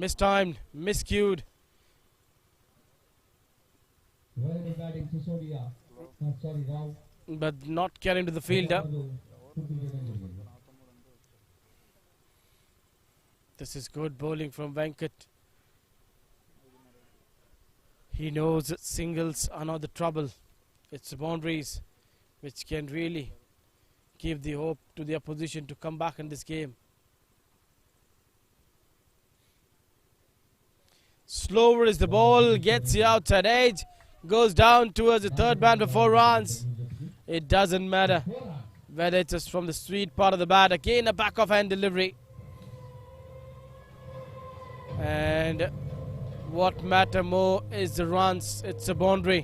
S1: Mistimed, miscued.
S2: Very good batting Sisodia. Sorry, Rao.
S1: But not getting to the fielder. This is good bowling from Venkat. He knows that singles are not the trouble. It's the boundaries which can really give the hope to the opposition to come back in this game. Slower is the ball, gets the outside edge, goes down towards the third man for 4 runs. It doesn't matter whether it's just from the sweet part of the bat. Again, a back of hand delivery. And what matter more is the runs. It's a boundary.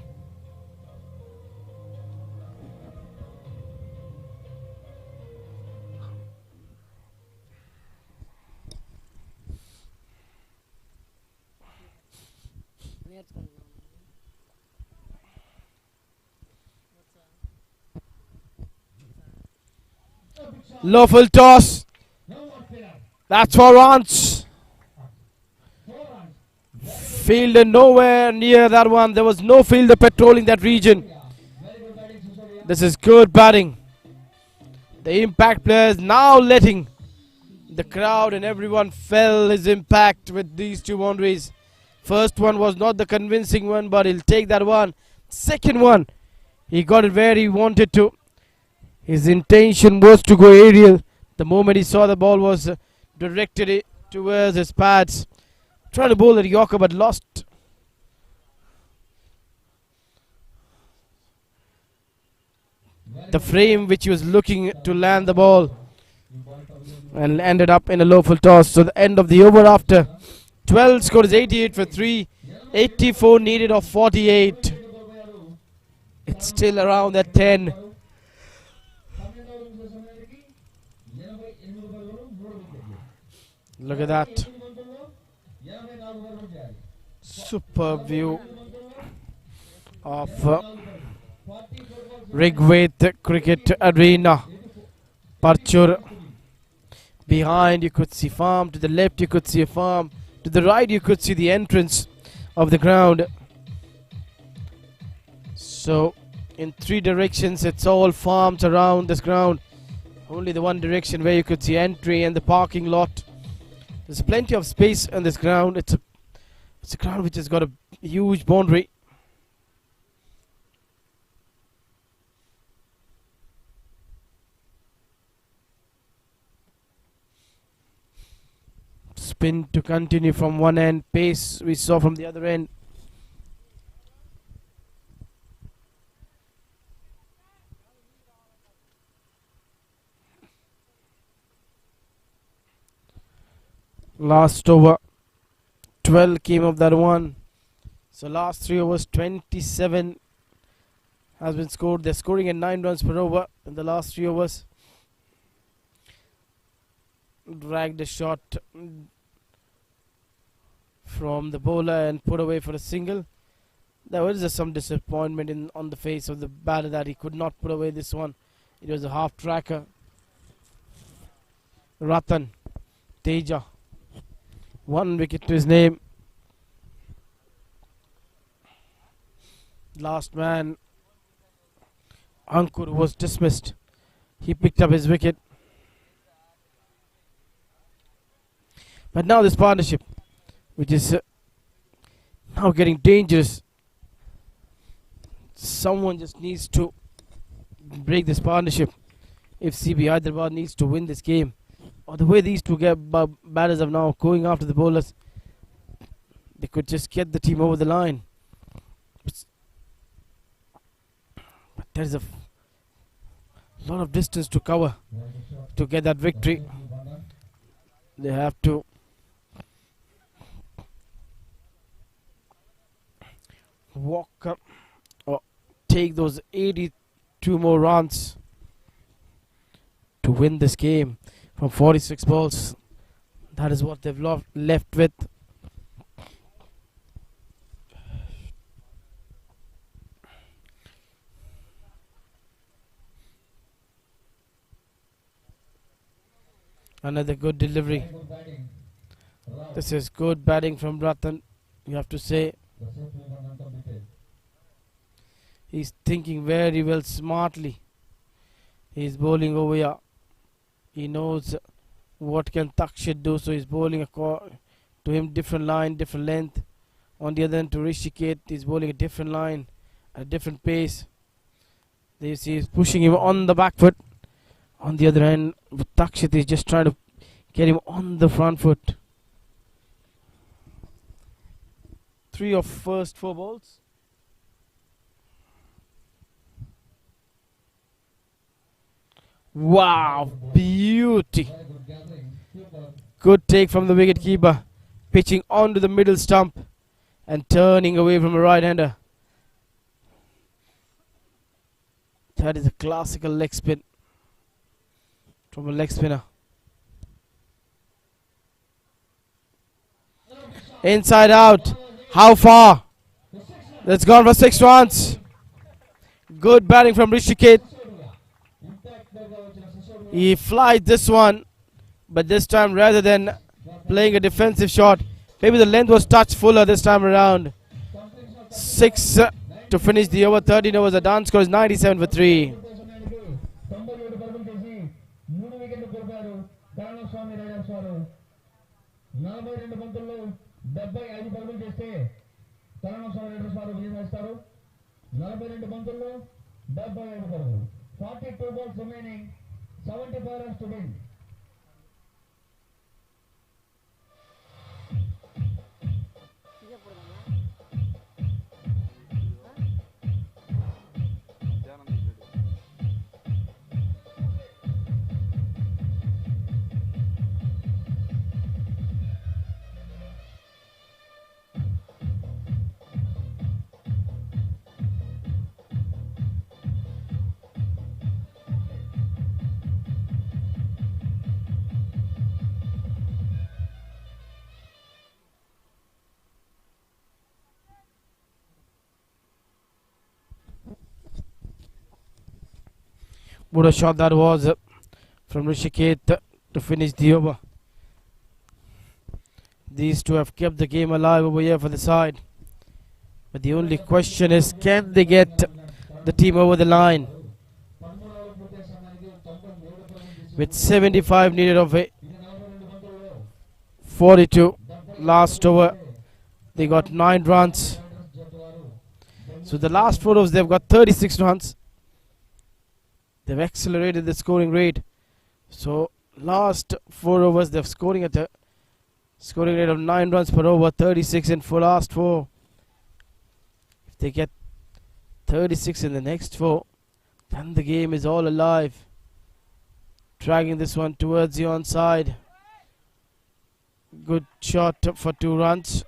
S1: Low full toss. That's 4 runs. Fielder nowhere near that one. There was no fielder patrolling that region. This is good batting. The impact players now letting the crowd and everyone feel his impact with these 2 boundaries. First one was not the convincing one, but he'll take that one. Second one, he got it where he wanted to. His intention was to go aerial. The moment he saw the ball was directed it towards his pads. Trying to bowl at Yorker but lost. The frame which he was looking to land the ball. And ended up in a low full toss. So the end of the over after 12 score is 88 for 3. 84 needed of 48. It's still around that 10. Look at that. Superb view of Rigved Cricket Arena. Parchur. Behind you could see farm. To the left you could see a farm. To the right you could see the entrance of the ground. So in 3 directions it's all farms around this ground. Only the one direction where you could see entry and the parking lot. There's plenty of space on this ground. It's a ground which has got a huge boundary. Spin to continue from one end. Pace we saw from the other end. Last over 12 came of that one. So last 3 overs 27 has been scored. They're scoring at 9 runs per over in the last 3 overs. Dragged a shot from the bowler and put away for a single. There was just some disappointment on the face of the batter that he could not put away this one. It was a half tracker. Ratan Teja, 1 wicket to his name. Last man Ankur was dismissed. He picked up his wicket. But now this partnership, which is now getting dangerous. Someone just needs to break this partnership if CB-Hyderabad needs to win this game. Or the way these 2 batters are now going after the bowlers, they could just get the team over the line. But There's a lot of distance to cover to get that victory. They have to walk up or take those 82 more runs to win this game from 46 balls. That is what they've left with. Another good delivery. This is good batting from Ratan, you have to say. He's thinking very well, smartly. He's bowling over here. He knows what can Takshit do, so he's bowling to him different line, different length. On the other end to Rishikesh, he's bowling a different line, a different pace. There you see he's pushing him on the back foot. On the other end, Takshit is just trying to get him on the front foot. 3 of first 4 balls. Wow, beauty. Good take from the wicket keeper. Pitching onto the middle stump and turning away from a right-hander. That is a classical leg spin from a leg spinner. Inside out. How far? That's gone for 6 runs. Good batting from Rishikesh. He flies this one, but this time rather than playing a defensive shot, maybe the length was touched fuller this time around. 6 to finish the over. 13 overs. The dance score is 97 for 3.
S2: KARANAM-SWAMY Riders-vs 42 బంతుల్లో 75 పరుగులు చేస్తే KARANAM-SWAMY Riders-vs విజయం సాధిస్తారు. 42 బంతుల్లో 75 పరుగులు. 42 balls remaining. 75 runs to win.
S1: What a shot that was from Rishikesh to finish the over. These two have kept the game alive over here for the side. But the only question is, can they get the team over the line? With 75 needed of it, 42 last over, they got 9 runs. So the last 4 overs they've got 36 runs. They've accelerated the scoring rate. So last 4 overs they're scoring at a scoring rate of 9 runs per over, 36 in for last 4. If they get 36 in the next 4, then the game is all alive. Dragging this one towards the onside. Good shot for 2 runs.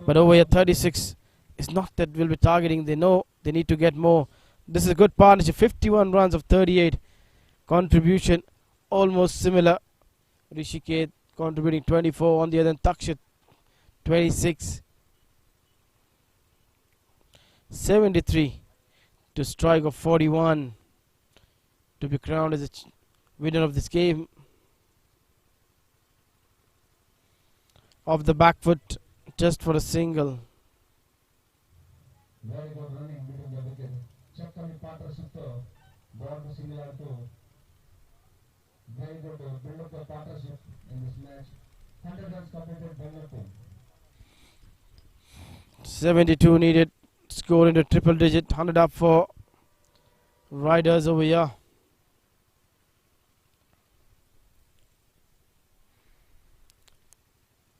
S1: But over here 36 is not that we'll be targeting. They know they need to get more. This is a good partnership. 51 runs of 38. Contribution almost similar. Rishikesh contributing 24. On the other end, Takshit 26. 73 to strike of 41 to be crowned as a winner of this game. Off the back foot, just for a single.
S2: Very good running between the wicket. Chakkani partnership to ball similar to very good build up the partnership in this match. 100 runs completed by the team.
S1: 72 needed. Score into triple digit. 100 up for Riders over here.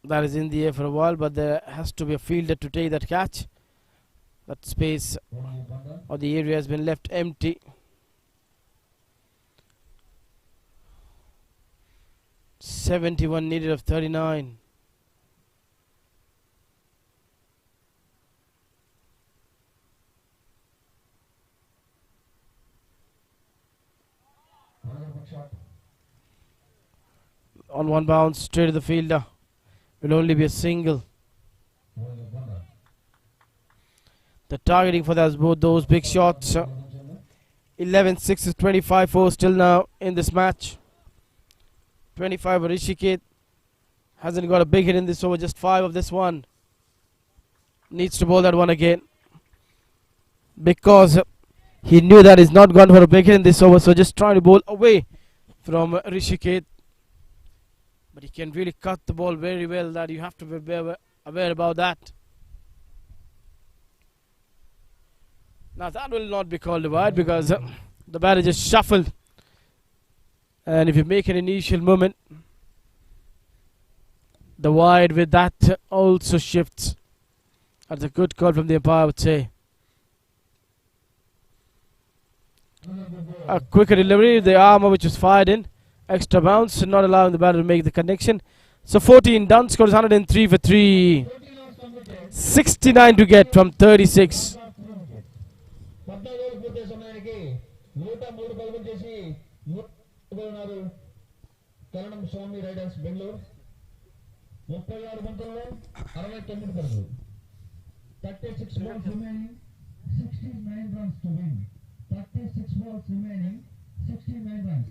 S1: That is in the air for a while, but there has to be a fielder to take that catch. That space or the area has been left empty. .71 needed of 39. On one bounce, straight to the fielder. Will only be a single. The targeting for both those big shots. 11-6 is 25-4 still now in this match. 25 for Rishikesh. Hasn't got a big hit in this over, just 5 of this one. Needs to bowl that one again. Because he knew that he's not gone for a big hit in this over, so just trying to bowl away from Rishikesh. But he can really cut the ball very well, that you have to be aware about that. Now that will not be called a wide because the batter just shuffled. And if you make an initial movement, the wide with that also shifts. That's a good call from the umpire, I would say. A quicker delivery, the armour which was fired in. Extra bounce, not allowing the batter to make the connection. So 14 done, scores 103 for 3. 69 to get from 36.
S2: Karanam-SWAMY-RIDERS-Bangalore 36 బంతుల్లో 69 పరుగులు 36 balls remaining 69 runs to win 36 balls remaining 69 runs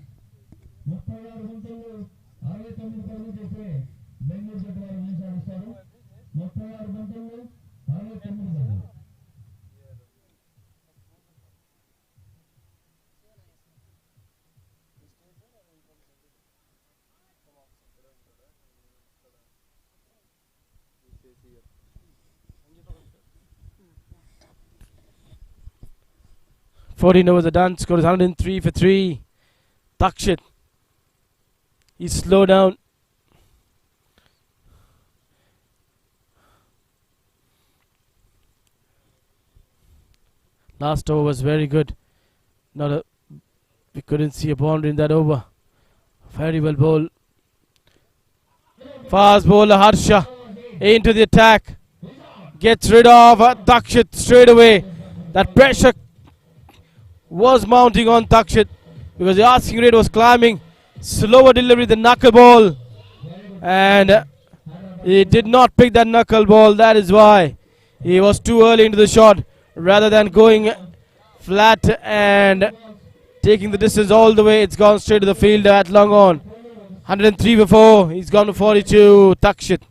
S2: 36 బంతుల్లో 69 పరుగులు చేసే బెంగళూరు జట్టు వారు విజయం సాధిస్తారు 36 బంతుల్లో 69 పరుగులు
S1: .14 overs are done, scores 103 for 3. Takshit. He's slow down. Last over was very good. We couldn't see a boundary in that over. Very well bowled. Fast bowler Harsha into the attack. Gets rid of Takshit straight away. That pressure was mounting on Takshit because the asking rate was climbing. Slower delivery, the knuckle ball. And he did not pick that knuckle ball. That is why he was too early into the shot. Rather than going flat and taking the distance all the way, it's gone straight to the fielder at long on. 103 for 4. He's gone to 42. Takshit.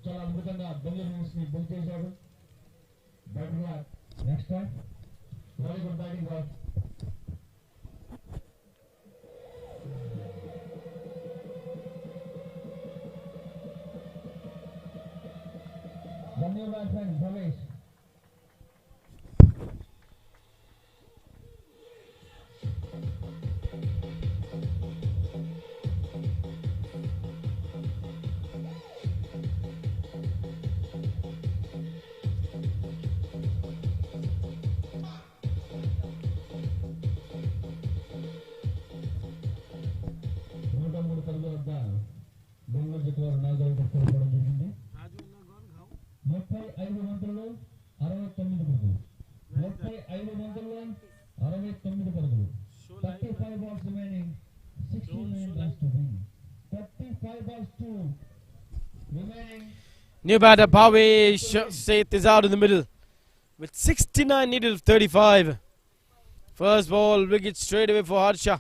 S2: Bengaluru జట్టు వారు 4 wickets కోల్పోవడం జరిగింది 35 బంతుల్లో 69 పరుగులు 35 బంతుల్లో 69 పరుగులు 35 balls remaining 69 runs to win 35 balls to remaining.
S1: New batter Bhavesh Seth is out in the middle with 69 needed of 35. First ball wicket straight away for Harsha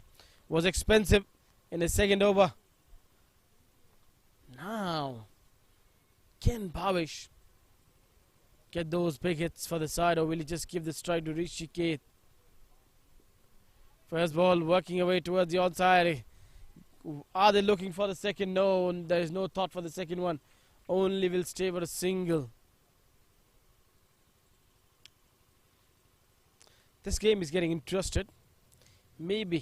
S1: was expensive in the second over. Now, can Bhavesh get those big hits for the side, or will he just give the strike to Rishikesh? First ball working away towards the onside. Are they looking for the second? No, there is no thought for the second one. Only will stay for a single. This game is getting interested. Maybe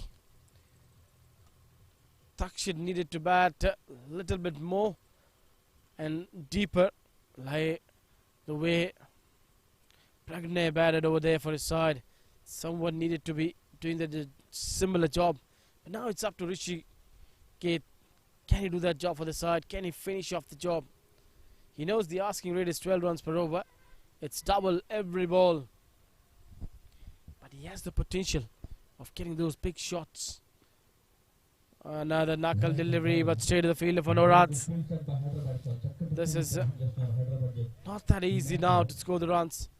S1: Takshit needed to bat a little bit more and deeper, like the way Pragnay batted over there for his side. Someone needed to be doing the similar job. But now it's up to Rishi Kate. Can he do that job for the side? Can he finish off the job? He knows the asking rate is 12 runs per over. It's double every ball. But he has the potential of getting those big shots. Another knuckle delivery, but straight to the fielder for no runs. This is not that easy now to score the runs.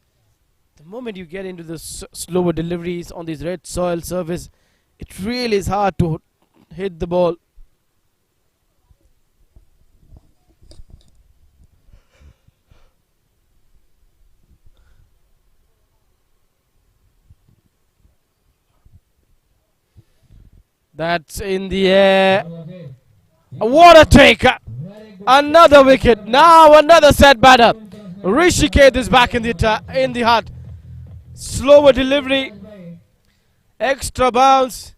S1: The moment you get into the slower deliveries on these red soil surface, it really is hard to hit the ball. That's in the air. What a taker! Another wicket. Now another set batter. Rishikesh is back in the hut. Slower delivery. Extra bounce.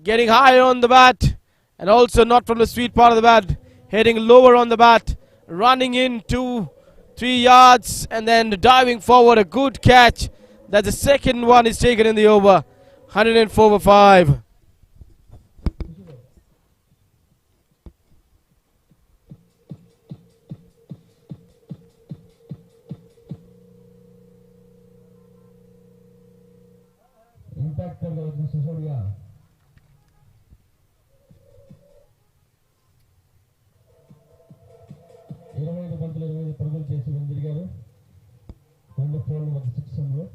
S1: Getting higher on the bat. And also not from the sweet part of the bat. Heading lower on the bat. Running in 2-3 yards. And then diving forward. A good catch. That's the second one is taken in the over. 104 for 5.
S2: Impact कर लो उसमें सिसोड़िया इरवై బంతులు 25 పరుగులు చేసి వెందిరిగారు రెండు ఫోర్లు ఒక సిక్స్లో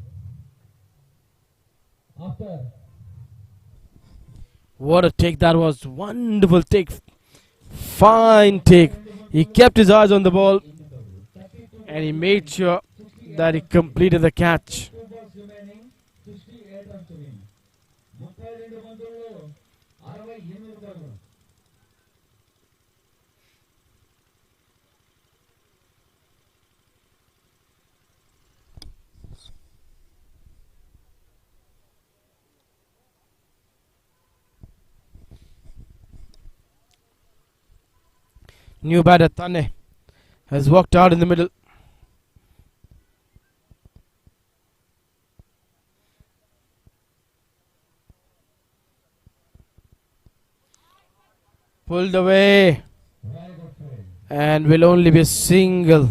S2: after
S1: what a take that was. Wonderful take. Fine take. He kept his eyes on the ball and he made sure that he completed the catch. New batter Tane has walked out in the middle. Pulled away and will only be a single.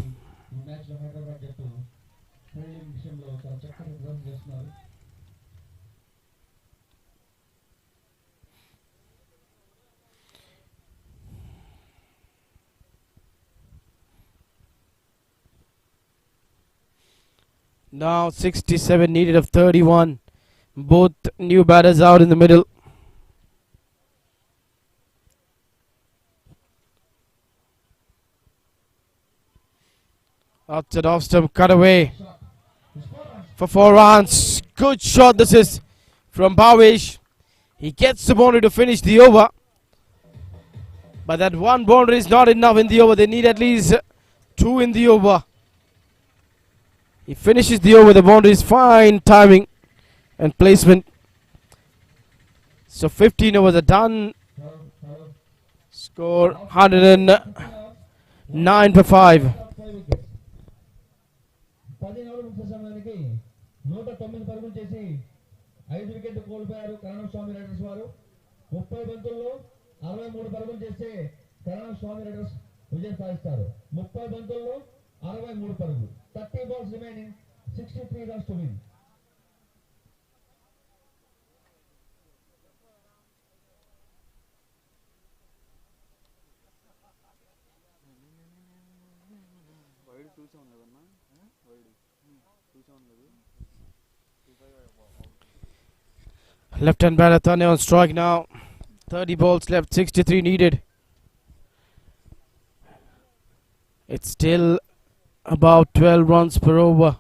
S1: Now 67 needed of 31. Both new batters out in the middle. Outside off stump, cut away for 4 runs. Good shot this is from Bhavesh. He gets the boundary to finish the over. But that one boundary is not enough in the over. They need at least 2 in the over. He finishes the over. The boundary is fine timing and placement. So 15 overs are done. Score 109 for 5.
S2: 109 పరుగులు చేసి 5 వికెట్లు కోల్పోయారు కరణం స్వామి riders వారు 30 బంతుల్లో 63 పరుగులు చేస్తే కరణం స్వామి riders విజయం సాధిస్తారు 30 బంతుల్లో 63 పరుగులు 30 balls remaining 63 runs to win.
S1: Left hand batter Tane on strike now. 30 balls left, 63 needed. It's still about 12 runs per over.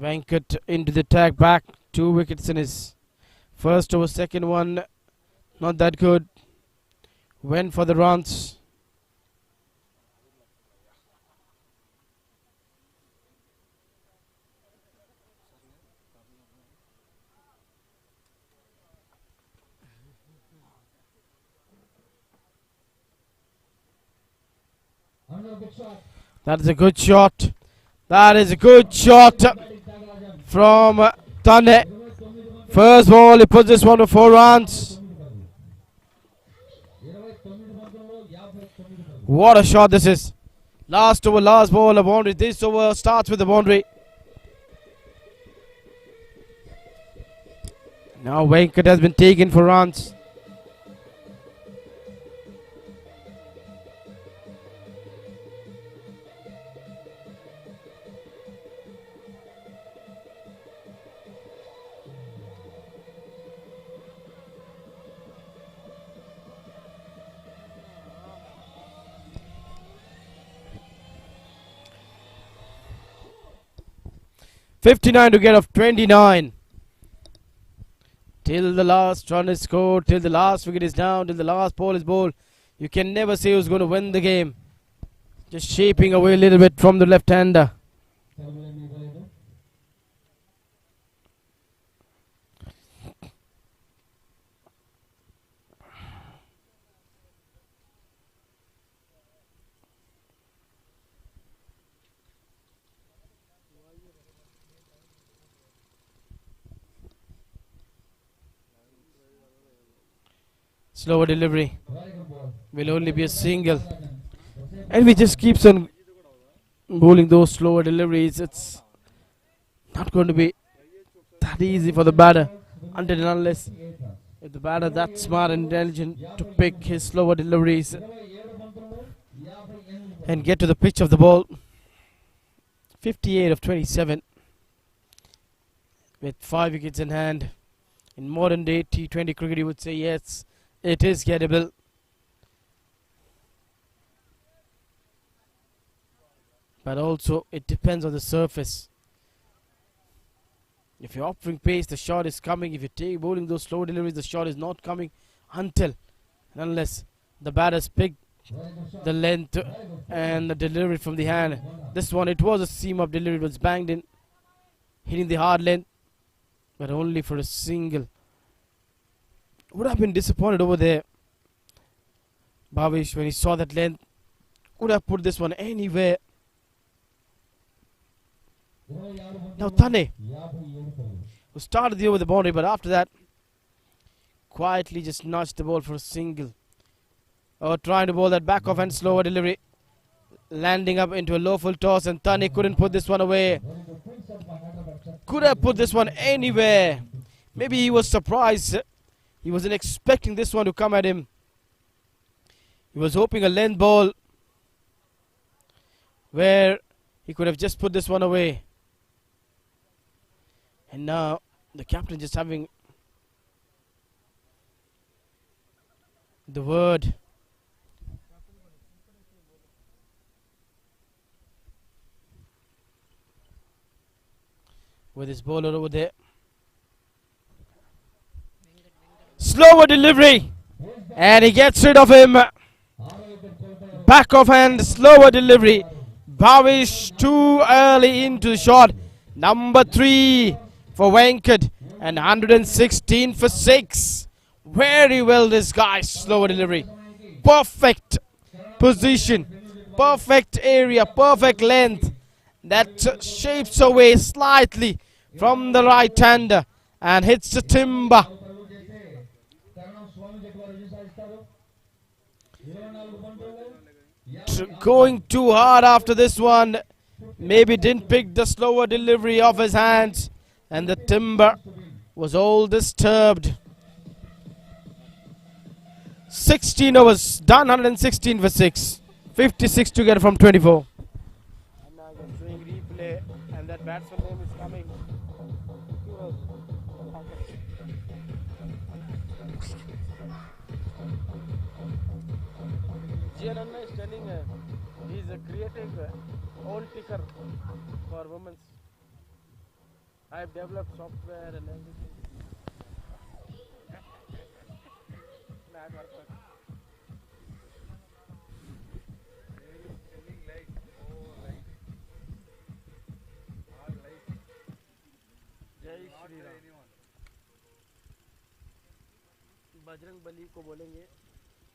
S1: Venkat into the tag back. 2 wickets in his first over. Second one not that good. Went for the runs. That is a good shot. That is a good shot from Tane. First ball, he puts this one to 4 runs. What a shot this is. Last over, last ball, a boundary. This over starts with a boundary. Now Venkat has been taken for runs. .59 to get of 29. Till the last run is scored, till the last wicket is down, till the last ball is bowled. You can never say who's going to win the game. Just shaping away a little bit from the left-hander. Slower delivery. Will only be a single. And we just keeps on bowling those slower deliveries. It's not going to be that easy for the batter until and unless if the batter that smart and intelligent to pick his slower deliveries and get to the pitch of the ball. 58 of 27 with 5 wickets in hand. In modern day T20 cricket, you would say yes, it is gettable. But also it depends on the surface. If you're offering pace, the shot is coming. If you take bowling those slow deliveries, the shot is not coming until and unless the batters pick the length and the delivery from the hand. This one, it was a seam up delivery, it was banged in, hitting the hard length, but only for a single. Would have been disappointed over there. Bhavish, when he saw that length, would have put this one anywhere. Now Tane, who started the over the boundary, but after that, quietly just nudged the ball for a single. Or trying to bowl that back off and slower delivery, landing up into a low full toss, and Tane couldn't put this one away. Could have put this one anywhere. Maybe he was surprised. He wasn't expecting this one to come at him. He was hoping a length ball where he could have just put this one away. And now the captain just having the word. With his bowler over there. Slower delivery. And he gets rid of him. Back of hand, slower delivery. Bhavish too early into the shot. Number 3 for Venkat. And 116 for 6. Very well this guy. Slower delivery. Perfect position. Perfect area. Perfect length. That shapes away slightly from the right hander and hits the timber. Going too hard after this one. Maybe didn't pick the slower delivery of his hands, and the timber was all disturbed. 16 overs done, 116 for 6. 56 to get from 24. And now I'm doing replay, and that batsman name is coming. Giananna is telling he's creating old ticker for women's. I've developed software and everything. Bajrang Bali को बोलेंगे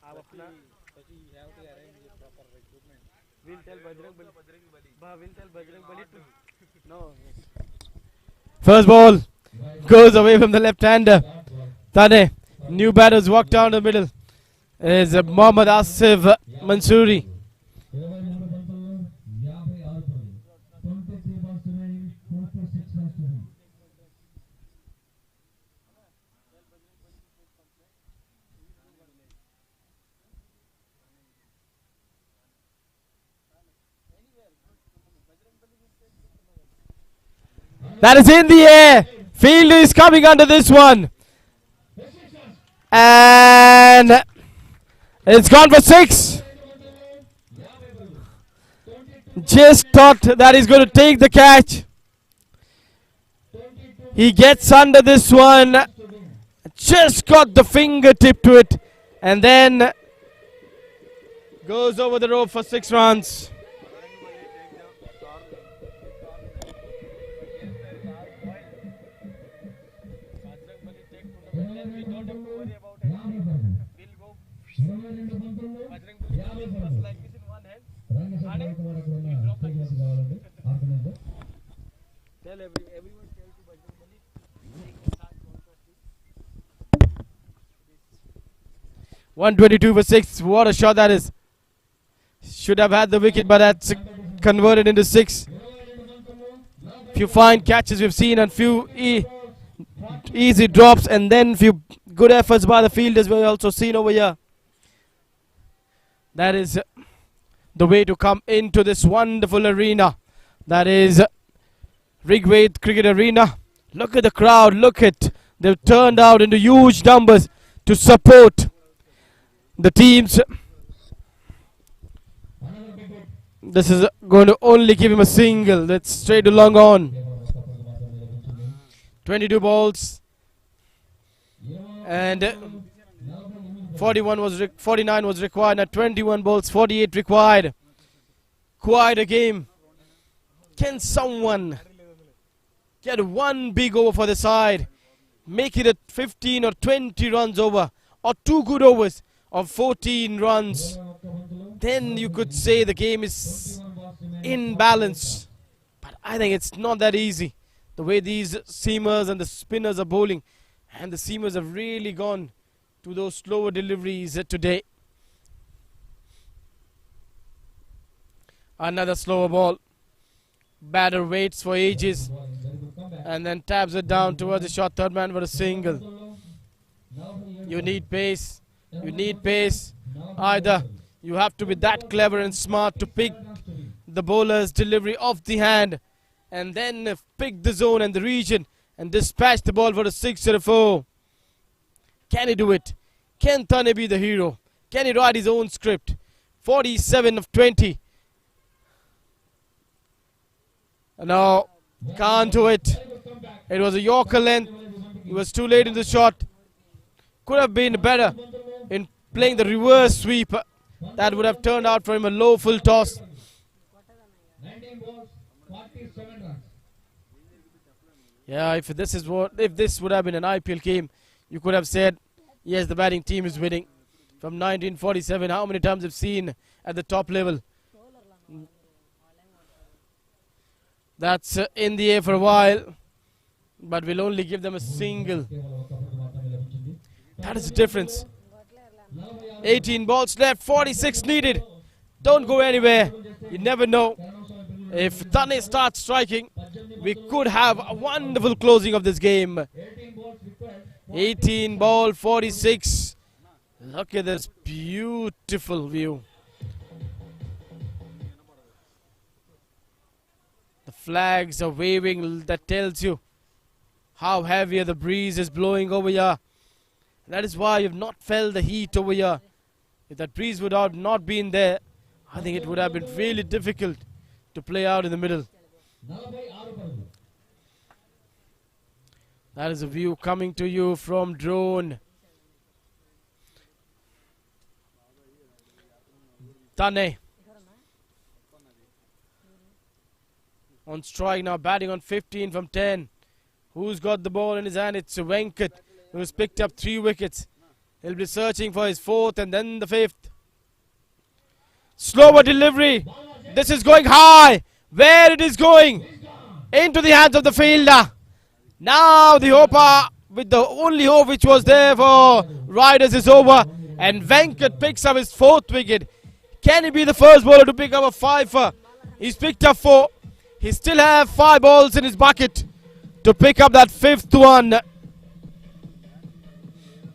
S1: आप अपना
S3: you have to arrange a proper equipment.
S1: We'll tell Bajrang Bali to. No. First ball goes away from the left-hander. Tane. New batters walk down the middle. Is Mohammad Asif Mansoori.
S2: 23 బంతుల్లో 56 పరుగులు 23 balls remaining 46 runs to win.
S1: That is in the air. Fielder is coming under this one. And it's gone for 6. Just thought that he's going to take the catch. He gets under this one. Just got the fingertip to it. And then goes over the rope for 6 runs. Tell everyone tell to Bajrang Bali. 122 for 6. What a shot that is. Should have had the wicket, but that's converted into 6. Few fine catches we've seen and few easy drops, and then few good efforts by the fielders we've also seen over here. That is the way to come into this wonderful arena. That is Rigved Cricket Arena. Look at the crowd. Look at, they've turned out into huge numbers to support the teams. This is going to only give him a single. That's straight along on. 22 balls. And 49 was required. Now 21 balls, 48 required. Quite a game. Can someone get one big over for the side? Make it a 15 or 20 runs over. Or 2 good overs of 14 runs. Then you could say the game is in balance. But I think it's not that easy. The way these seamers and the spinners are bowling. And the seamers have really gone to those slower deliveries today. Another slower ball. Batter waits for ages and then taps it down towards the short third man for a single. You need pace. You need pace. Either you have to be that clever and smart to pick the bowler's delivery off the hand and then pick the zone and the region and dispatch the ball for a 6 or a 4. Can he do it? Can Tane be the hero? Can he write his own script? 47 of 20. No, can't do it. It was a Yorker length. He was too late in the shot. Could have been better in playing the reverse sweep. That would have turned out for him a low full toss.
S2: 19 balls, 47 runs.
S1: Yeah, if this would have been an IPL game, you could have said, yes, the batting team is winning. From 1947, how many times have seen at the top level? That's in the air for a while, but we'll only give them a single. That is the difference. 18 balls left, 46 needed. Don't go anywhere. You never know. If Tane starts striking, we could have a wonderful closing of this game. 18 ball, 46. Look at this beautiful view. The flags are waving. That tells you how heavy the breeze is blowing over here. That is why you've not felt the heat over here. If that breeze would have not been there, I think it would have been really difficult to play out in the middle. That is a view coming to you from drone. Tane on strike now, batting on 15 from 10. Who's got the ball in his hand? It's Venkat, who's picked up 3 wickets. He'll be searching for his 4th and then the 5th. Slower delivery. This is going high. Where it is going? Into the hands of the fielder. Now the hope, with the only hope which was there for Riders, is over. And Venkat picks up his 4th wicket. Can he be the first bowler to pick up a 5? He's picked up 4. He still have 5 balls in his bucket to pick up that 5th one.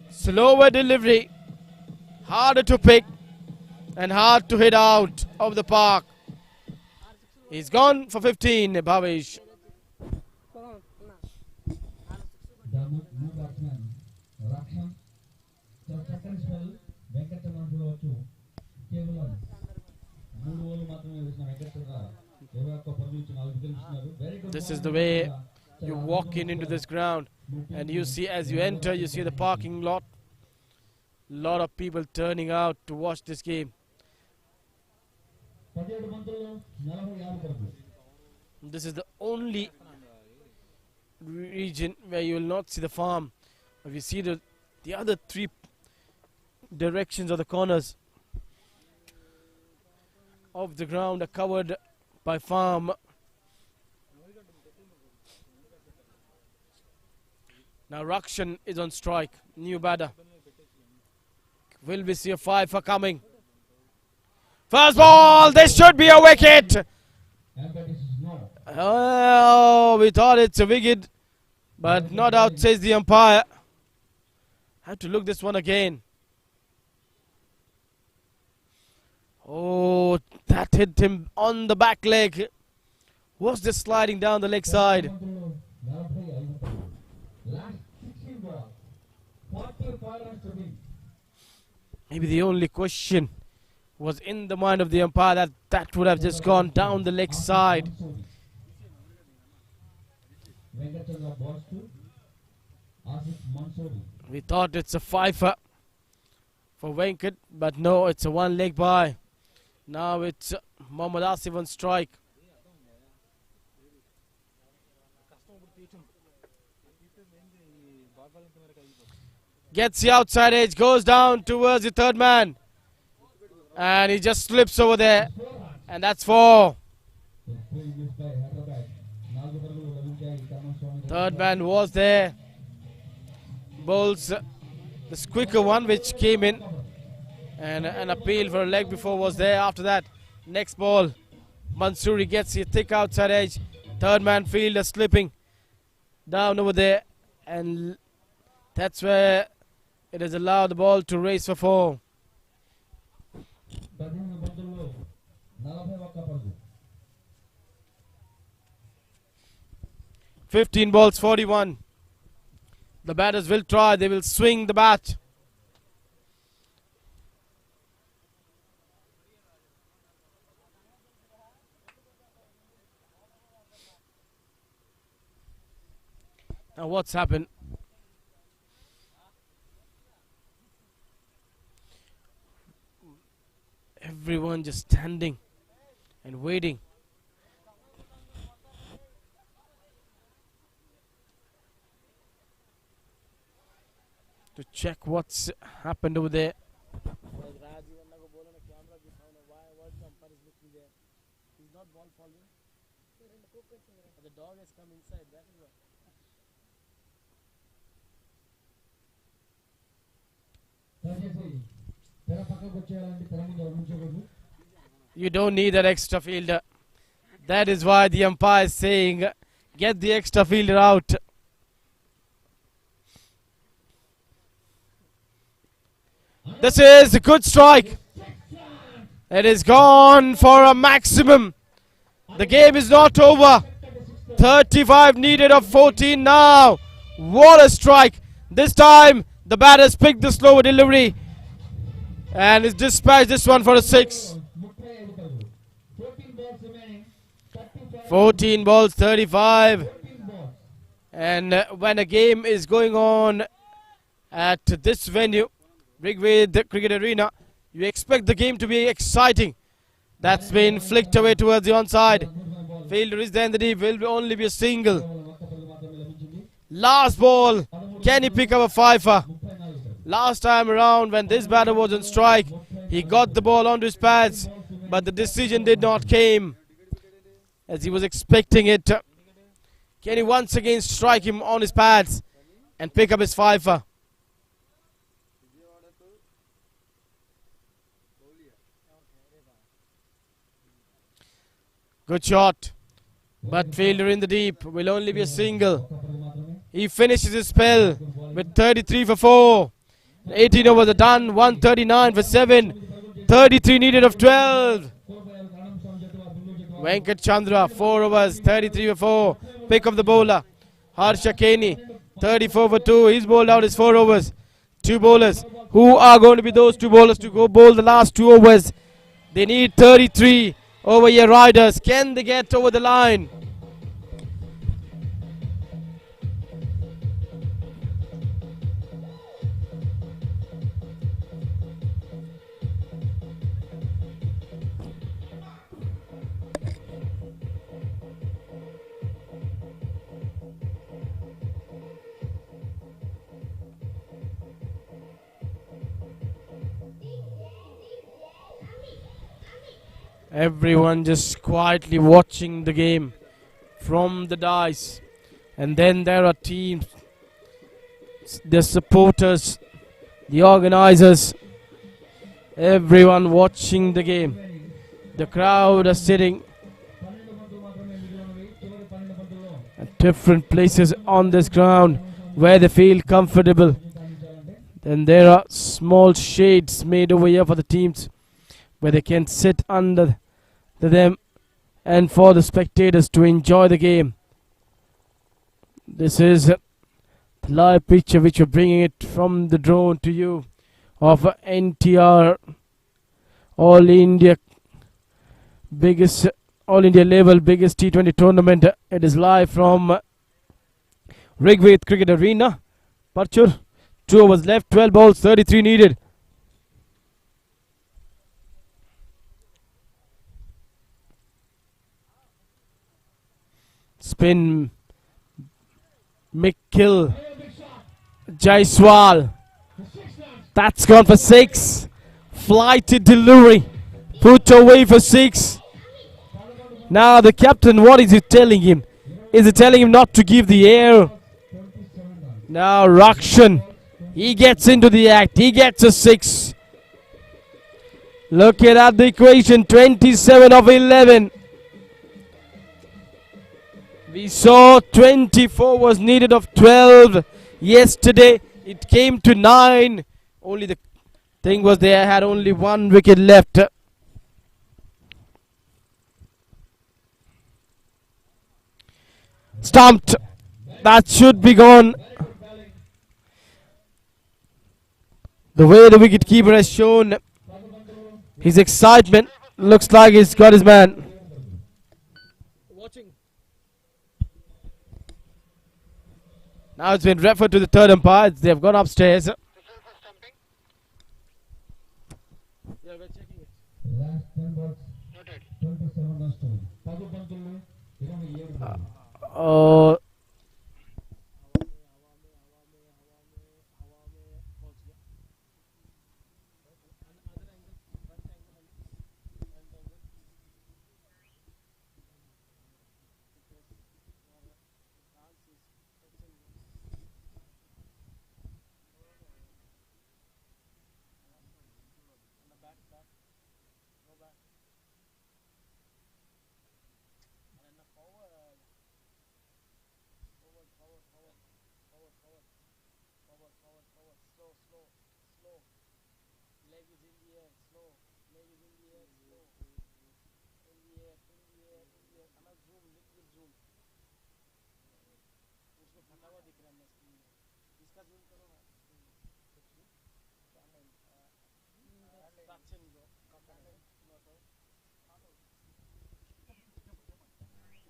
S1: Slower delivery. Harder to pick. And hard to hit out of the park. He's gone for 15, Bhavesh.
S2: The new batsman, Rakshan. The second spell, Venkatramanu వచ్చు కేవలం 3 ఓవర్లు మాత్రమే వేసిన వెంకటరమణ 21 పరుగులు ఇచ్చి 4 వికెట్లు ఇస్తున్నారు. Very good.
S1: This is the way you walk into this ground, and you see as you enter, you see the parking lot. Lot of people turning out to watch this game.
S2: 17 బంతుల్లో 46 పరుగులు.
S1: This is the only region where you will not see the farm. If you see the other 3 directions of the corners of the ground are covered by farm. Now Rakshan is on strike. New batter. Will we see a 5 for coming? First ball. This should be a wicket.
S2: And that is no.
S1: Oh, we thought it's a wicket, but not out, says the umpire. Have to look this one again. Oh, that hit him on the back leg. Was this sliding down the leg side?
S2: బంతుల్లో 45 పరుగులు. Last 16 balls. 45 runs to win.
S1: Maybe the only question was in the mind of the umpire that would have just gone down the leg side.
S2: Venkatramanu balls to Asif Mansoori.
S1: We thought it's a 5 for Venkat, but no, it's a 1 leg by. Now it's Mohammad Asif on strike. Gets the outside edge, goes down towards the 3rd man. And he just slips over there. And that's 4. Third man was there. Bowls the quicker one which came in. And an appeal for a leg before was there. After that, next ball, Mansoori gets the thick outside edge. 3rd man fielder slipping down over there. And that's where it has allowed the ball to race for 4.
S2: 15 బంతుల్లో 41 పరుగులు.
S1: 15 balls, 41. The batters will try. They will swing the bat. Now what's happened? Everyone just standing and waiting. To check what's happened over there. The dog has come inside. That is why.
S2: దయచేసి తెర పక్కకు వచ్చేయాలంటే తెర ముందు ఉంచకూడదు.
S1: You don't need that extra fielder. That is why the umpire is saying, get the extra fielder out. This is a good strike. It is gone for a maximum. The game is not over. 35 needed of 14 now. What a strike. This time the batters picked the slower delivery and has dispatched this one for a 6.
S2: 35 పరుగులు. 14 balls remaining. 35.
S1: 14 balls, 35.
S2: 14 balls.
S1: And when a game is going on at this venue, Rigved Cricket Arena, you expect the game to be exciting. That's been flicked away towards the onside. Fielder is there in the deep, will only be a single.
S2: ఒక్క పరుగు మాత్రమే లభించింది.
S1: Last ball, can he pick up a 5?
S2: 34 పరుగులు.
S1: Last time around when this batter was on strike, he got the ball onto his pads. but the decision did not came as he was expecting it. Can he once again strike him on his pads and pick up his fifer? Good shot, but failure in the deep. Will only be a single. He finishes his spell with 33 for 4. 18 overs are done. 139 for 7. 33 needed of 12. Venkat Chandra, 4 overs, 33 for 4. Pick of the bowler. Harsha Keni, 34 for 2. He's bowled out his 4 overs. 2 bowlers. Who are going to be those 2 bowlers to go bowl the last 2 overs? They need 33 over here, Riders. Can they get over the line? Everyone just quietly watching the game from the dice. And then there are teams, the supporters, the organizers, everyone watching the game. The crowd are sitting at different places on this ground where they feel comfortable. Then there are small shades made over here for the teams where they can sit under them and for the spectators to enjoy the game. This is the live picture which we're bringing it from the drone to you of NTR All India level biggest T20 tournament. It is live from Rigved Cricket Arena. Parchur, 2 overs left, 12 balls, 33 needed. Spin, Mikil, Jaiswal. That's gone for 6. Flighted Yeluri. Put away for 6. Now the captain, what is he telling him? Is he telling him not to give the air? Now Rakshan, he gets into the act. He gets a 6. Look at the equation, 27 of 11. We saw 24 was needed of 12 yesterday. It came to 9. Only the thing was they had only 1 wicket left. Stumped. That should be gone. The way the wicketkeeper has shown his excitement, looks like he's got his man. Now it's been referred to the third umpire. They have gone upstairs. Yeah, we're checking it.
S2: Last 10 balls, 27 runs to 10 Pantulu 27.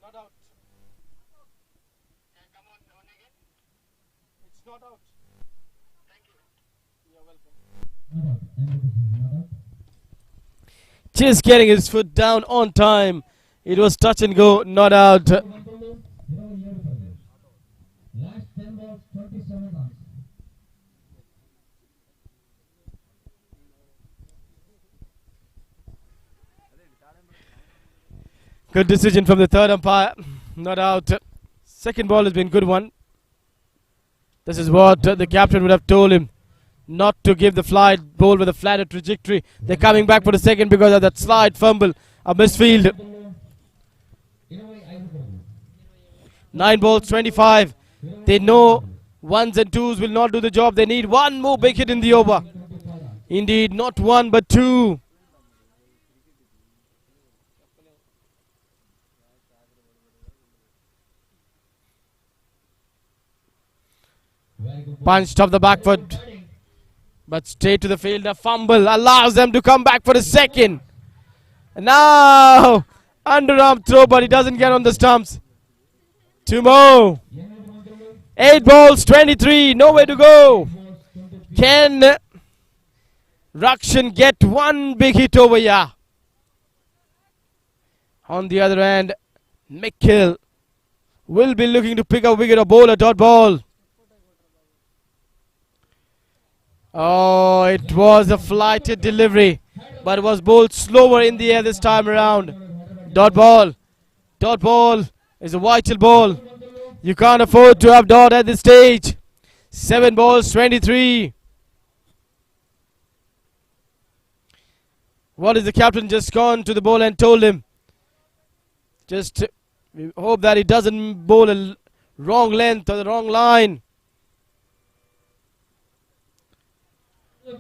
S1: Not out. Come on, again. It's not out. Thank you. You're welcome. Just getting his foot down on time. It was touch and go, not out.
S2: Last 10 balls, 27 runs.
S1: Good decision from the third umpire. Not out. Second ball has been good one. This is what the captain would have told him. Not to give the flight ball with a flatter trajectory. They're coming back for the second because of that slide fumble. A misfield. 9 balls, 25. They know ones and twos will not do the job. They need one more big hit in the over. Indeed, not one but two. Punched off the back foot. But straight to the field. A fumble allows them to come back for a second. And now, underarm throw, but he doesn't get on the stumps. Two more. 8 balls, 23. Nowhere to go. Can Rakshan get one big hit over here? On the other hand, Mikkel will be looking to pick a wicket or bowl a dot ball. Oh, it was a flighted delivery, but it was bowled slower in the air this time around. Dot ball. Dot ball is a vital ball. You can't afford to have dot at this stage. 7 balls, 23. What is the captain just gone to the ball and told him? Just we hope that he doesn't bowl a wrong length or the wrong line.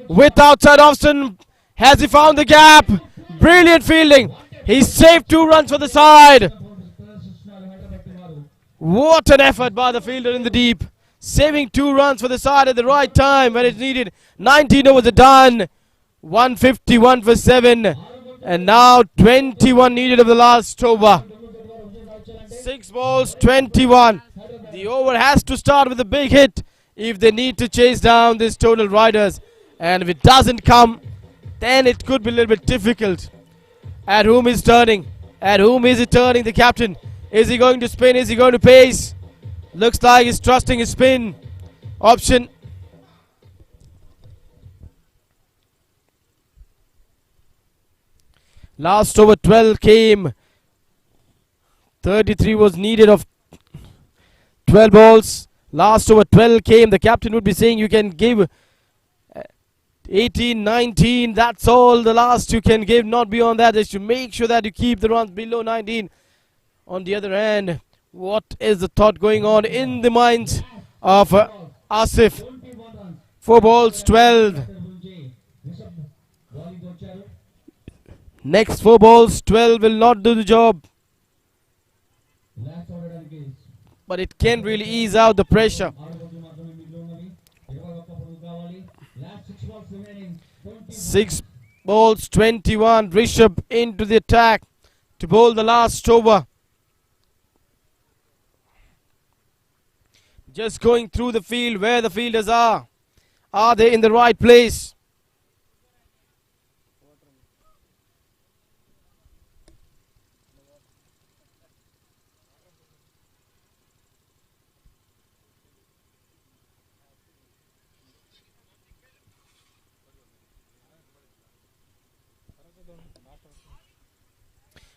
S1: With outside Austin, has he found the gap? Brilliant fielding. He's saved 2 runs for the side. What an effort by the fielder in the deep. Saving 2 runs for the side at the right time when it's needed. 19 overs are done. 151 for 7. And now 21 needed of the last over. 6 balls, 21. The over has to start with a big hit if they need to chase down this total riders. And if it doesn't come, then it could be a little bit difficult. At whom is turning? At whom is he turning, the captain? Is he going to spin? Is he going to pace? Looks like he's trusting his spin option. Last over 12 came. 33 was needed of 12 balls. Last over 12 came. The captain would be saying you can give 18, 19, that's all the last you can give, not beyond that. They should make sure that you keep the runs below 19. On the other hand, what is the thought going on in the minds of Asif? 4 balls, 12. Next 4 balls, 12 will not do the job. But it can really ease out the pressure. 6 balls, 21. Rishabh into the attack to bowl the last over. Just going through the field where the fielders are. Are they in the right place?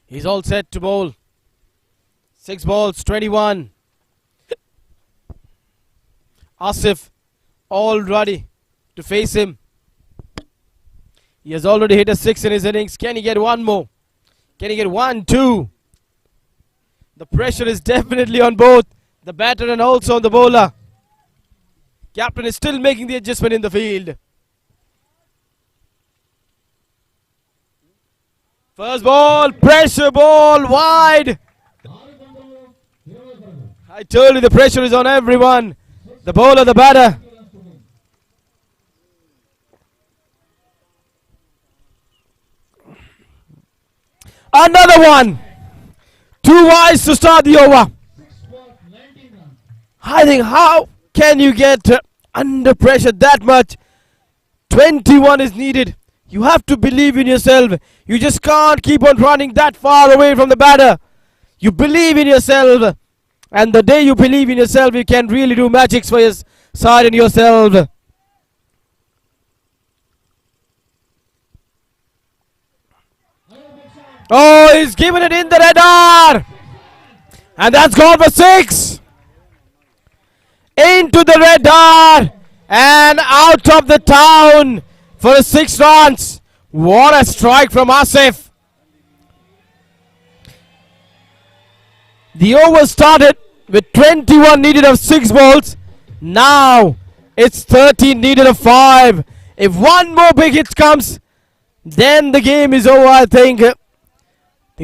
S1: He's all set to bowl. 6 balls, 21. Asif all ready to face him. He has already hit a 6 in his innings. Can he get one more? Can he get 1, 2? The pressure is definitely on both the batter and also on the bowler. Captain is still making the adjustment in the field. First ball, pressure ball, wide. I told you the pressure is on everyone. The bowler, the batter. Another one. 2 wides to start the over. I think how can you get under pressure that much? 21 is needed. You have to believe in yourself. You just can't keep on running that far away from the batter. You believe in yourself. And the day you believe in yourself, you can really do magics for your side and yourself. Oh, he's given it in the radar. And that's gone for 6. Into the radar. And out of the town for 6 runs. What a strike from Asif. The over started with 21 needed of 6 balls. Now it's 13 needed of 5. If one more big hit comes, then the game is over, I think.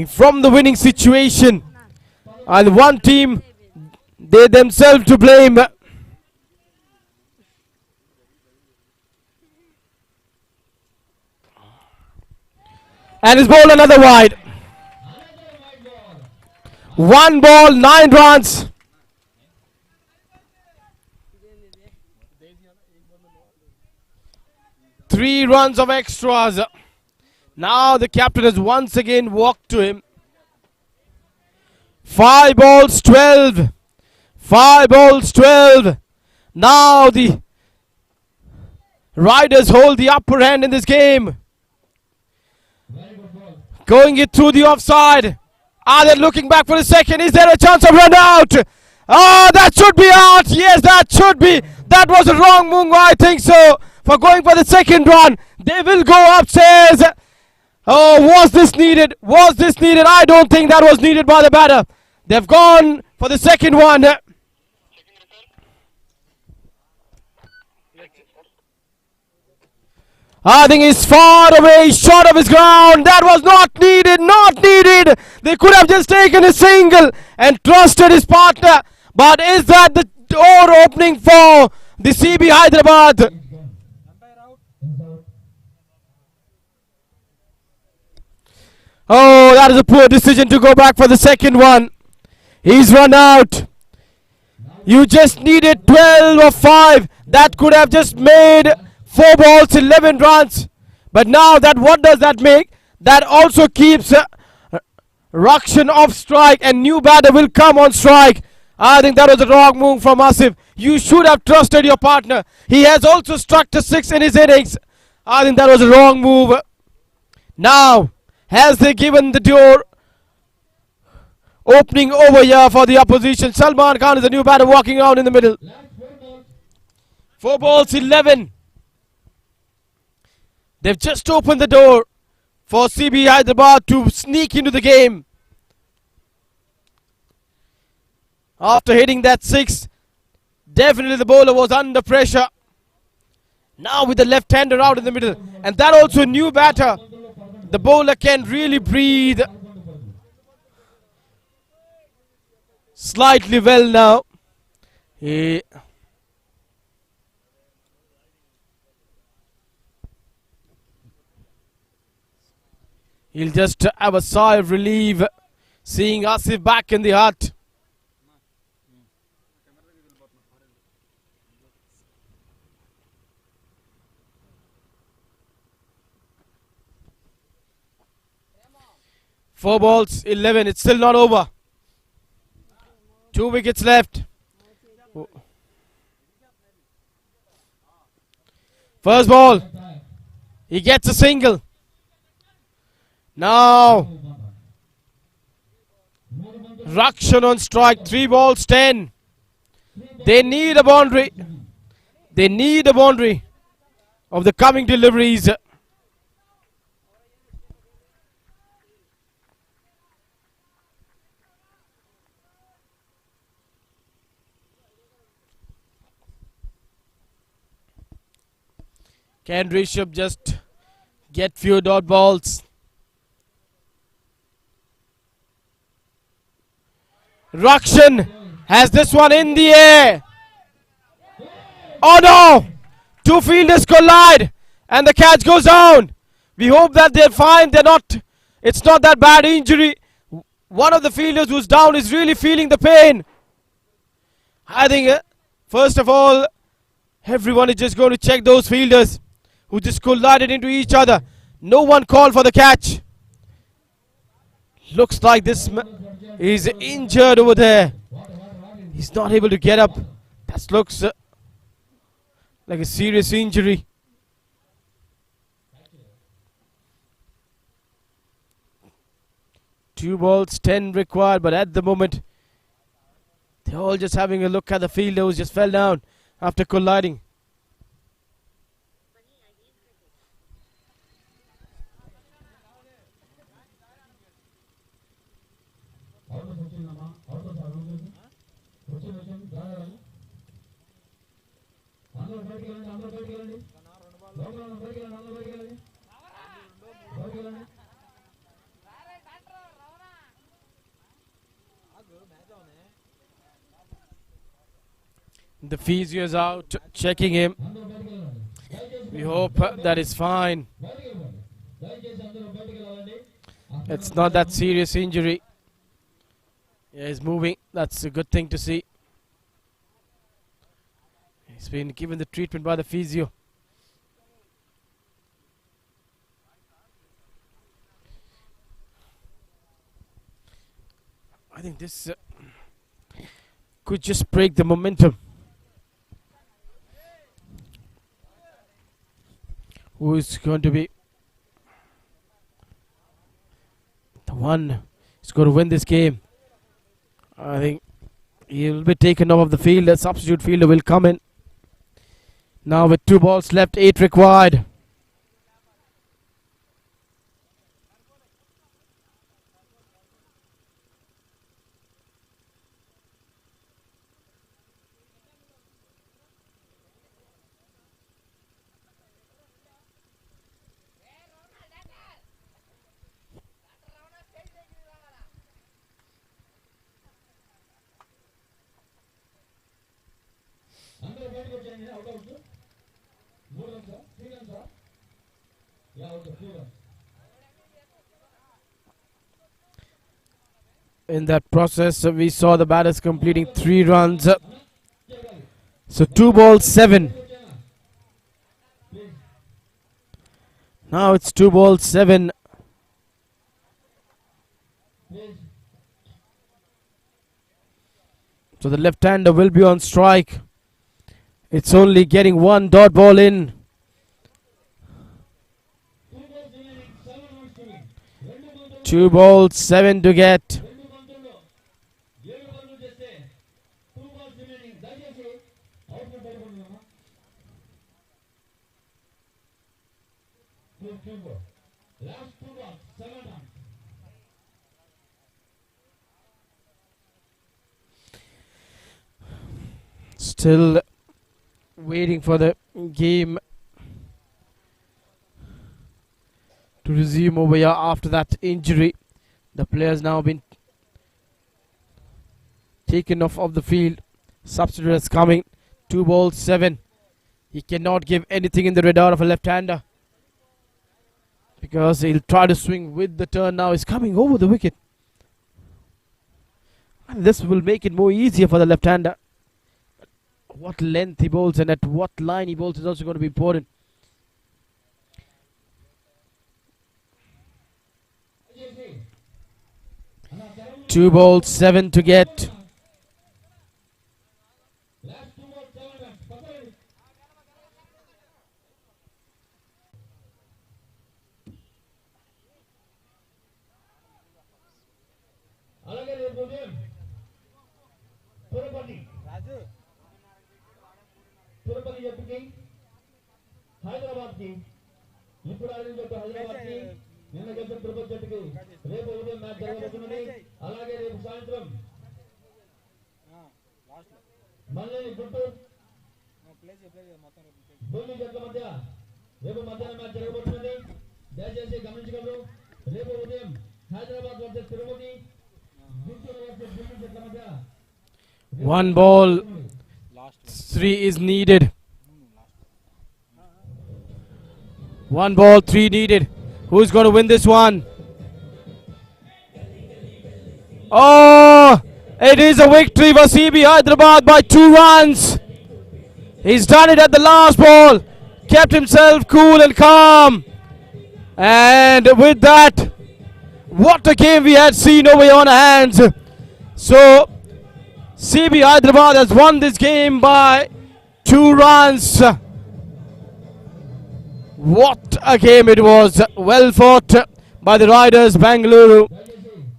S1: From the winning situation. And one team, they themselves to blame. And he's bowled another wide. 1 ball, 9 runs. 3 runs of extras. Now the captain has once again walked to him. 5 balls, 12. 5 balls, 12. Now the Riders hold the upper hand in this game. Going it through the offside. Are they looking back for a second? Is there a chance of run out? Oh, that should be out. Yes, that should be. That was a wrong move, I think so. For going for the second run. They will go upstairs. Oh, was this needed? Was this needed? I don't think that was needed by the batter. They've gone for the second one. I think he's far away, short of his ground. That was not needed, not needed. They could have just taken a single and trusted his partner. But is that the door opening for the CB Hyderabad? Oh, that is a poor decision to go back for the second one. He's run out. You just needed 12 or 5. That could have just made 4 balls, 11 runs. But now that, what does that make? That also keeps Rakshan off strike and new batter will come on strike. I think that was a wrong move from Asif. You should have trusted your partner. He has also struck a 6 in his innings. I think that was a wrong move. Now, has they given the door opening over here for the opposition? Salman Khan is the new batter walking around in the middle. 4 balls, 11. They've just opened the door for CB Hyderabad to sneak into the game. After hitting that 6, definitely the bowler was under pressure. Now with the left-hander out in the middle. And that also a new batter. The bowler can really breathe slightly well now. He'll just have a sigh of relief seeing Asif back in the hut. Four balls, 11. It's still not over. 2 wickets left. First ball. He gets a single. Now, Rakshan on strike. 3 balls, 10. They need a boundary. They need a boundary of the coming deliveries. Can Rishabh just get few dot balls? Rakshan has this one in the air. Oh no! 2 fielders collide and the catch goes down. We hope that they're fine. They're not. It's not that bad injury. One of the fielders who's down is really feeling the pain. I think first of all, everyone is just going to check those fielders who just collided into each other. No one called for the catch. Looks like this is injured over there. He's not able to get up. That looks like a serious injury. 2 balls, 10 required, but at the moment they're all just having a look at the fielder who just fell down after colliding. The physio is out checking him. We hope that is fine. It's not that serious injury. Yeah, he's moving. That's a good thing to see. He's been given the treatment by the physio. I think this could just break the momentum. Who is going to be the one who's going to win this game? I think he will be taken off of the field. A substitute fielder will come in. Now with 2 balls left, 8 required. In that process, we saw the batters completing 3 runs. So 2 balls, 7. Now it's 2 balls, 7. So the left-hander will be on strike. It's only getting 1 dot ball in. 2 balls, 7 to get. Still waiting for the game to resume over here after that injury. The player's now been taken off of the field. Substitute is coming. 2 balls, 7. He cannot give anything in the radar of a left-hander because he'll try to swing with the turn. Now he's coming over the wicket. And this will make it more easier for the left-hander. What length he bowls and at what line he bowls is also going to be important. Two balls, 7 to get.
S2: Tirupati జట్టుకి Hyderabad కి ఇప్పుడు ఆడిన జట్టు హైదరాబాద్ కి నిన్న గెలిచిన తిరుపతి జట్టుకి రేపు ఉదయం match జరగబోతున్నది. అలాగే రేపు సాయంత్రం మళ్ళీ గుంటూరు ఢిల్లీ జట్ల మధ్య రేపు మధ్యాహ్నం మ్యాచ్ జరగబోతున్నది. దయచేసి గమనించగలరు. రేపు ఉదయం హైదరాబాద్ వర్సెస్ తిరుపతి, గుంటూరు వర్సెస్ ఢిల్లీ జట్ల మధ్య
S1: 1 ball, 3 is needed. 1 ball, 3 needed. Who's going to win this one? Oh, it is a victory for CB Hyderabad by 2 runs. He's done it at the last ball. Kept himself cool and calm. And with that, what a game we had seen over here on our hands. So, CB Hyderabad has won this game by 2 runs. What a game it was. Well fought by the Riders Bangalore.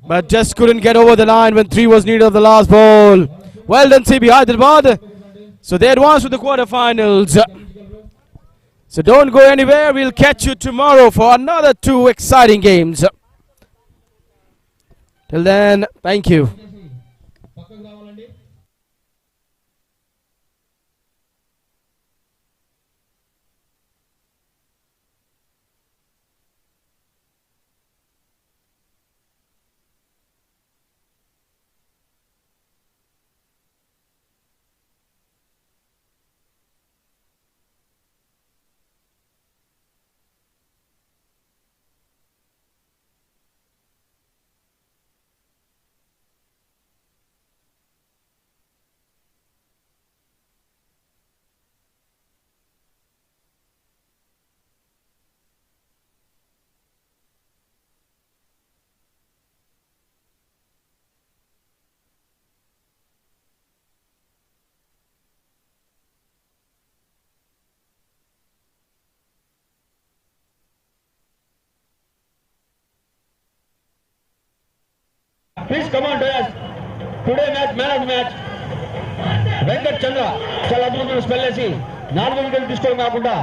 S1: but just couldn't get over the line when 3 was needed of the last ball. Well done, CB Hyderabad. So they advance to the quarterfinals. So don't go anywhere. We'll catch you tomorrow for another 2 exciting games. Till then, thank you.
S2: Please come on, Dayas. Today match, man of the match. Venkat Chandra. చాలా అద్భుతమైన spell వేసి 4 వికెట్లు తీసుకోవడం కాకుండా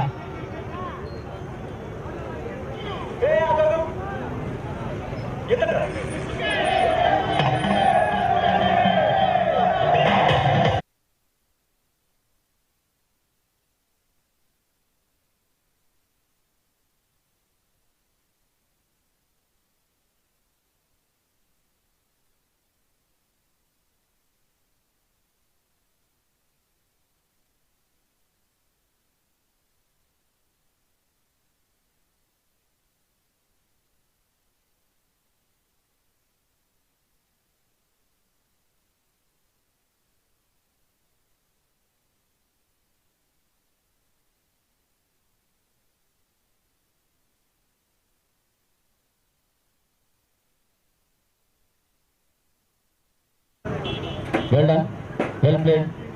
S2: well done, well played.